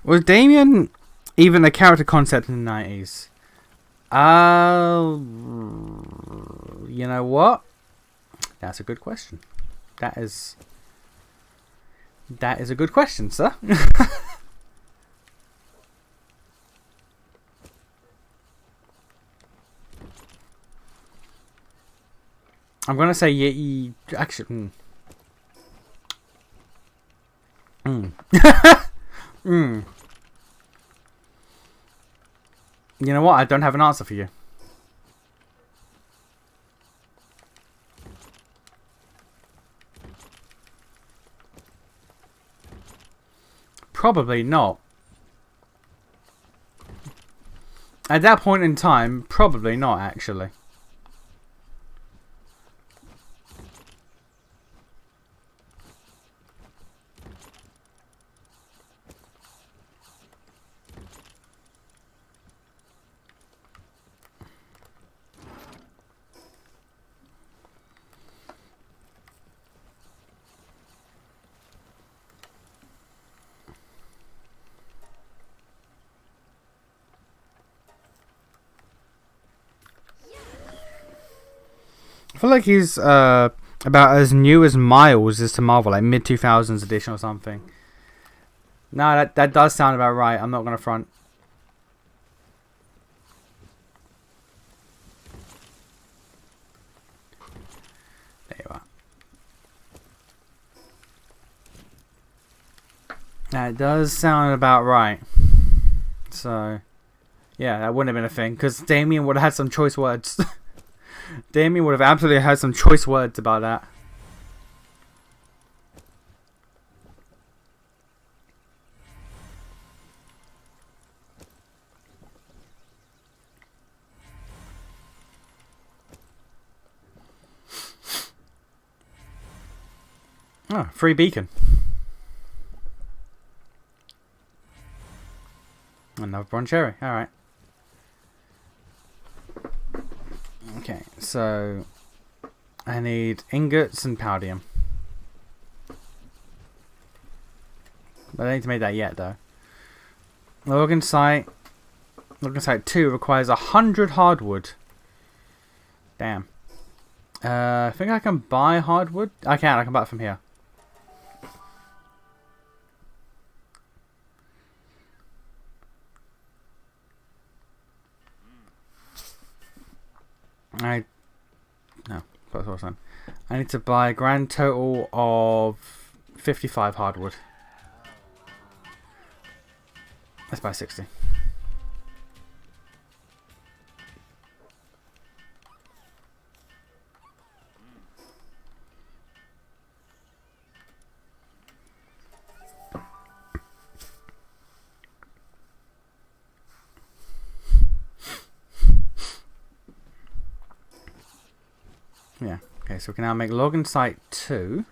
[SPEAKER 1] Was Damien even a character concept in the 90s? You know what? That's a good question. That is a good question, sir. I'm gonna say yeah. Actually, You know what? I don't have an answer for you. Probably not. At that point in time, probably not, actually. I feel like he's about as new as Miles is to Marvel, like mid-2000s edition or something. No, that does sound about right. I'm not going to front. There you are. That does sound about right. So, yeah, that wouldn't have been a thing. Because Damien would have had some choice words. Damien would have absolutely had some choice words about that. Oh, free beacon. Another bronze cherry. Alright. Okay, so I need ingots and palladium. But I don't need to make that yet, though. Login site 2 requires 100 hardwood. Damn. I think I can buy hardwood. I can buy it from here. No, that's what I was saying. I need to buy a grand total of 55 hardwood. Let's buy 60. Yeah, okay, so we can now make login site 2.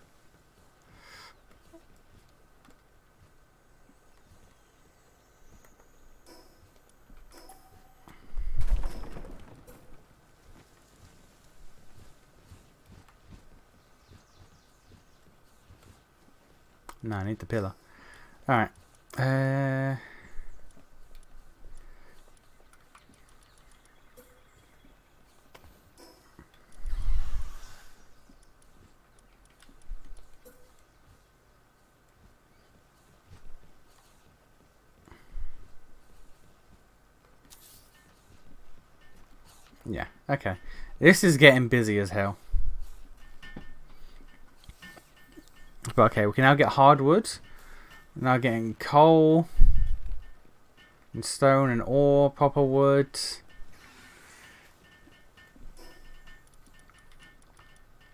[SPEAKER 1] No, I need the pillar. Alright. Yeah, okay. This is getting busy as hell. But okay, we can now get hardwood. We're now getting coal and stone and ore, proper wood.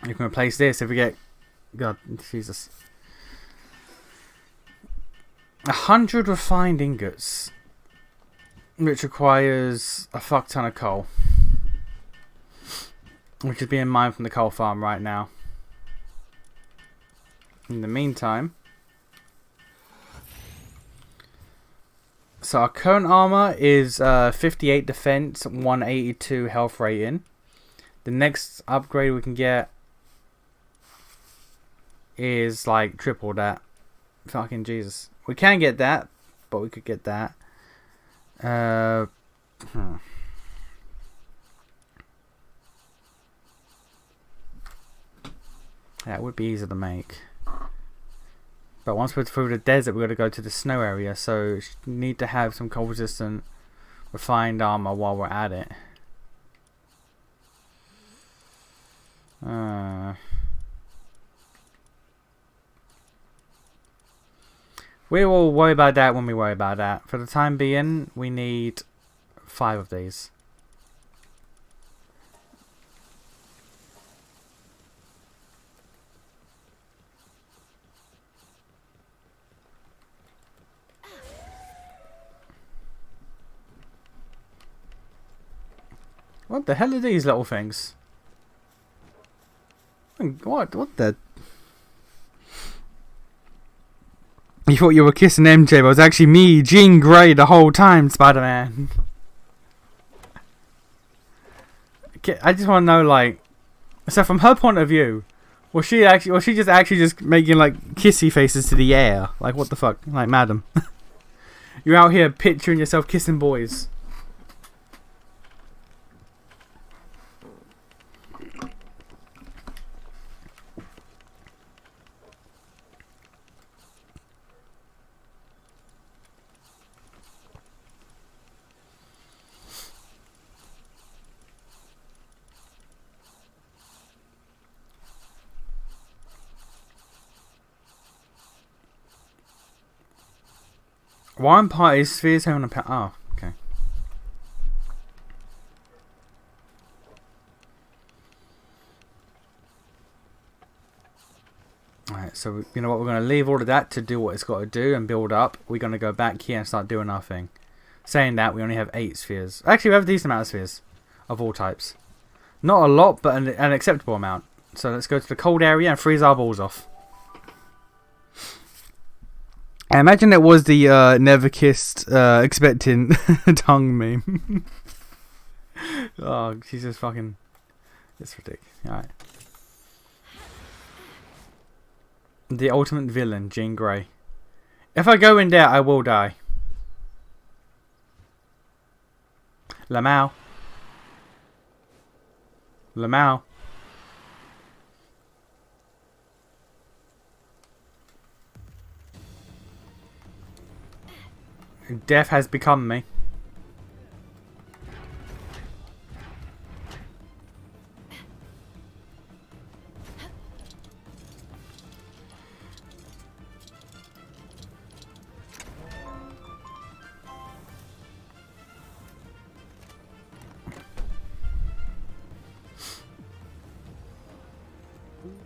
[SPEAKER 1] You can replace this if we get... God, Jesus. 100 refined ingots. Which requires a fuck ton of coal. Which is being mined from the coal farm right now. In the meantime, so our current armor is 58 defense, 182 health rating. The next upgrade we can get is like triple that. Fucking Jesus. We can get that, but we could get that. That would be easier to make. But once we're through the desert, we're going to go to the snow area. So we need to have some cold resistant refined armor while we're at it. We will worry about that when we worry about that. For the time being, we need 5 of these. What the hell are these little things? What the... You thought you were kissing MJ, but it was actually me, Jean Grey, the whole time, Spider-Man. I just want to know, like... So from her point of view, was she just making, like, kissy faces to the air? Like, what the fuck? Like, madam. You're out here picturing yourself kissing boys. One part is spheres having a power. Oh, okay. Alright, so you know what? We're going to leave all of that to do what it's got to do and build up. We're going to go back here and start doing our thing. Saying that, we only have 8 spheres. Actually, we have a decent amount of spheres. Of all types. Not a lot, but an acceptable amount. So let's go to the cold area and freeze our balls off. I imagine it was the never kissed expecting tongue meme. Oh, she's just fucking... It's ridiculous. Alright. The ultimate villain, Jean Grey. If I go in there, I will die. Lamau. Lamau. Death has become me.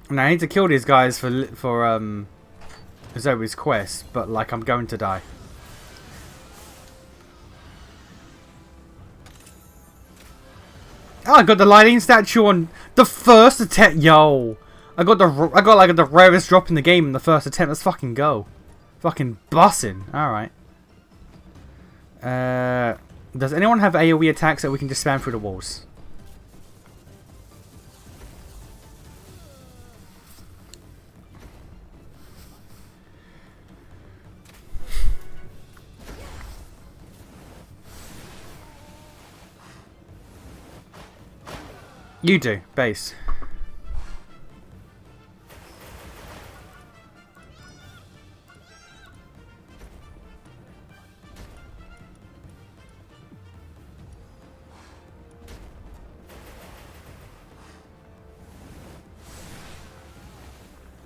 [SPEAKER 1] Now I need to kill these guys for Zoe's quest, but like I'm going to die. Oh, I got the lightning statue on the first attempt. Yo, I got like the rarest drop in the game in the first attempt. Let's fucking go. Fucking bussing. All right. Does anyone have AoE attacks that we can just spam through the walls? You do, base.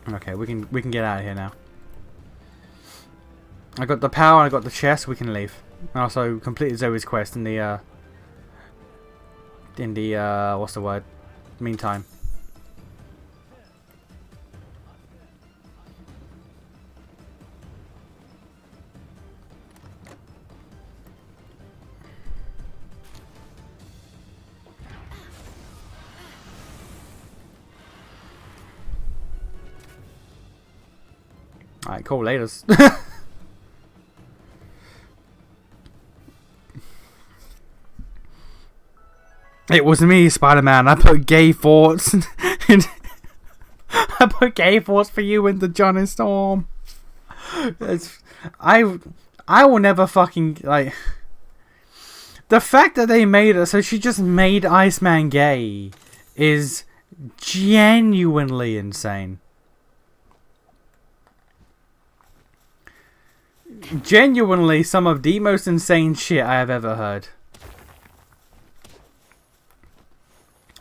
[SPEAKER 1] Okay, we can get out of here now. I got the power and I got the chest, we can leave. I also completed Zoe's quest in the what's the word? Meantime. Alright, cool, laters. It was me, Spider-Man. I put gay thoughts I put gay thoughts for you into Johnny Storm. I will never fucking like the fact that they made her so she just made Iceman gay is genuinely insane. Genuinely some of the most insane shit I have ever heard.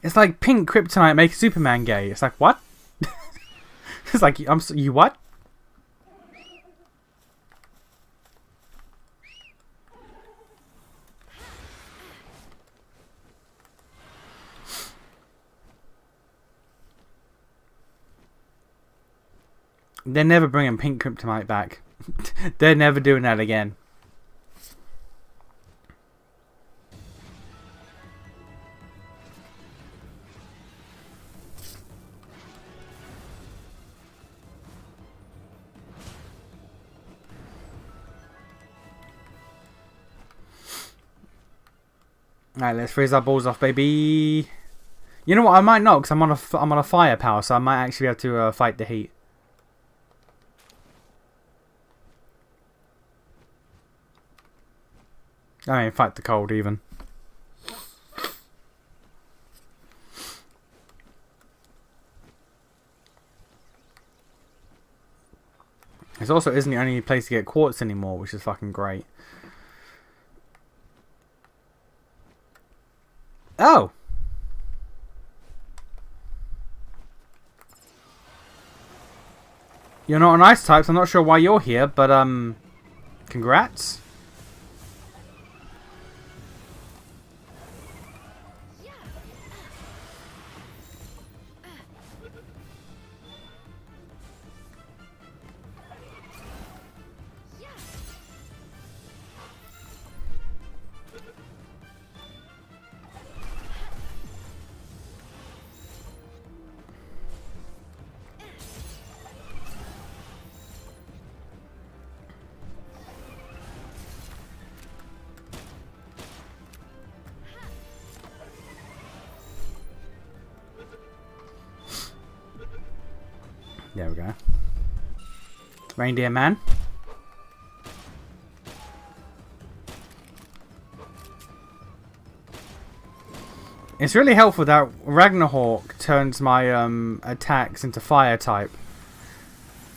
[SPEAKER 1] It's like pink kryptonite makes Superman gay. It's like, what? It's like, you what? They're never bringing pink kryptonite back. They're never doing that again. Alright, let's freeze our balls off, baby. You know what? I might not, because I'm on a firepower, so I might actually be able to fight the heat. I mean, fight the cold even. This also isn't the only place to get quartz anymore, which is fucking great. Oh! You're not an ice type, so I'm not sure why you're here, but Congrats. There we go. Reindeer man. It's really helpful that Ragnarok turns my attacks into fire type.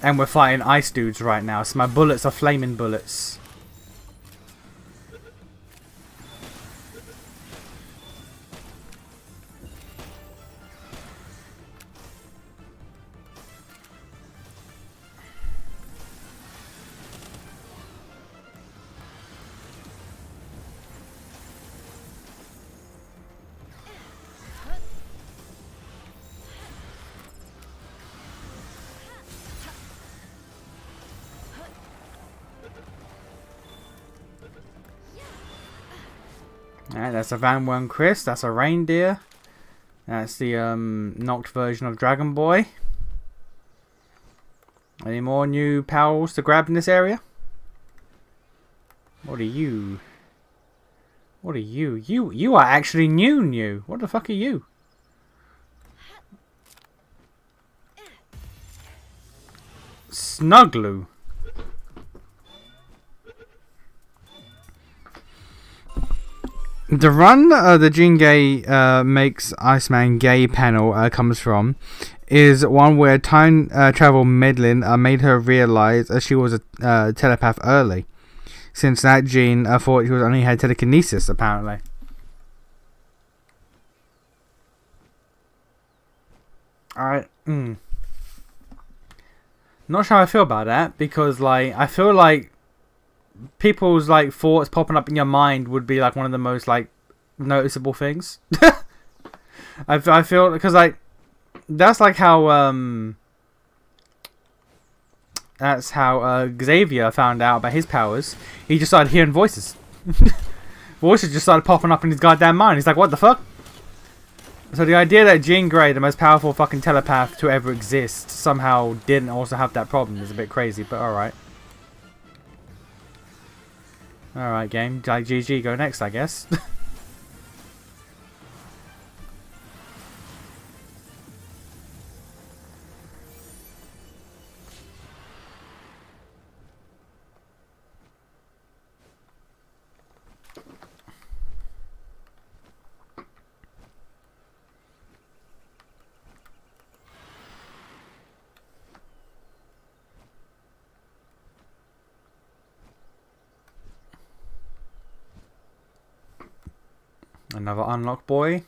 [SPEAKER 1] And we're fighting ice dudes right now, so my bullets are flaming bullets. Alright, that's a Van Wern Chris, that's a reindeer. That's the knocked version of Dragon Boy. Any more new pals to grab in this area? What are you? What are you? You are actually new. What the fuck are you? Snuglu. The run the Jean Gay makes Iceman gay panel comes from is one where time travel meddling made her realize she was a telepath early. Since that Jean thought she only had telekinesis, apparently. Alright. Not sure how I feel about that, because like I feel like people's like thoughts popping up in your mind would be like one of the most like noticeable things. I feel because like that's like how Xavier found out about his powers. He just started hearing voices. Voices just started popping up in his goddamn mind. He's like, what the fuck? So the idea that Jean Grey, the most powerful fucking telepath to ever exist, somehow didn't also have that problem is a bit crazy, but alright. Alright, game. Like, GG, go next, I guess. Another unlock boy.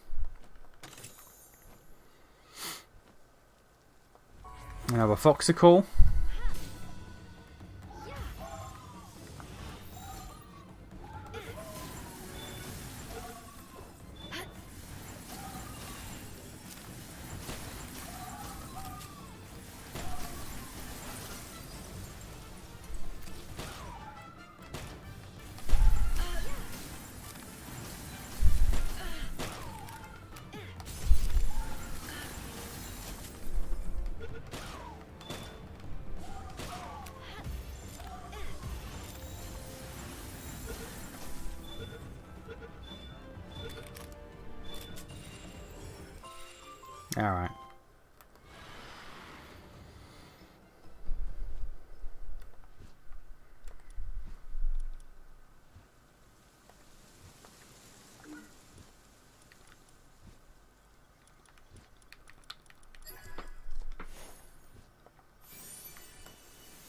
[SPEAKER 1] Another Foxicle. Alright.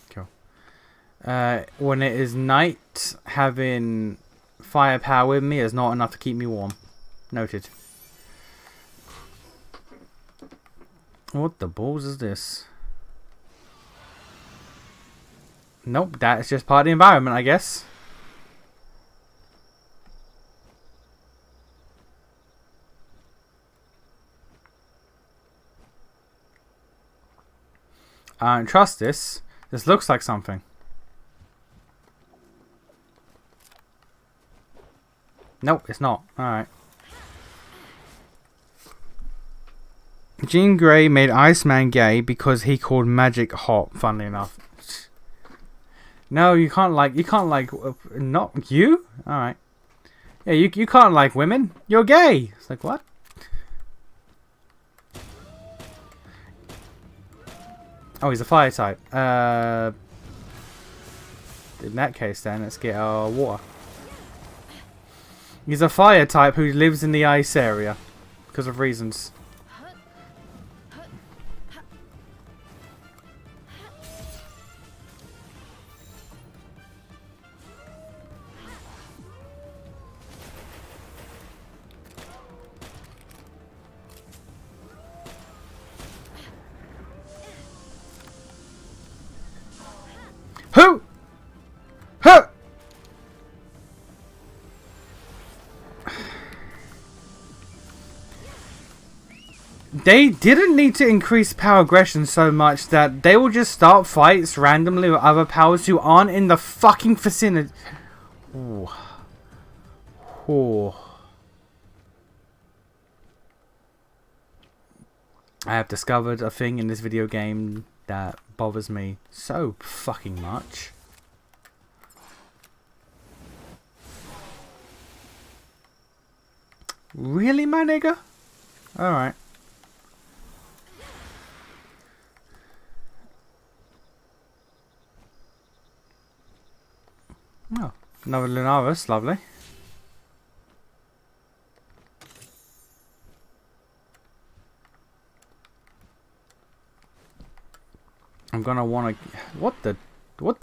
[SPEAKER 1] Cool. When it is night, having firepower with me is not enough to keep me warm. Noted. What the balls is this? Nope, that's just part of the environment, I guess. I don't trust this. This looks like something. Nope, it's not. Alright. Jean Grey made Iceman gay because he called magic hot, funnily enough. No, you can't like, not you? Alright. Yeah, you can't like women. You're gay. It's like, what? Oh, he's a fire type. In that case then, let's get our water. He's a fire type who lives in the ice area. Because of reasons. Who? Huh? They didn't need to increase power aggression so much that they will just start fights randomly with other powers who aren't in the fucking vicinity. Ooh. Ooh. I have discovered a thing in this video game that bothers me so fucking much. Really, my nigga? Alright. Oh, another Lunaris, lovely. I'm gonna wanna... What the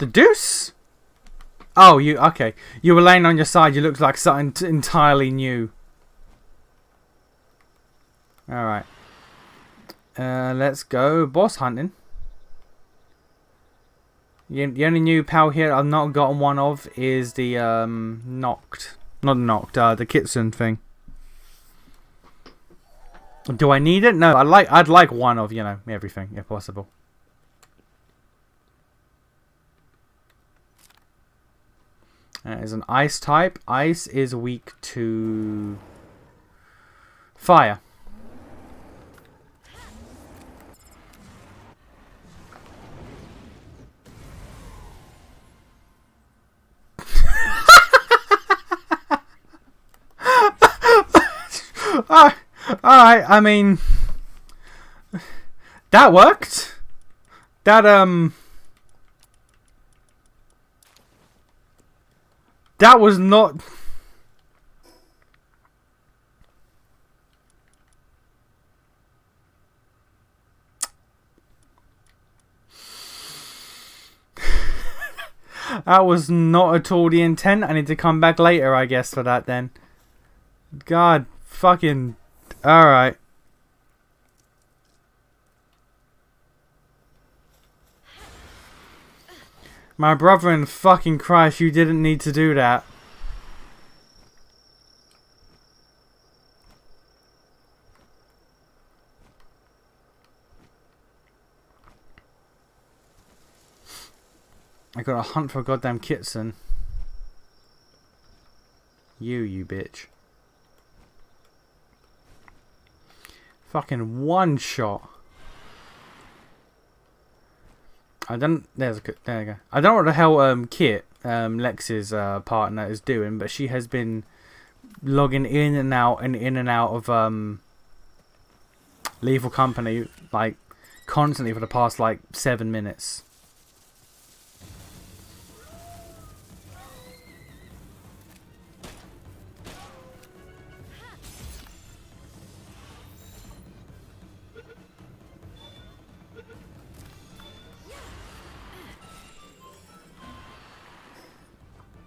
[SPEAKER 1] deuce? Oh, you... Okay. You were laying on your side. You looked like something entirely new. Alright. Let's go boss hunting. The only new pal here I've not gotten one of is the the Kitsune thing. Do I need it? No, I'd like one of, you know, everything if possible. Is an ice type. Ice is weak to fire. Alright, I mean, that worked. That was not... That was not at all the intent. I need to come back later, I guess, for that then. God fucking... Alright. My brother in fucking Christ, you didn't need to do that. I gotta hunt for a goddamn Kitsune. You bitch. Fucking one shot. I don't. There you go. I don't know what the hell Kit, Lex's partner, is doing, but she has been logging in and out of Lethal Company like constantly for the past like 7 minutes.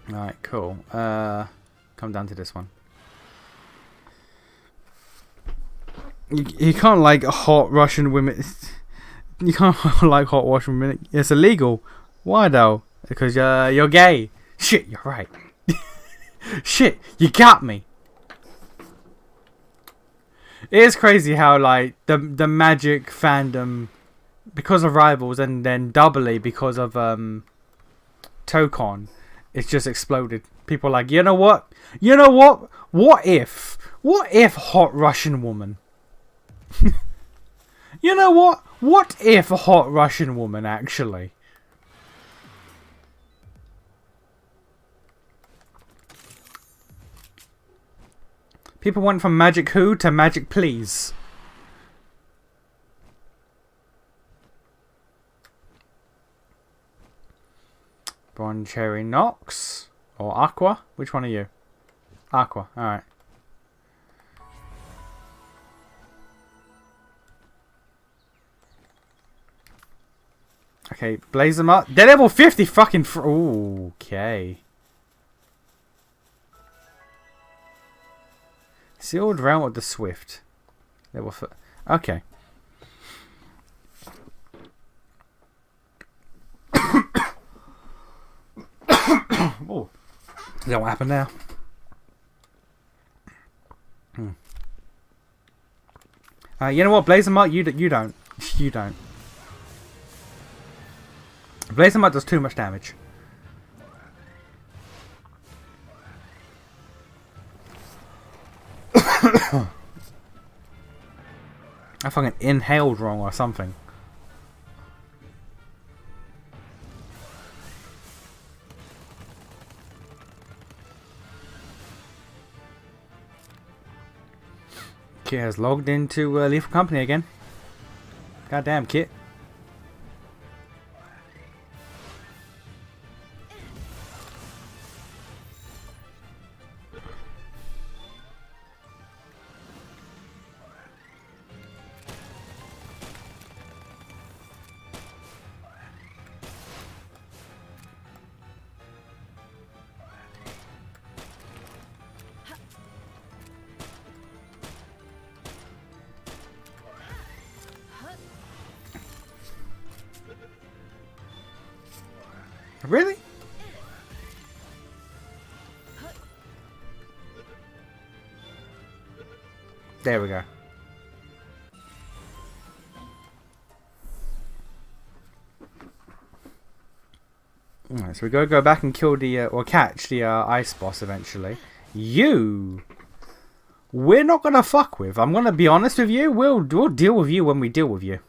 [SPEAKER 1] Alright, cool. Come down to this one. You can't like hot Russian women. You can't like hot Russian women. It's illegal. Why though? Because you're gay. Shit, you're right. Shit, you got me. It is crazy how like the Magic fandom, because of Rivals and then doubly because of Tokon, it's just exploded. People are like, you know what? What if hot Russian woman? You know what? What if a hot Russian woman actually? People went from Magic Who to Magic Please. Bon Cherry Nox or Aqua? Which one are you? Aqua, alright. Okay, blaze them up. They're level 50 fucking ooh, okay. Sealed Realm of the Swift. Level okay. Oh. Is that what happened now? You know what? Blaze them up. You don't. You don't. Blaze them up does too much damage. I fucking inhaled wrong or something. Kit has logged into Lethal Company again. Goddamn, Kit. Really? There we go. Alright, so we gotta go back and kill the, or catch the ice boss eventually. We're not gonna fuck with. I'm gonna be honest with you. We'll deal with you when we deal with you.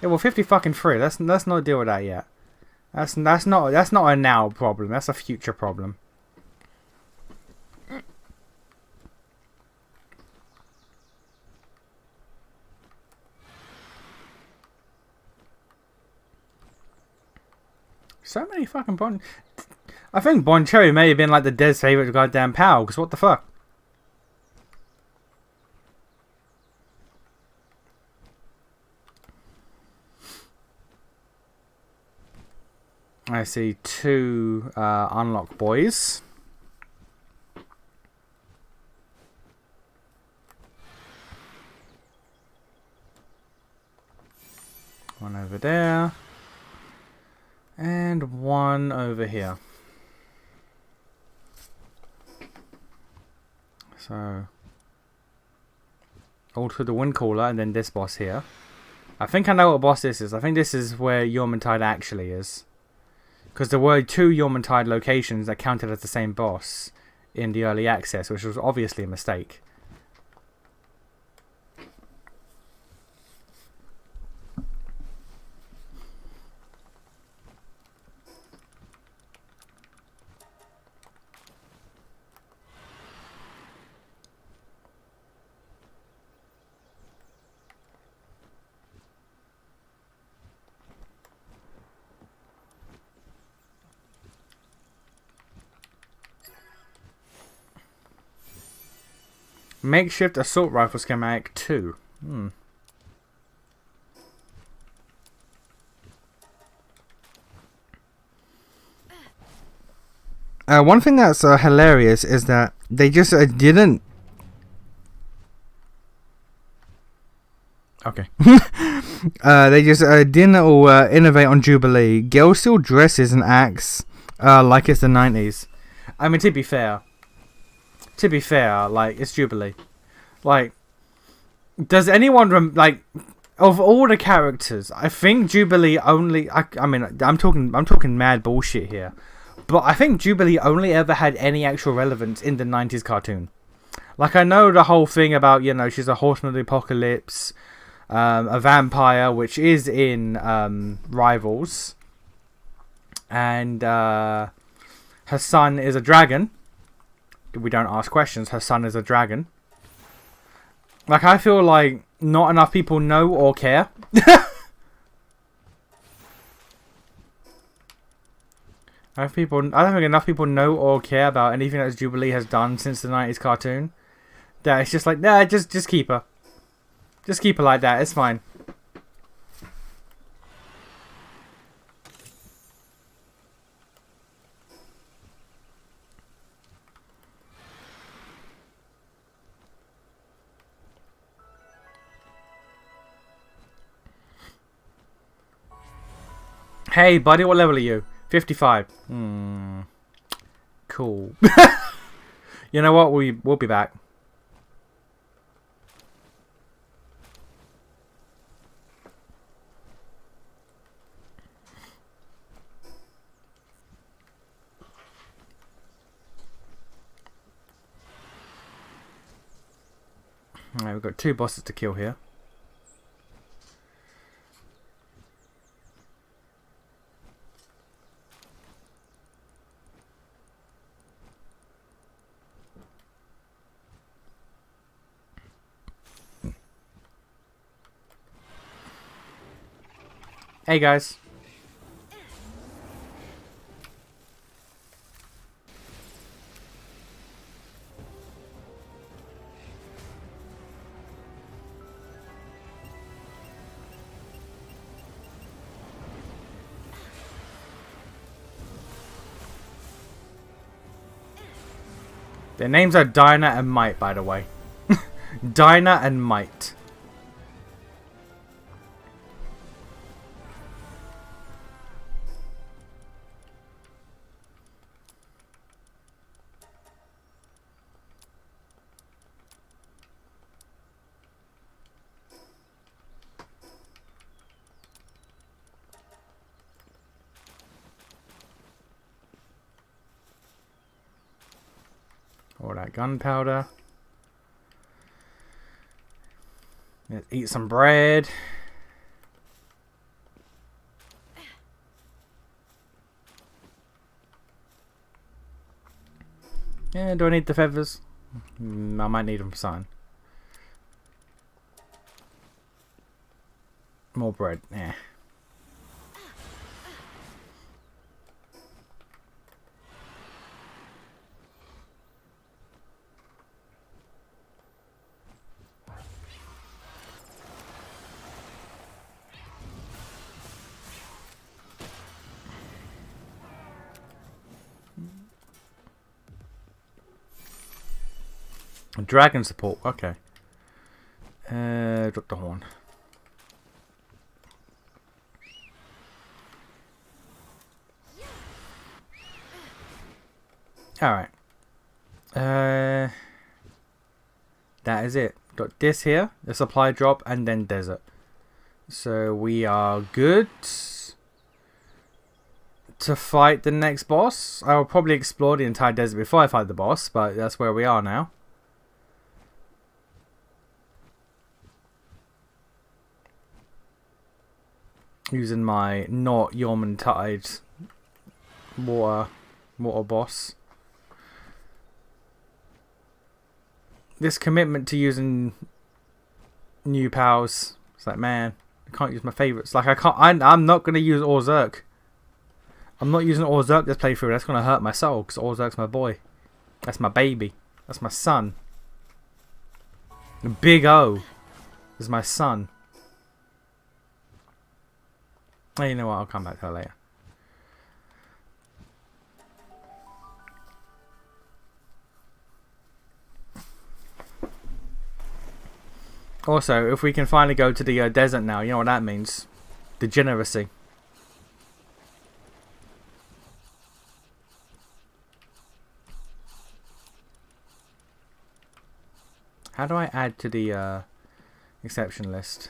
[SPEAKER 1] Yeah, well, 50 fucking free. Let's not deal with that yet. That's not a now problem. That's a future problem. So many fucking Bon. I think Bon Cherry may have been like the Dez favorite goddamn pal. Because what the fuck? I see 2 unlock boys. One over there. And one over here. So, all to the wind cooler and then this boss here. I think I know what boss this is. I think this is where Yormantide actually is. Because there were 2 Yormantide locations that counted as the same boss in the early access, which was obviously a mistake. Makeshift assault rifle schematic 2. One thing that's hilarious is that they just didn't. Okay. They just didn't all innovate on Jubilee. Girl still dresses and acts like it's the 90s. I mean, to be fair, like, it's Jubilee. Like, does anyone like, of all the characters, I think Jubilee only. I mean, I'm talking mad bullshit here, but I think Jubilee only ever had any actual relevance in the 90s cartoon. Like, I know the whole thing about, you know, she's a horseman of the apocalypse, a vampire, which is in Rivals, and her son is a dragon. We don't ask questions. Her son is a dragon. Like, I feel like not enough people know or care. I don't think enough people know or care about anything that Jubilee has done since the 90s cartoon. That it's just like, nah, just keep her. Just keep her like that. It's fine. Hey, buddy, what level are you? 55. Cool. You know what? We'll be back. Alright, we've got 2 bosses to kill here. Hey guys. Their names are Dinah and Might, by the way. Dinah and Might. All that gunpowder. Let's eat some bread. Yeah, do I need the feathers? I might need them for something. More bread. Yeah. Dragon support, okay. Drop the horn. Alright. That is it. Got this here, the supply drop, and then desert. So we are good to fight the next boss. I will probably explore the entire desert before I fight the boss, but that's where we are now. Using my not Yorman Tide water boss. This commitment to using new pals. It's like, man, I can't use my favorites. Like, I'm not gonna use Orzerk. I'm not using Orzerk this playthrough. That's gonna hurt my soul because Orzerk's my boy. That's my baby. That's my son. The Big O is my son. Oh, you know what? I'll come back to her later. Also, if we can finally go to the desert now, you know what that means? Degeneracy. How do I add to the exception list?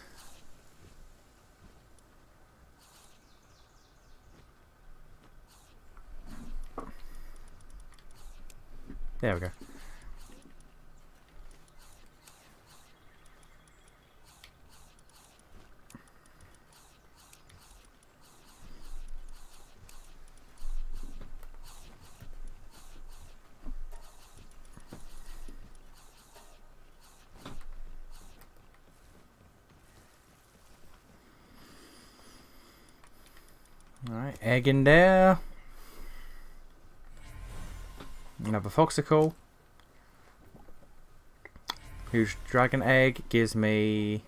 [SPEAKER 1] There we go. Alright, egg in there. Another foxicle. Huge dragon egg gives me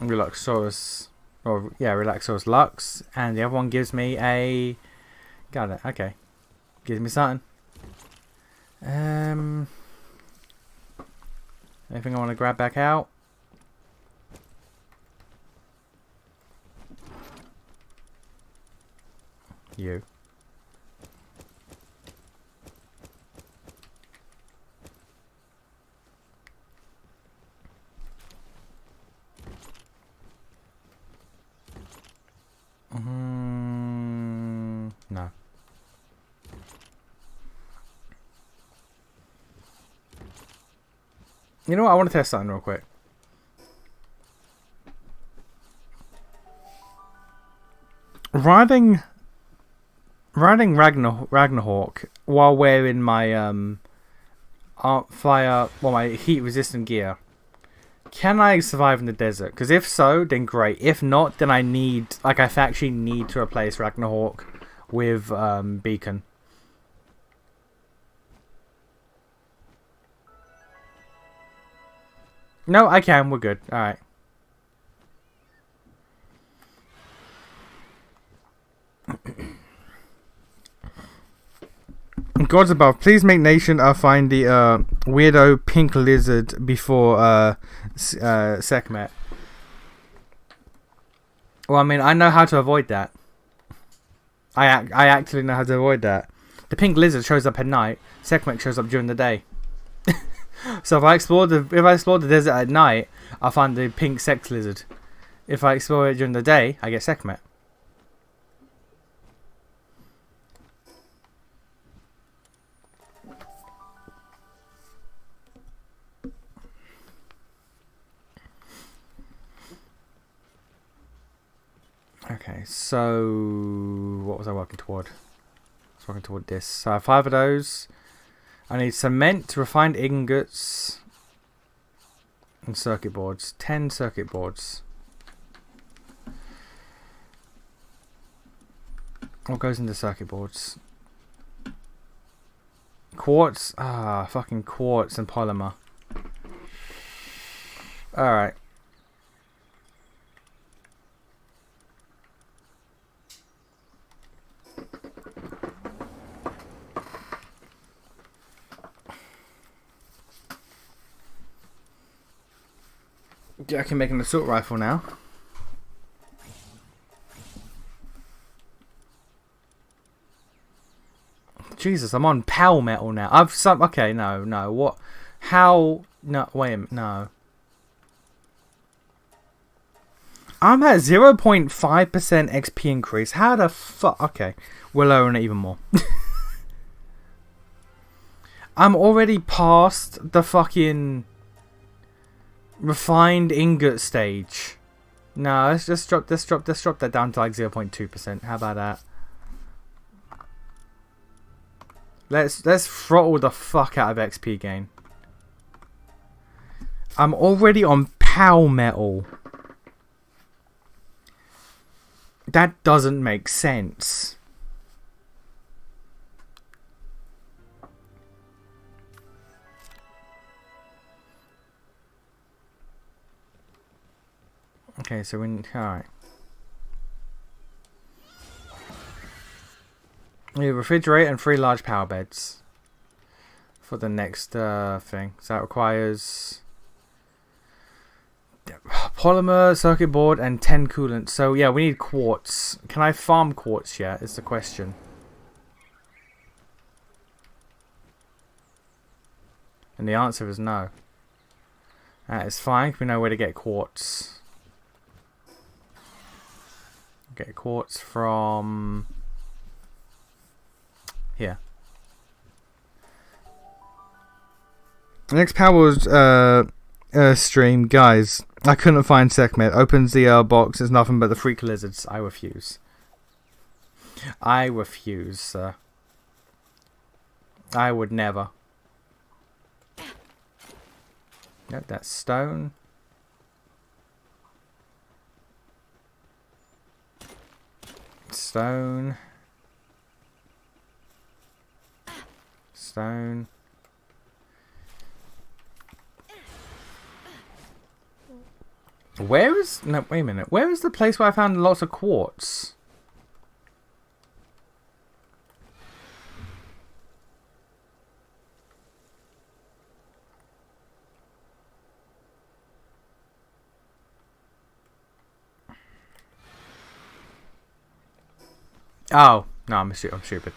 [SPEAKER 1] Relaxaurus, or yeah, Relaxaurus Lux, and the other one gives me a. Got it. Okay, gives me something. Anything I want to grab back out? You. No. You know what? I want to test something real quick. Riding Ragnarhawk while wearing my my heat resistant gear. Can I survive in the desert? Because if so, then great. If not, then I actually need to replace Ragnarhawk with Beacon. No, I can. We're good. All right. Gods above, please make Nation find the weirdo pink lizard before Sekhmet. Well, I mean, I know how to avoid that. I actually know how to avoid that. The pink lizard shows up at night. Sekhmet shows up during the day. So if I explore the desert at night, I'll find the pink sex lizard. If I explore it during the day, I get Sekhmet. Okay, so what was I working toward? I was working toward this. So I have 5 of those. I need cement, refined ingots, and circuit boards. 10 circuit boards. What goes into circuit boards? Quartz? Ah, fucking quartz and polymer. Alright. I can make an assault rifle now. Jesus, I'm on PAL metal now. Okay, no, what? How? No, wait a minute, no. I'm at 0.5% XP increase. How the fuck? Okay, we're lowering it even more. I'm already past the fucking refined ingot stage. No, let's drop that down to like 0.2%. How about that? Let's throttle the fuck out of XP gain. I'm already on PAL metal. That doesn't make sense. Okay, so alright. We have a refrigerator and 3 large power beds. for the next thing. So that requires polymer, circuit board, and 10 coolant. So yeah, we need quartz. Can I farm quartz yet? Is the question. And the answer is no. That is fine. We know where to get quartz. Get quartz from here. Next Powers stream, guys. I couldn't find Sekhmet. Opens the box. It's nothing but the freak lizards. I refuse. I refuse, sir. I would never. Yep, that's stone. Stone. Stone. Where is... No, wait a minute. Where is the place where I found lots of quartz? Oh. No, I'm stupid.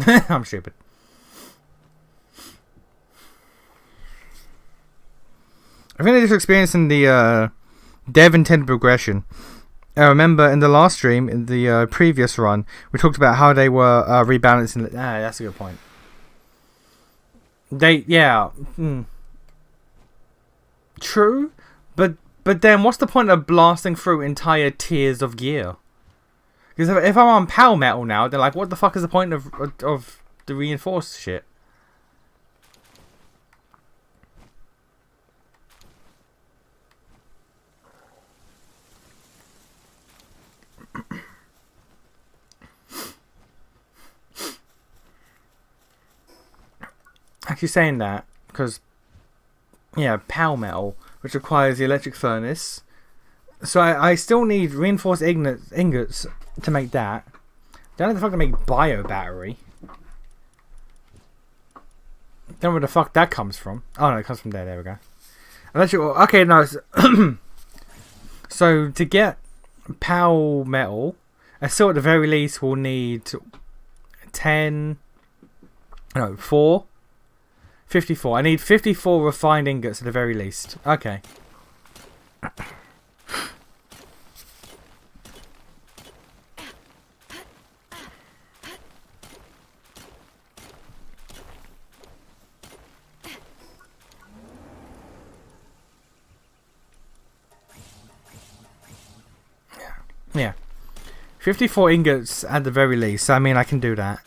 [SPEAKER 1] I'm stupid. I think they're just experiencing the dev intended progression. I remember in the last stream, in the previous run, we talked about how they were rebalancing. That's a good point. Yeah. True, but then what's the point of blasting through entire tiers of gear? Because if I'm on power metal now, then like, what the fuck is the point of the reinforced shit? Actually saying that, because, yeah, power metal, which requires the electric furnace. So I still need reinforced ingots to make that. Don't know the fuck to make bio battery. Don't know where the fuck that comes from. Oh no, it comes from there. There we go. Electrical. Okay, no. So to get power metal, I still at the very least will need 54. I need 54 refined ingots at the very least. Okay. Yeah. 54 ingots at the very least. I mean, I can do that.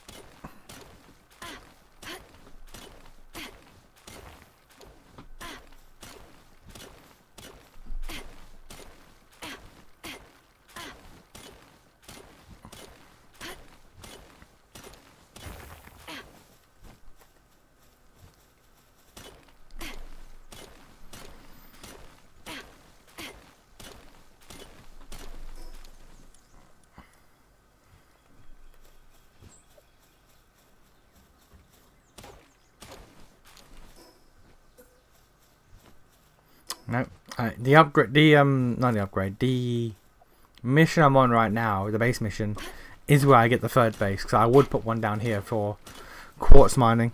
[SPEAKER 1] No, the upgrade, not the upgrade, the mission I'm on right now, the base mission, is where I get the third base. Because I would put one down here for quartz mining.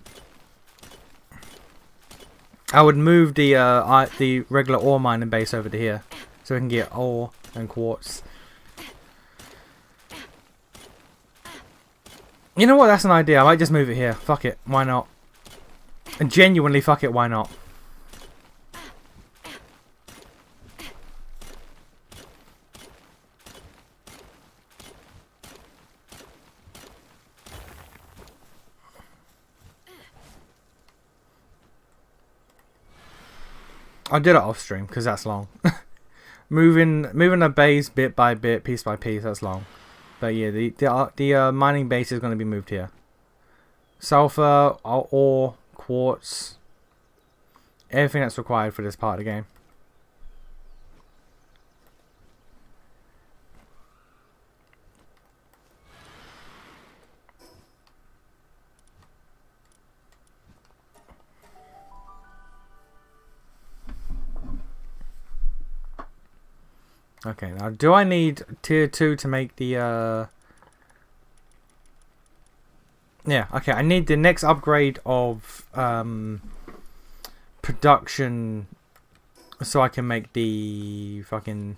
[SPEAKER 1] I would move the regular ore mining base over to here, so we can get ore and quartz. You know what? That's an idea. I might just move it here. Fuck it. Why not? Genuinely, fuck it. Why not? I did it off stream because that's long. moving a base bit by bit, piece by piece. That's long. But yeah, the mining base is going to be moved here. Sulfur, ore, quartz, everything that's required for this part of the game. Okay, now do I need tier 2 to make the yeah, okay, I need the next upgrade of production so I can make the fucking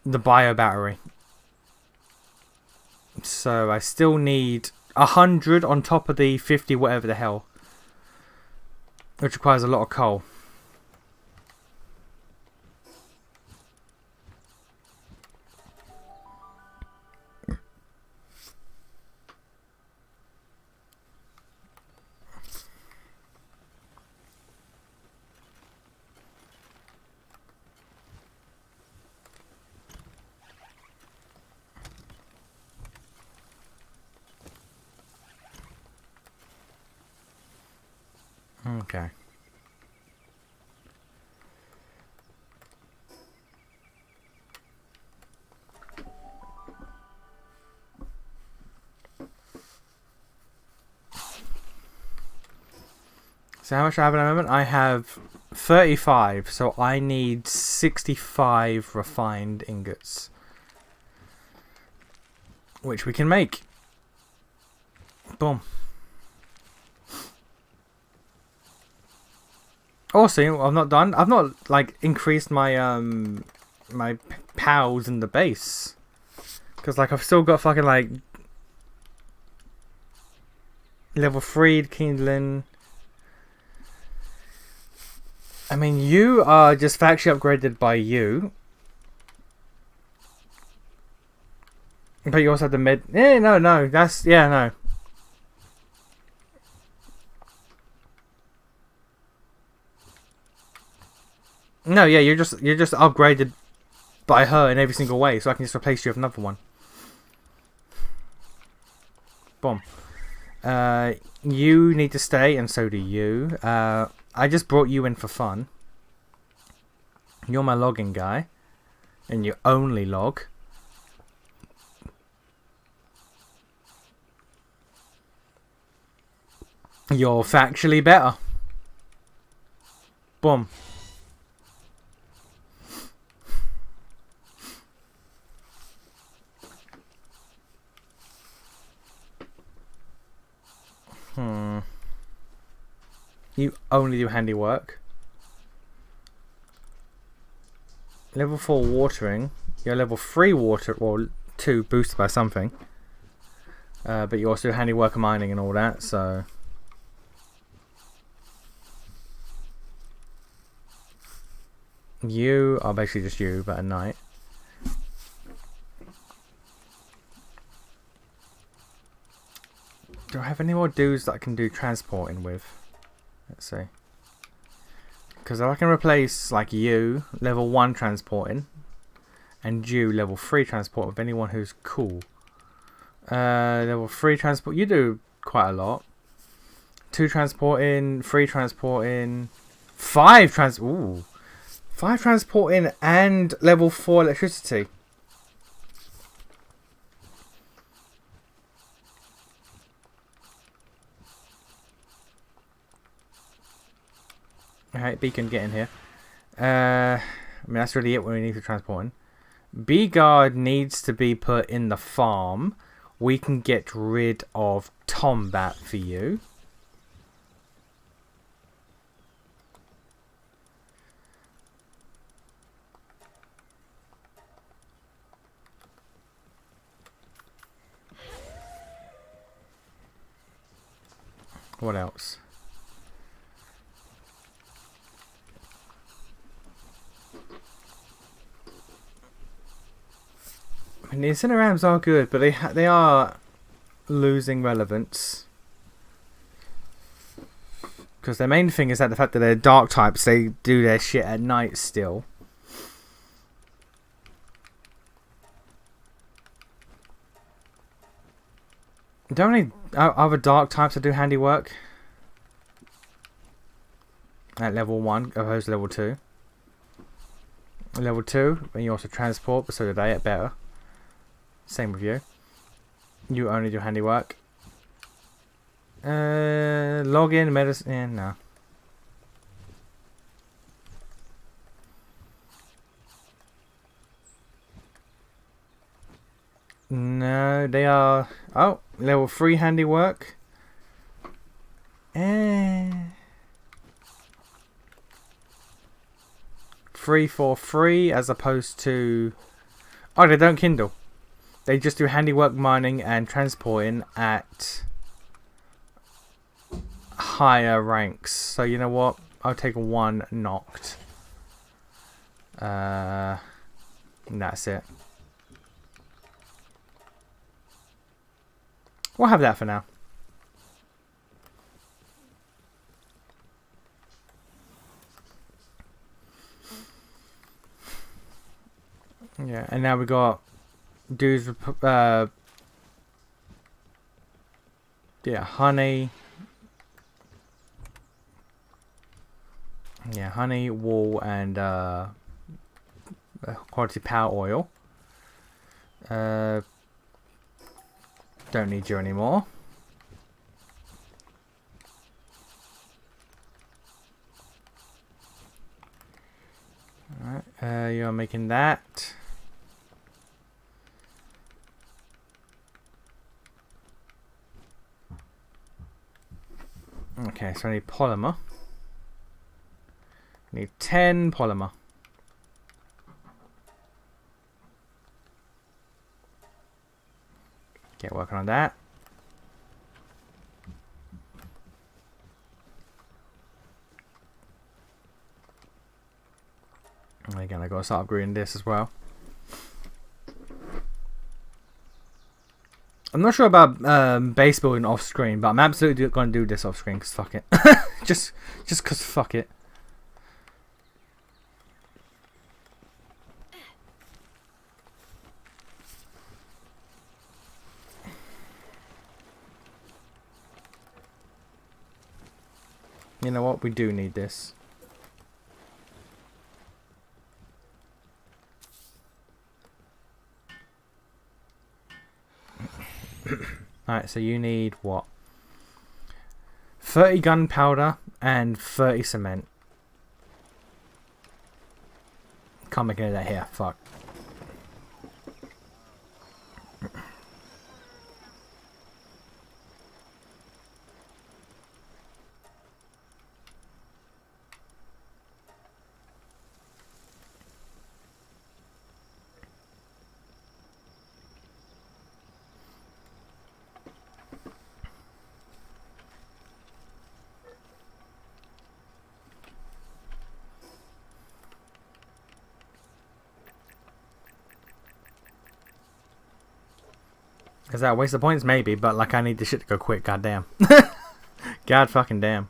[SPEAKER 1] the bio battery. So I still need 100 on top of the 50 whatever the hell, which requires a lot of coal. Okay. So how much do I have at the moment? I have 35, so I need 65 refined ingots, which we can make. Boom. Also, I'm not done. I've not like increased my my pals in the base, because like I've still got fucking like level 3 kindling. I mean, you are just factory upgraded by you, but you also have the mid. No, that's no. No, yeah, you're just upgraded by her in every single way, so I can just replace you with another one. Boom. You need to stay, and so do you. I just brought you in for fun. You're my logging guy, and you only log. You're factually better. Boom. You only do handiwork. Level 4 watering. You're level 3 water, or 2 boosted by something. But you also do handiwork and mining and all that, so. You are basically just you, but at night. Do I have any more dudes that I can do transporting with? Let's see. Because I can replace like you, level 1 transporting, and you, level 3 transport, with anyone who's cool. Level 3 transport, you do quite a lot. 2 transporting, 3 transporting, 5 transporting, and level 4 electricity. Alright, Beacon, get in here. I mean, that's really it when we need to transport in. B-Guard needs to be put in the farm. We can get rid of Tombat for you. What else? I mean, the Incinerams are good, but they are losing relevance. Because their main thing is that the fact that they're dark types, they do their shit at night still. Don't any other dark types that do handiwork at level 1 opposed to level 2. Level 2, and you also transport, but so do they at better. Same with you. You only do handiwork. Login, medicine, no. No, they are... Oh, level 3 handiwork. 3 for 3 as opposed to... Oh, they don't kindle. They just do handiwork, mining and transporting at higher ranks. So you know what? I'll take 1 knocked. And that's it. We'll have that for now. Yeah, and now we got dudes with honey. Yeah, honey, wool, and quality power oil. Don't need you anymore. Alright, you're making that. Okay, so I need polymer. I need 10 polymer. Get working on that. And again, I gotta start upgrading this as well. I'm not sure about base building off screen, but I'm absolutely gonna do this off screen because fuck it. just cause fuck it. You know what? We do need this. Alright, so you need what? 30 gunpowder and 30 cement. Can't make any of that here. Fuck. Is that a waste of points? Maybe, but like I need this shit to go quick, goddamn. God fucking damn.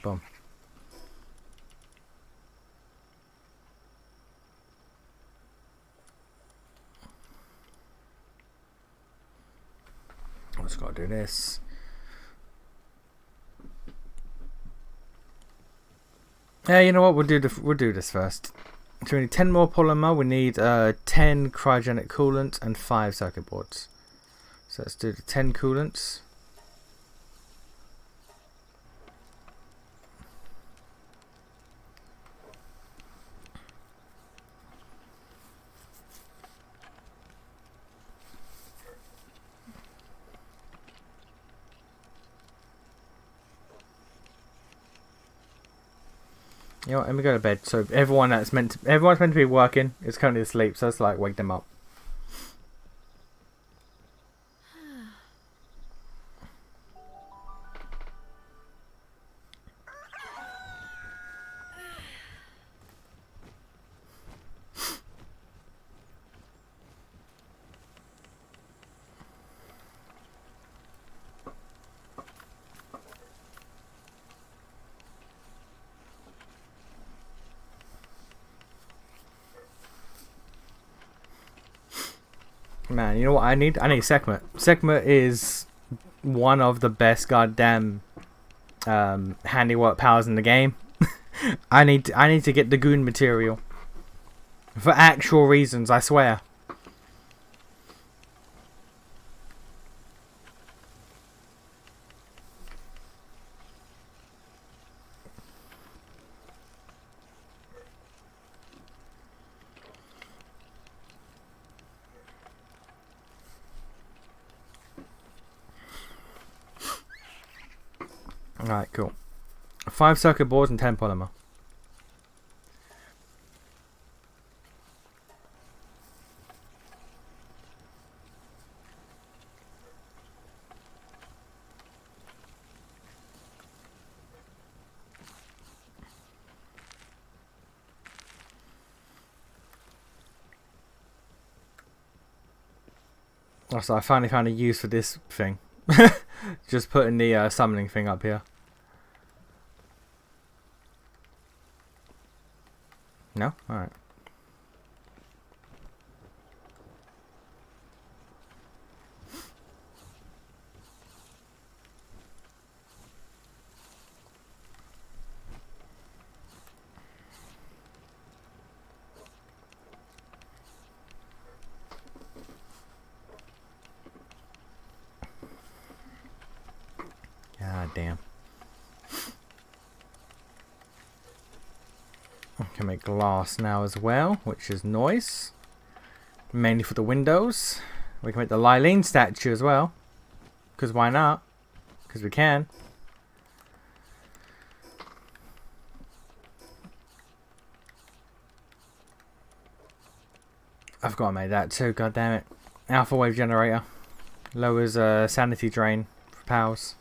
[SPEAKER 1] Boom. I just gotta do this. Yeah, you know what? We'll do this first. So we need 10 more polymer. We need 10 cryogenic coolant and 5 circuit boards. So let's do the 10 coolants. You know what, let me go to bed. So everyone's meant to be working is currently asleep, so let's like wake them up. Man, you know what I need? I need Sekhmet. Sekhmet is one of the best goddamn handiwork powers in the game. I need to get the goon material. For actual reasons, I swear. Alright, cool. 5 circuit boards and 10 polymer. So I finally found a use for this thing. Just putting the summoning thing up here. No? Alright. God damn. I can make glass now as well, which is nice. Mainly for the windows. We can make the Lylene statue as well. Because why not? Because we can. I've got to make that too, god damn it. Alpha wave generator. Lowers sanity drain for pals.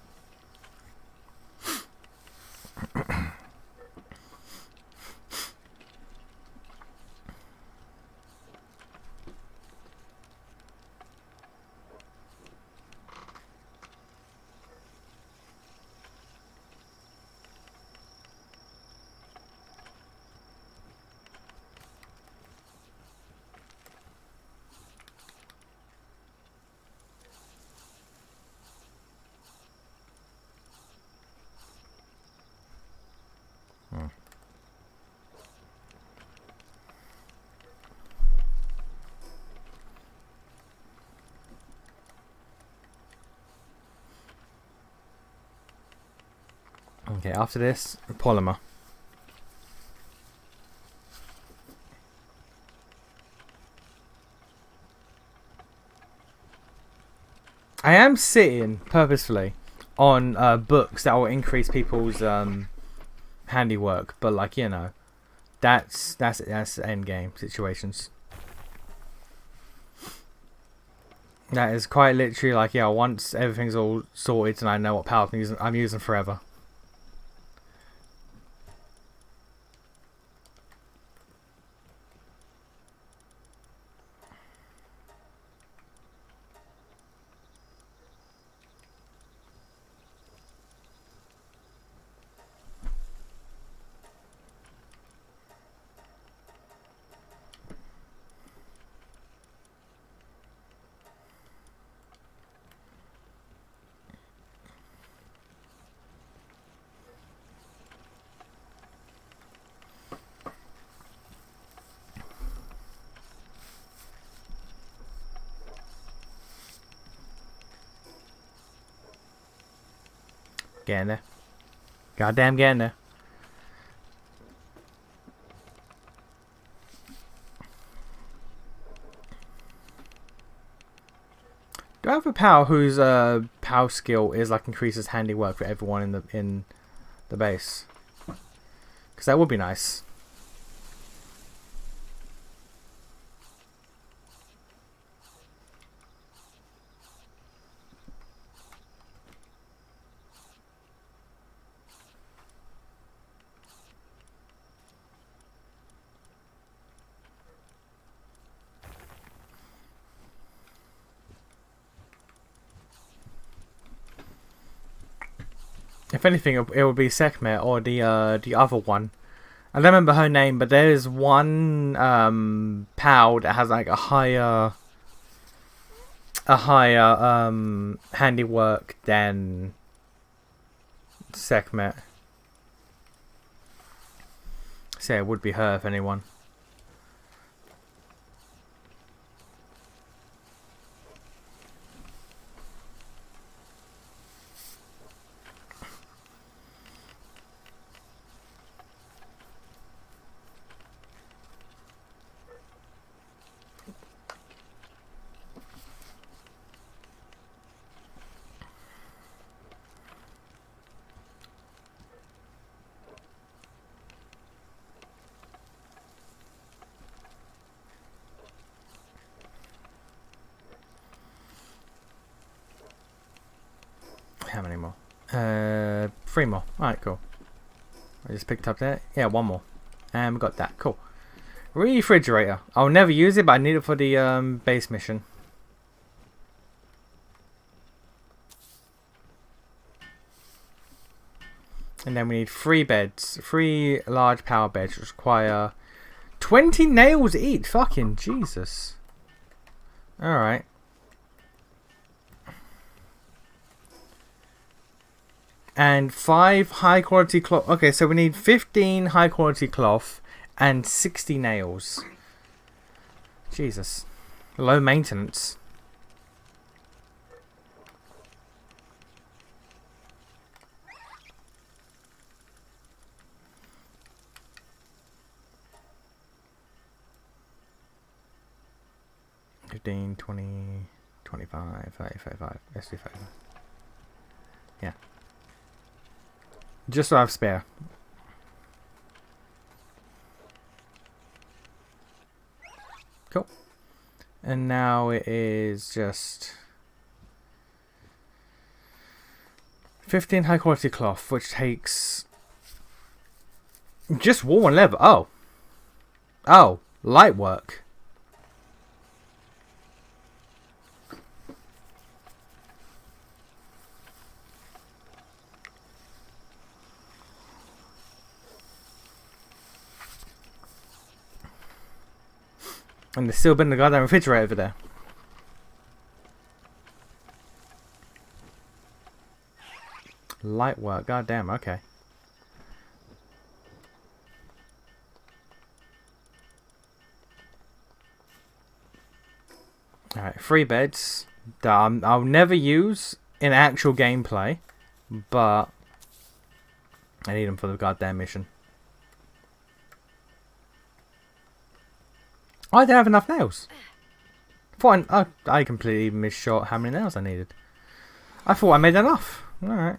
[SPEAKER 1] Okay, after this, polymer. I am sitting purposefully on books that will increase people's handiwork, but like, you know, that's end game situations. That is quite literally like, yeah, once everything's all sorted and I know what power I'm using forever. Getting there. Goddamn getting there. Do I have a pal whose power skill is like increases handiwork for everyone in the base? Because that would be nice. If anything, it would be Sekhmet or the other one. I don't remember her name, but there is one POW that has like a higher a higher handiwork than Sekhmet. So it would be her if anyone. How many more? 3 more. Alright, cool. I just picked up that. Yeah, 1 more. And we got that. Cool. Refrigerator. I'll never use it, but I need it for the base mission. And then we need 3 beds. 3 large power beds, which require 20 nails each. Fucking Jesus. Alright. And 5 high quality cloth. Okay, so we need 15 high quality cloth and 60 nails. Jesus. Low maintenance. $15, $20, $25, $35. Let's do $5. Yeah. Just so I have spare. Cool. And now it is just 15 high quality cloth, which takes just wool and leather. Oh. Oh, light work. And there's still been the goddamn refrigerator over there. Light work, goddamn, okay. Alright, 3 beds that I'll never use in actual gameplay, but I need them for the goddamn mission. I didn't have enough nails. I completely misshot how many nails I needed. I thought I made enough. Alright.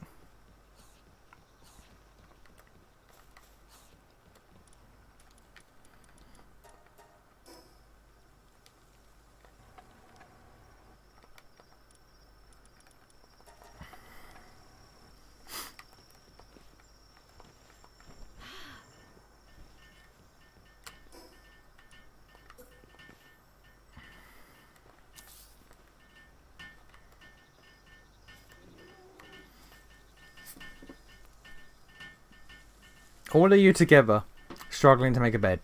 [SPEAKER 1] All of you together, struggling to make a bed.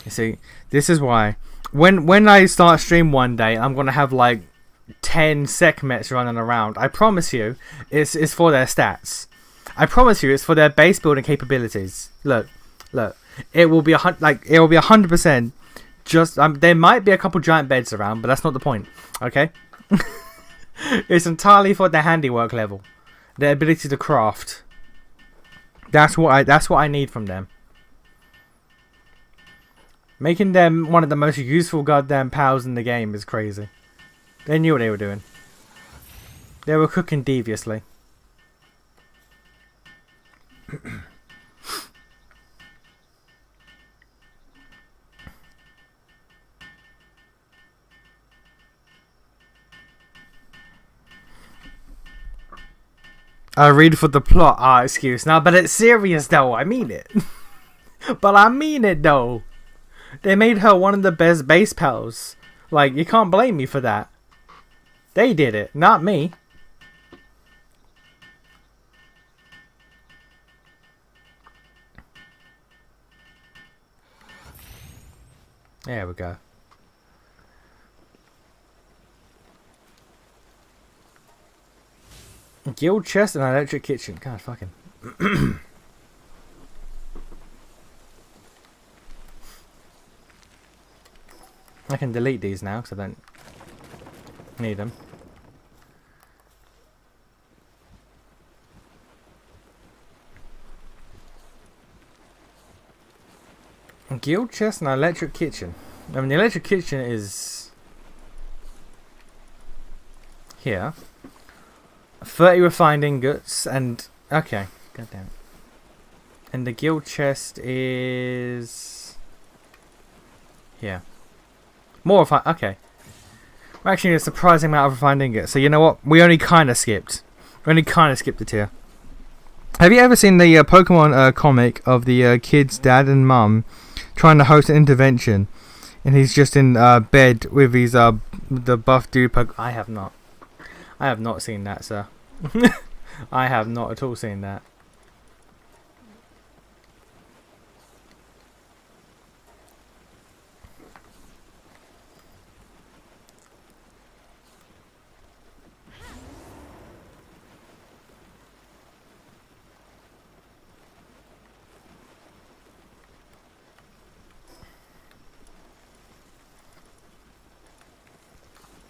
[SPEAKER 1] You see, this is why when I start stream one day, I'm gonna have like 10 Sekhmets running around. I promise you, it's for their stats. I promise you, it's for their base building capabilities. Look, it will be 100%. Just there might be a couple giant beds around, but that's not the point. Okay, it's entirely for their handiwork level, their ability to craft. That's what I need from them. Making them one of the most useful goddamn pals in the game is crazy. They knew what they were doing. They were cooking deviously. I read for the plot. Excuse now, but it's serious though. I mean it. But I mean it though. They made her one of the best base pals. Like, you can't blame me for that. They did it, not me. There we go. Guild chest and electric kitchen. God fucking. I can delete these now because I don't need them. Guild chest and electric kitchen. I mean, the electric kitchen is here. 30 refined ingots and okay, god damn it. And the guild chest is here. More refined. Okay, we're actually a surprising amount of refined ingots. So you know what? We only kind of skipped. We only kind of skipped a tier. Have you ever seen the Pokemon comic of the kid's dad and mum trying to host an intervention, and he's just in bed with his the buff dude? I have not. I have not seen that, sir. I have not at all seen that.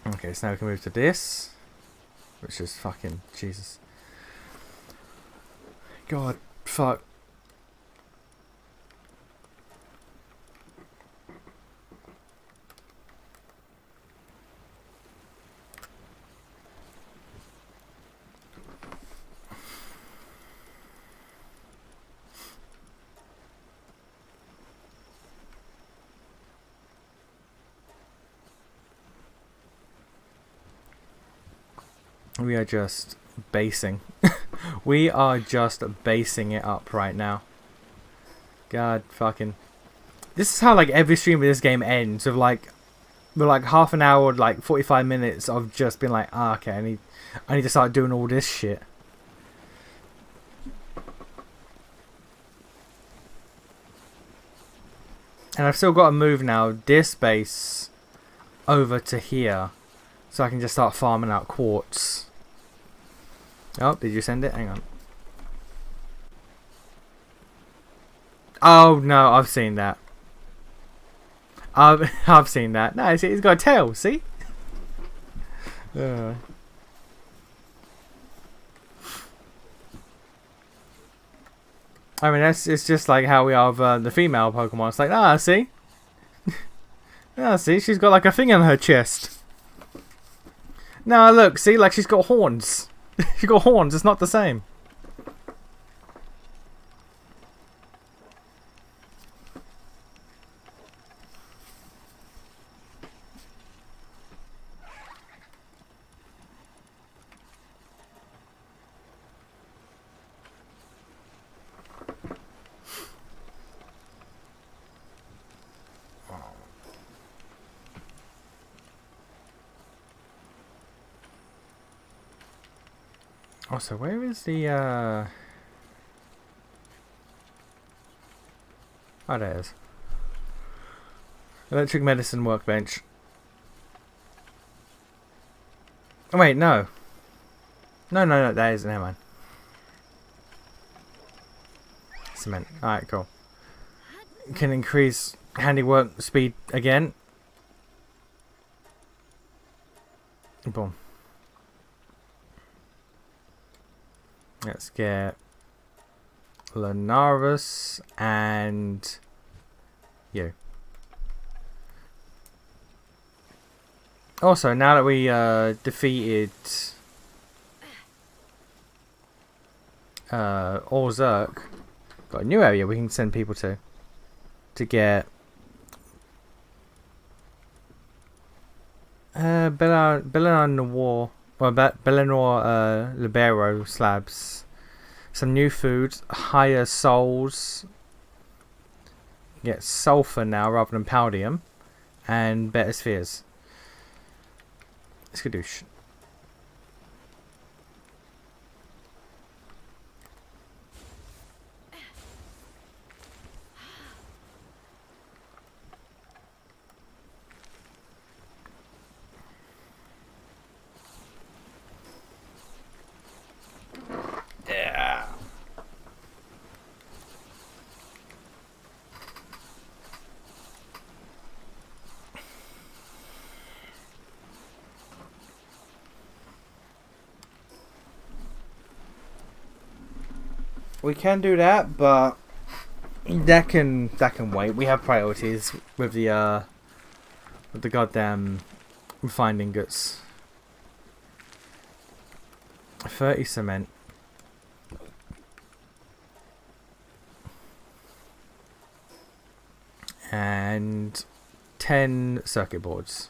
[SPEAKER 1] Okay, so now we can move to this. Which is fucking Jesus. God, fuck. We are just basing. We are just basing it up right now. God fucking. This is how like every stream of this game ends with like half an hour, like 45 minutes of just being like, ah, okay, I need to start doing all this shit. And I've still got to move now this base over to here, so I can just start farming out quartz. Oh, did you send it? Hang on. Oh no, I've seen that. I've seen that. No, he's got a tail. See? I mean, it's just like how we have the female Pokemon. It's like, ah, see? Ah, see? She's got like a thing on her chest. No, look, see? Like she's got horns. She's got horns, it's not the same. Oh, so where is the, Oh, there it is. Electric medicine workbench. Oh, wait, no. No, that isn't, never mind. Cement. Alright, cool. Can increase handiwork speed again. Boom. Let's get Lenarus and you. Also, now that we defeated Orzurk, got a new area we can send people to get Bellanor Libero slabs, some new food, higher souls, get sulfur now rather than paldium, and better spheres. Skadoosh. We can do that, but that can wait. We have priorities with the goddamn refined ingots. 30 cement. And 10 circuit boards.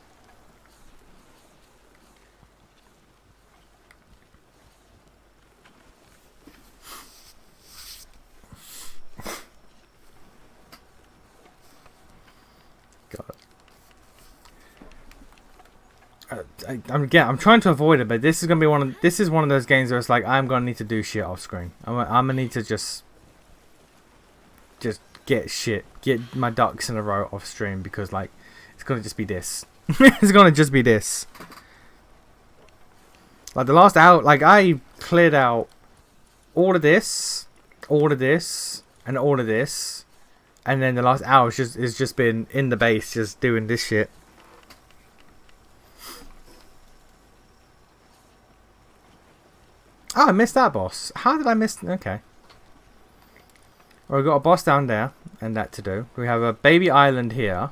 [SPEAKER 1] I'm trying to avoid it, but this is gonna be one of those games where it's like I'm gonna need to do shit off screen. I'm gonna need to just get my ducks in a row off stream, because like it's gonna just be this. It's gonna just be this. Like the last hour, like I cleared out all of this, and all of this, and then the last hour is just been in the base, just doing this shit. Oh, I missed that boss. How did I miss? Okay. Well, we've got a boss down there, and that to do. We have a baby island here.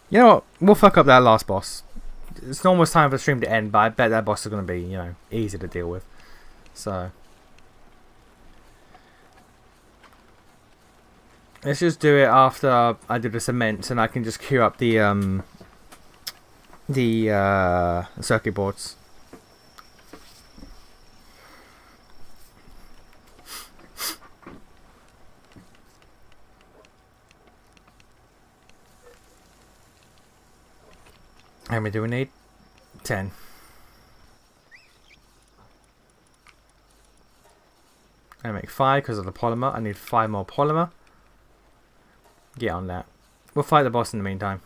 [SPEAKER 1] You know what? We'll fuck up that last boss. It's almost time for the stream to end, but I bet that boss is going to be, you know, easy to deal with. So let's just do it after I do the cement, and I can just queue up the circuit boards. How many do we need? 10. I make 5 because of the polymer. I need 5 more polymer. Get on that. We'll fight the boss in the meantime.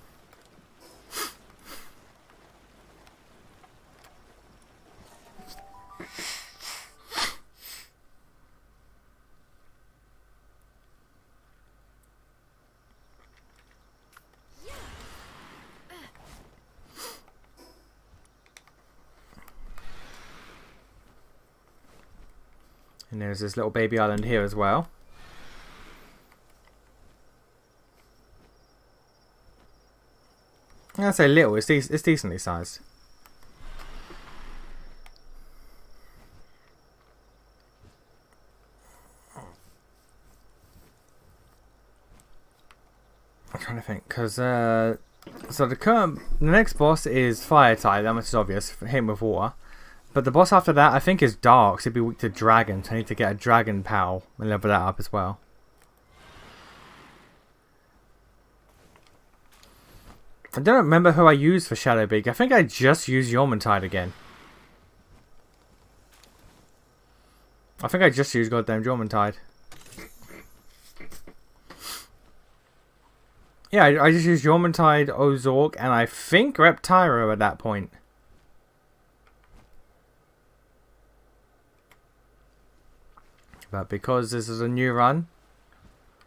[SPEAKER 1] And there's this little baby island here as well. I say little, it's decently sized. I'm trying to think, because so the next boss is fire type, that much is obvious, him with water. But the boss after that, I think, is dark, so he'd be weak to dragons. I need to get a dragon pow and level that up as well. I don't remember who I used for Shadowbeak. I think I just used Yormantide again. I think I just used goddamn Yormantide. Yeah, I just used Yormantide, Ozork, and I think Reptyro at that point. But because this is a new run,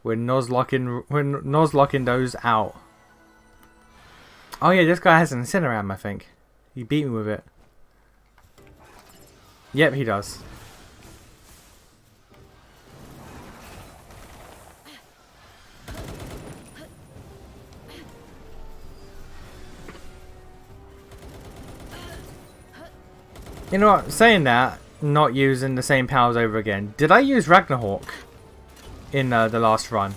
[SPEAKER 1] we're nozlocking those out. Oh yeah, this guy has an Incineram, I think. He beat me with it. Yep, he does. You know what, saying that, not using the same powers over again. Did I use Ragnarok in the last run?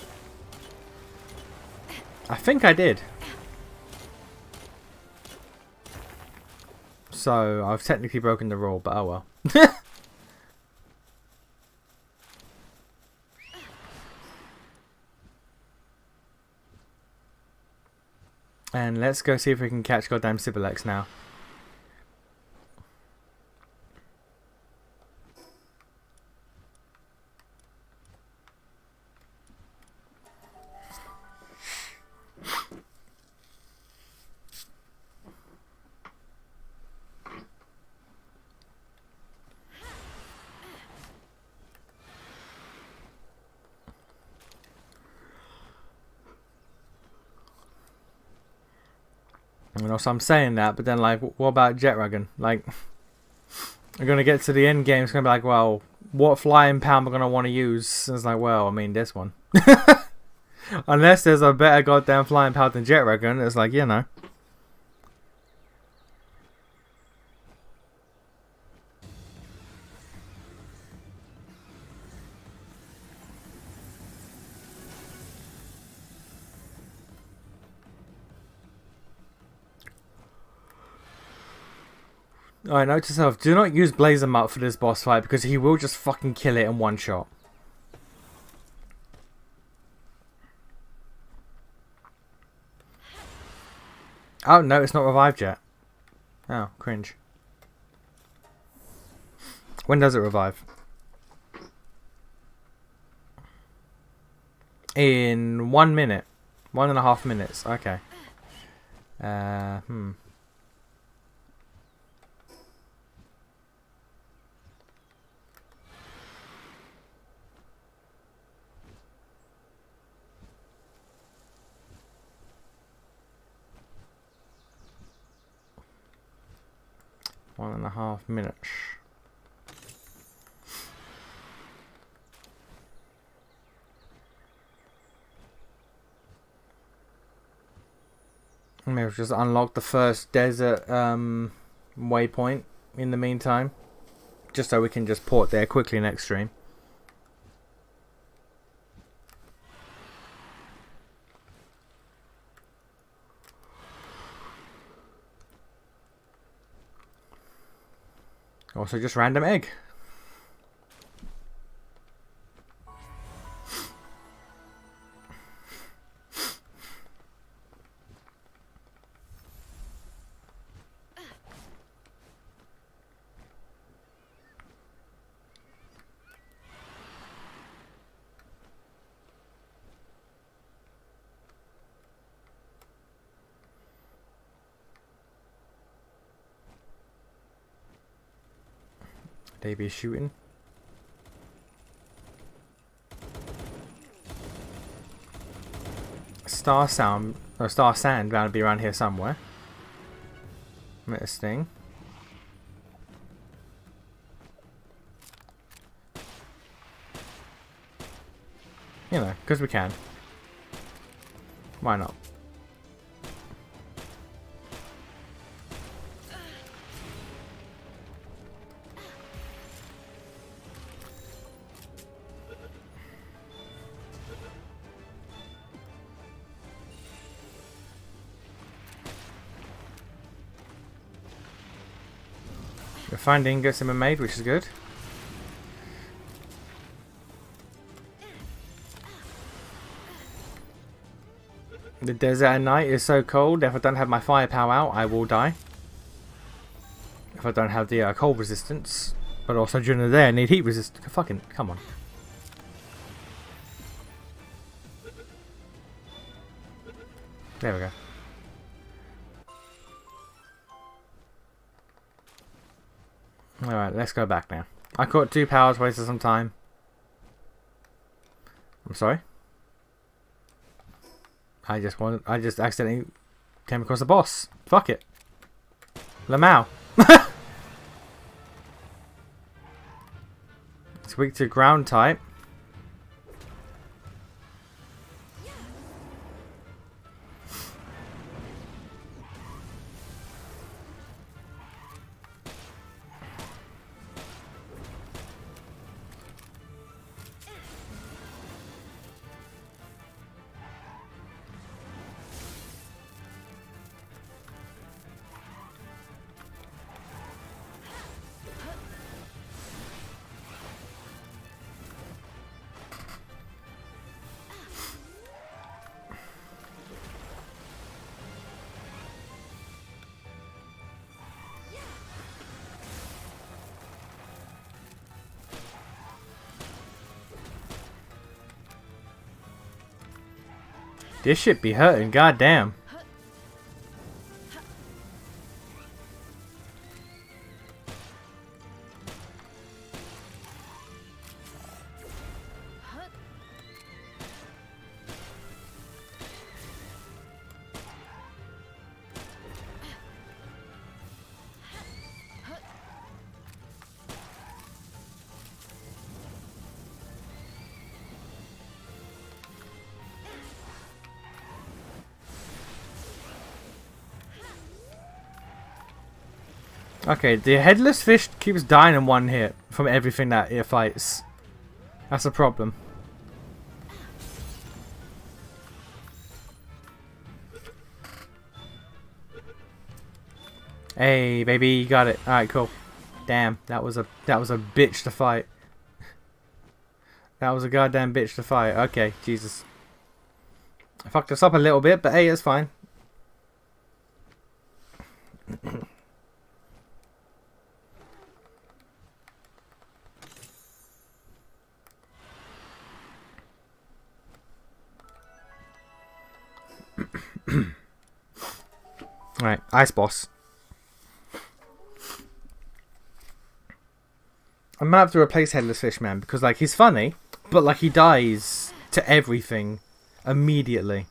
[SPEAKER 1] I think I did. So I've technically broken the rule, but oh well. And let's go see if we can catch goddamn Sibilex now. You know, so I'm saying that, but then like, what about Jetragon? Like, we're gonna get to the end game. It's gonna be like, well, what flying power am I gonna want to use? And it's like, well, I mean, this one. Unless there's a better goddamn flying power than Jetragon, it's like, you know. Alright, note to self, do not use Blazer Mutt for this boss fight because he will just fucking kill it in one shot. Oh, no, it's not revived yet. Oh, cringe. When does it revive? In 1 minute. 1.5 minutes. Okay. 1.5 minutes. Maybe just unlock the first desert waypoint in the meantime. Just so we can just port there quickly next stream. Also just random egg. They be shooting. Star Sand bound to be around here somewhere. Met a sting. You know, because we can. Why not? We're finding ingots in made, which is good. The desert at night is so cold. If I don't have my firepower out, I will die. If I don't have the cold resistance, but also during the day I need heat resistance. Fucking come on. There we go. Alright, let's go back now. I caught 2 powers, wasted some time. I'm sorry. I just accidentally came across the boss. Fuck it. Lamau. It's weak to ground type. This shit be hurting, goddamn. Okay, the headless fish keeps dying in one hit from everything that it fights. That's a problem. Hey, baby, you got it. All right, cool. Damn, that was a bitch to fight. That was a goddamn bitch to fight. Okay, Jesus. I fucked us up a little bit, but hey, it's fine. Alright, Ice Boss. I might have to replace Headless Fishman because, like, he's funny, but, like, he dies to everything immediately.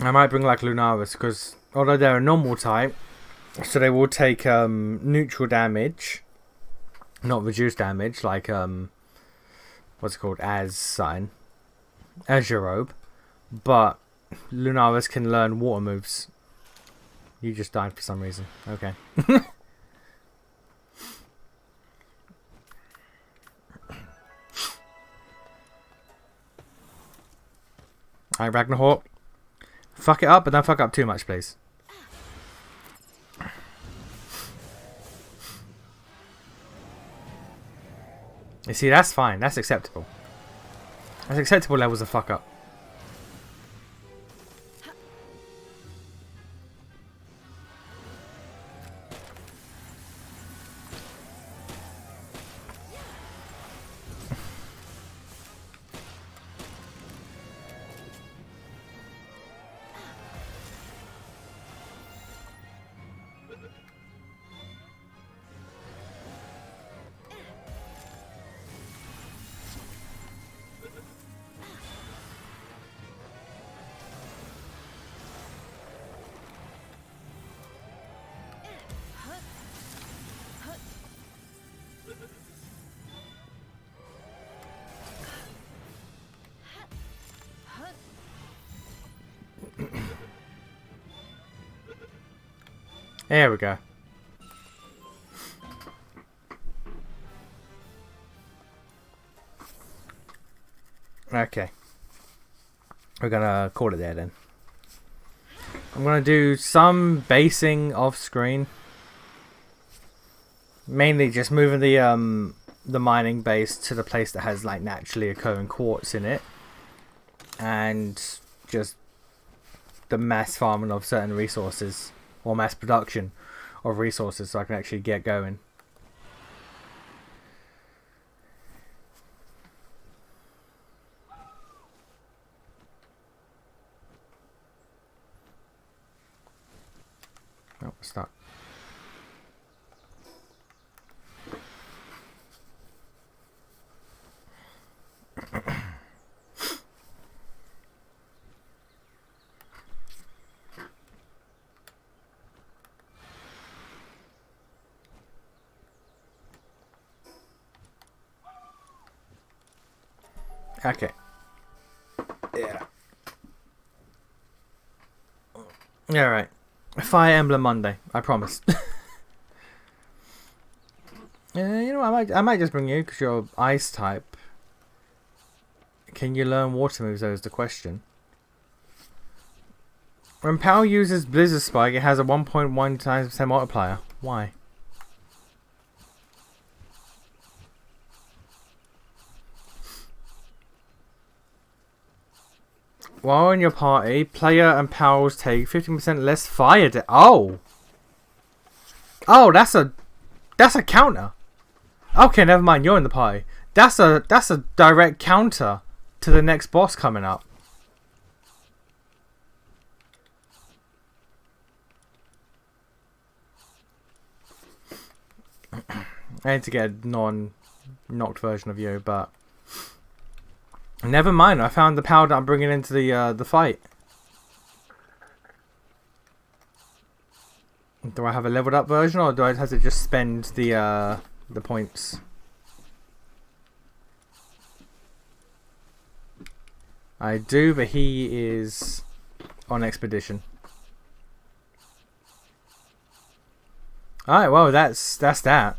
[SPEAKER 1] I might bring like Lunaris because although they're a normal type, so they will take neutral damage, not reduced damage, like what's it called, as sign, Azure, but Lunaris can learn water moves. You just died for some reason. Okay. Alright, Ragnarhawk. Fuck it up, but don't fuck up too much, please. You see, that's fine. That's acceptable. That's acceptable levels of fuck up. There we go. Okay. We're gonna call it there then. I'm gonna do some basing off screen. Mainly just moving the mining base to the place that has like naturally occurring quartz in it. And just the mass farming of certain resources. Or mass production of resources so I can actually get going. Oh, stop. Okay. Yeah. Alright. Fire Emblem Monday. I promise. You know, I might just bring you because you're ice type. Can you learn water moves, though, is the question. When Power uses Blizzard Spike, it has a 1.1 times percent multiplier. Why? While in your party, player and pals take 15% less fire damage. Oh! Oh, that's a counter. Okay, never mind, you're in the party. That's a direct counter to the next boss coming up. I need to get a non-knocked version of you, but never mind. I found the power that I'm bringing into the fight. Do I have a leveled up version, or do I have to just spend the points? I do, but he is on expedition. Alright, well, that's that.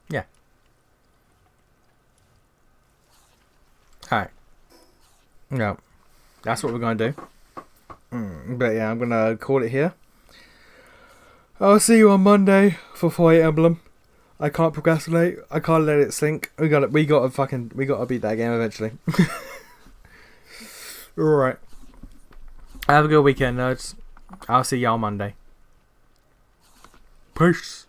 [SPEAKER 1] Yeah. Alright. No. That's what we're going to do. But yeah, I'm going to call it here. I'll see you on Monday for Fire Emblem. I can't procrastinate. I can't let it sink. We gotta beat that game eventually. Alright. Have a good weekend, nerds. I'll see y'all Monday. Peace.